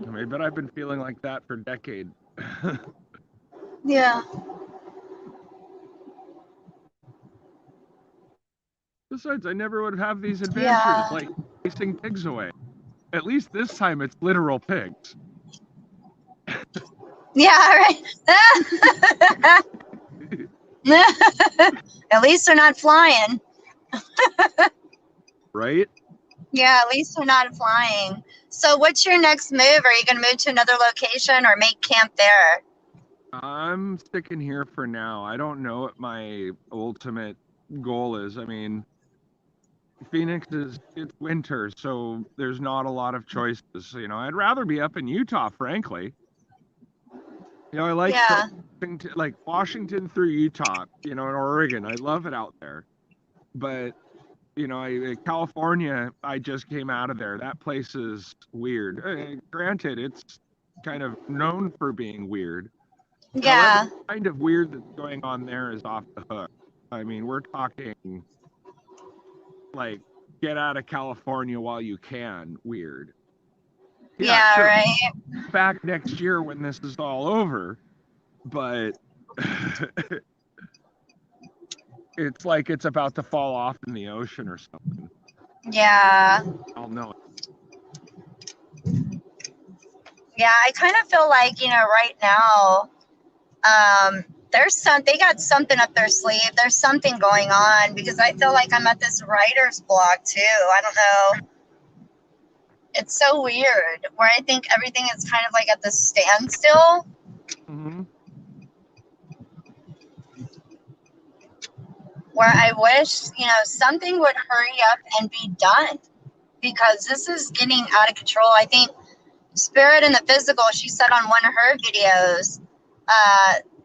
I mean, but I've been feeling like that for decades. Yeah. Besides, I never would have these adventures, like chasing pigs away. At least this time it's literal pigs. Yeah, right. At least they're not flying. Right? Yeah, at least they're not flying. So what's your next move? Are you going to move to another location or make camp there? I'm sticking here for now. I don't know what my ultimate goal is. I mean, Phoenix it's winter, so there's not a lot of choices. You know, I'd rather be up in Utah, frankly. You know, I like Washington through Utah, you know, and Oregon. I love it out there. But, you know, California, I just came out of there. That place is weird. Granted, it's kind of known for being weird. Yeah. However, the kind of weird that's going on there is off the hook. I mean, we're talking like get out of California while you can weird. Yeah, sure. right. Back next year when this is all over, but it's like it's about to fall off in the ocean or something. Yeah. I'll know it. Yeah, I kind of feel like, you know, right now, they got something up their sleeve. There's something going on because I feel like I'm at this writer's block too. I don't know. It's so weird where I think everything is kind of like at the standstill. Mm-hmm. Where I wish, you know, something would hurry up and be done because this is getting out of control. I think Spirit in the Physical, she said on one of her videos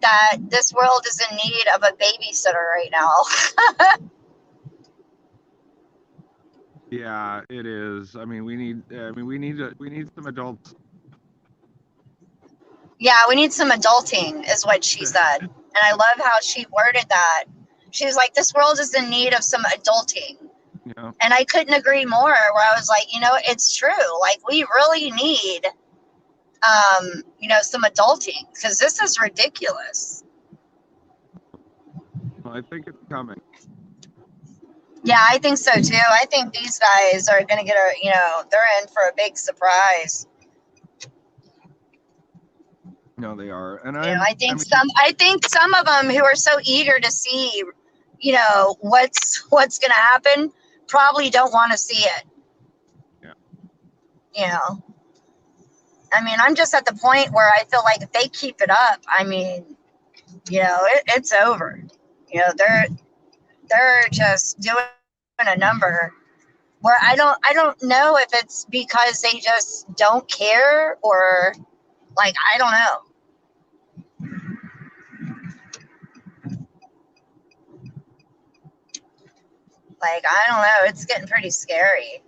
that this world is in need of a babysitter right now. Yeah, it is. I mean, we need some adults. Yeah, we need some adulting is what she said. And I love how she worded that. She was like, this world is in need of some adulting. Yeah. And I couldn't agree more where I was like, you know, it's true. Like we really need, you know, some adulting because this is ridiculous. Well, I think it's coming. Yeah, I think so too. I think these guys are going to get they're in for a big surprise. No, they are. And I think some of them who are so eager to see, you know, what's going to happen probably don't want to see it. Yeah. you know, I mean, I'm just at the point where I feel like if they keep it up, I mean, you know, it's over. You know, they're just doing a number where I don't know if it's because they just don't care or like I don't know. Like I don't know, it's getting pretty scary.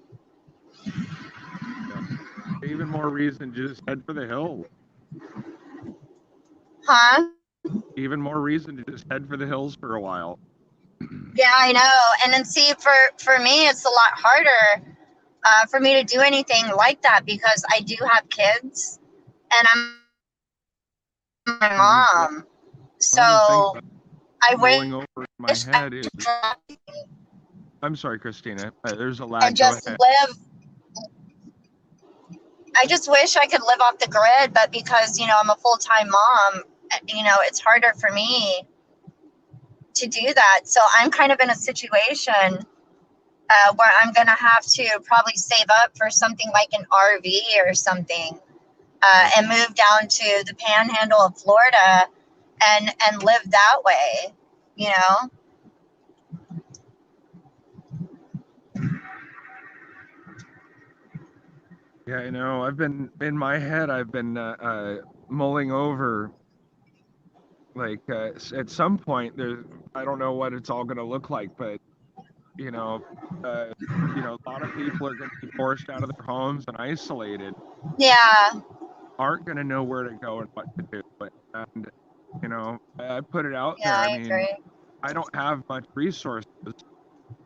Even more reason to just head for the hills. Huh? Even more reason to just head for the hills for a while. Yeah, I know. And then see, for me, it's a lot harder for me to do anything like that because I do have kids, and I'm my mom. So One of the things I rolling over in my wish I head is. could I'm sorry, Christina. There's a and lag. Go just ahead. live. I just wish I could live off the grid, but because you know I'm a full-time mom, you know it's harder for me to do that. So I'm kind of in a situation where I'm gonna have to probably save up for something like an RV or something, and move down to the Panhandle of Florida and live that way. You know. Yeah, I know. I've been in my head. I've been mulling over. Like at some point, there. I don't know what it's all going to look like, but you know, a lot of people are going to be forced out of their homes and isolated. Yeah. Aren't going to know where to go and what to do. And you know, I put it out Yeah, there. I I mean, agree. I don't have much resources.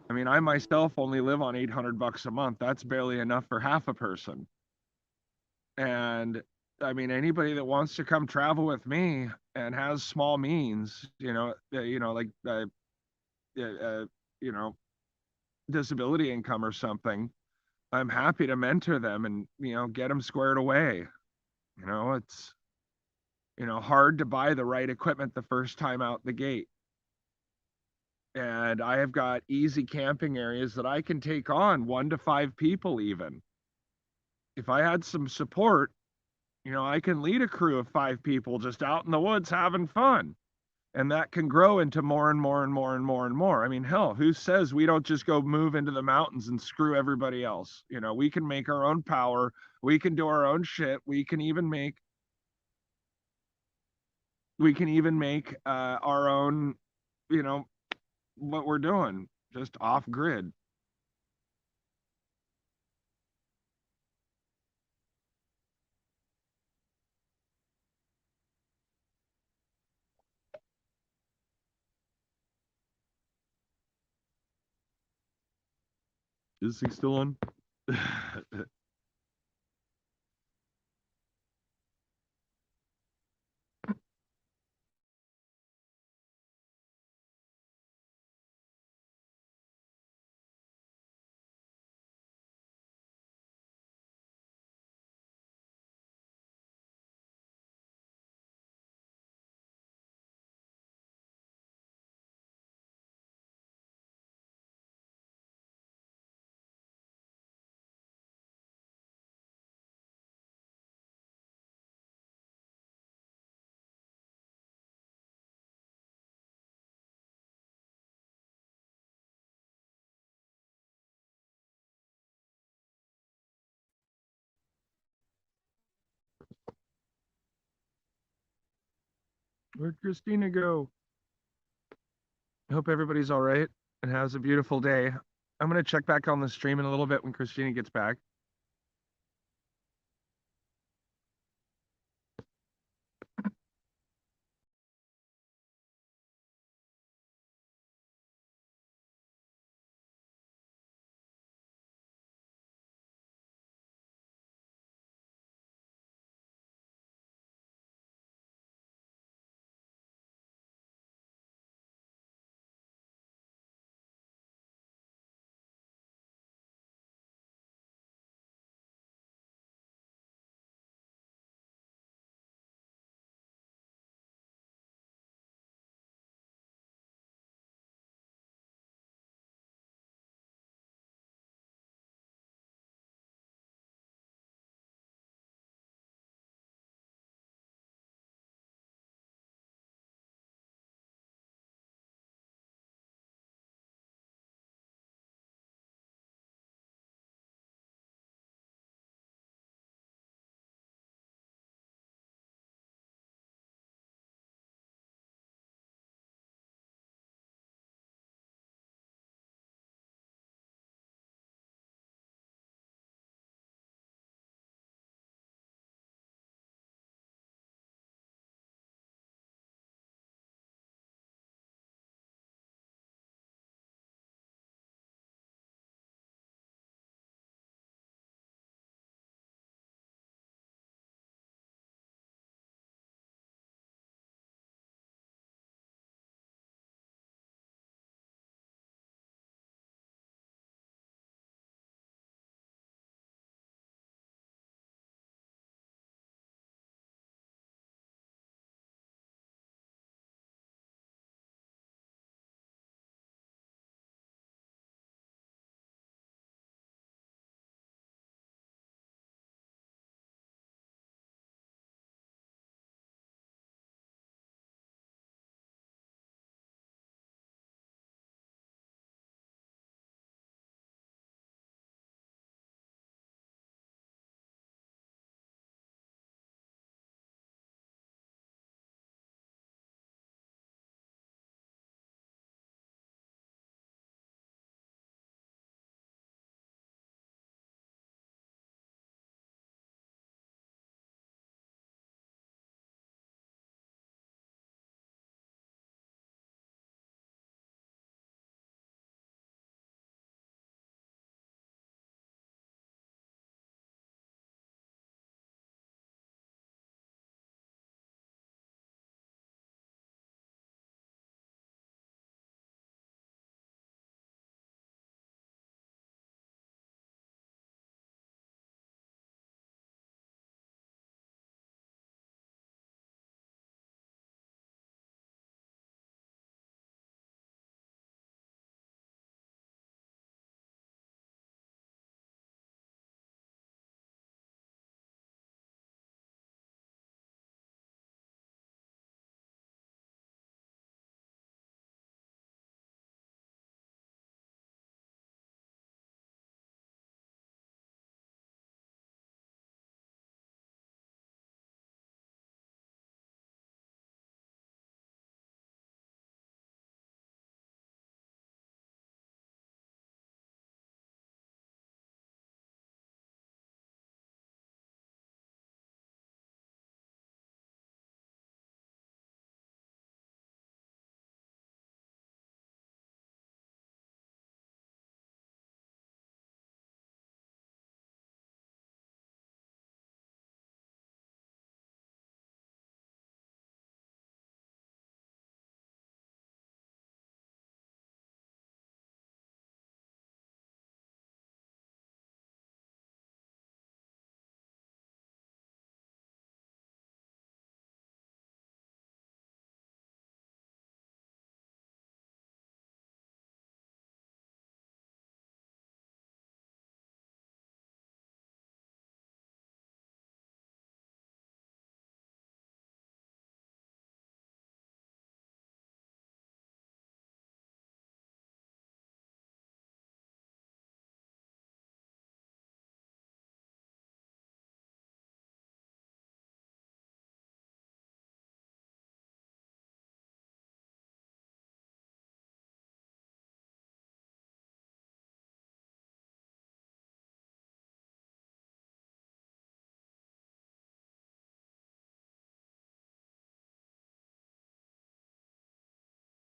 I mean, I myself only live on $800 a month. That's barely enough for half a person. And I mean, anybody that wants to come travel with me and has small means, like, uh, uh, you know, disability income or something, I'm happy to mentor them and, get them squared away. It's, hard to buy the right equipment the first time out the gate. And I have got easy camping areas that I can take on 1 to 5 people even. If I had some support, I can lead a crew of 5 people just out in the woods having fun. And that can grow into more and more and more and more and more. I mean, hell, who says we don't just go move into the mountains and screw everybody else? We can make our own power. We can do our own shit. We can even make our own, what we're doing just off grid. Is he still on? Where'd Christina go? I hope everybody's all right and has a beautiful day. I'm going to check back on the stream in a little bit when Christina gets back.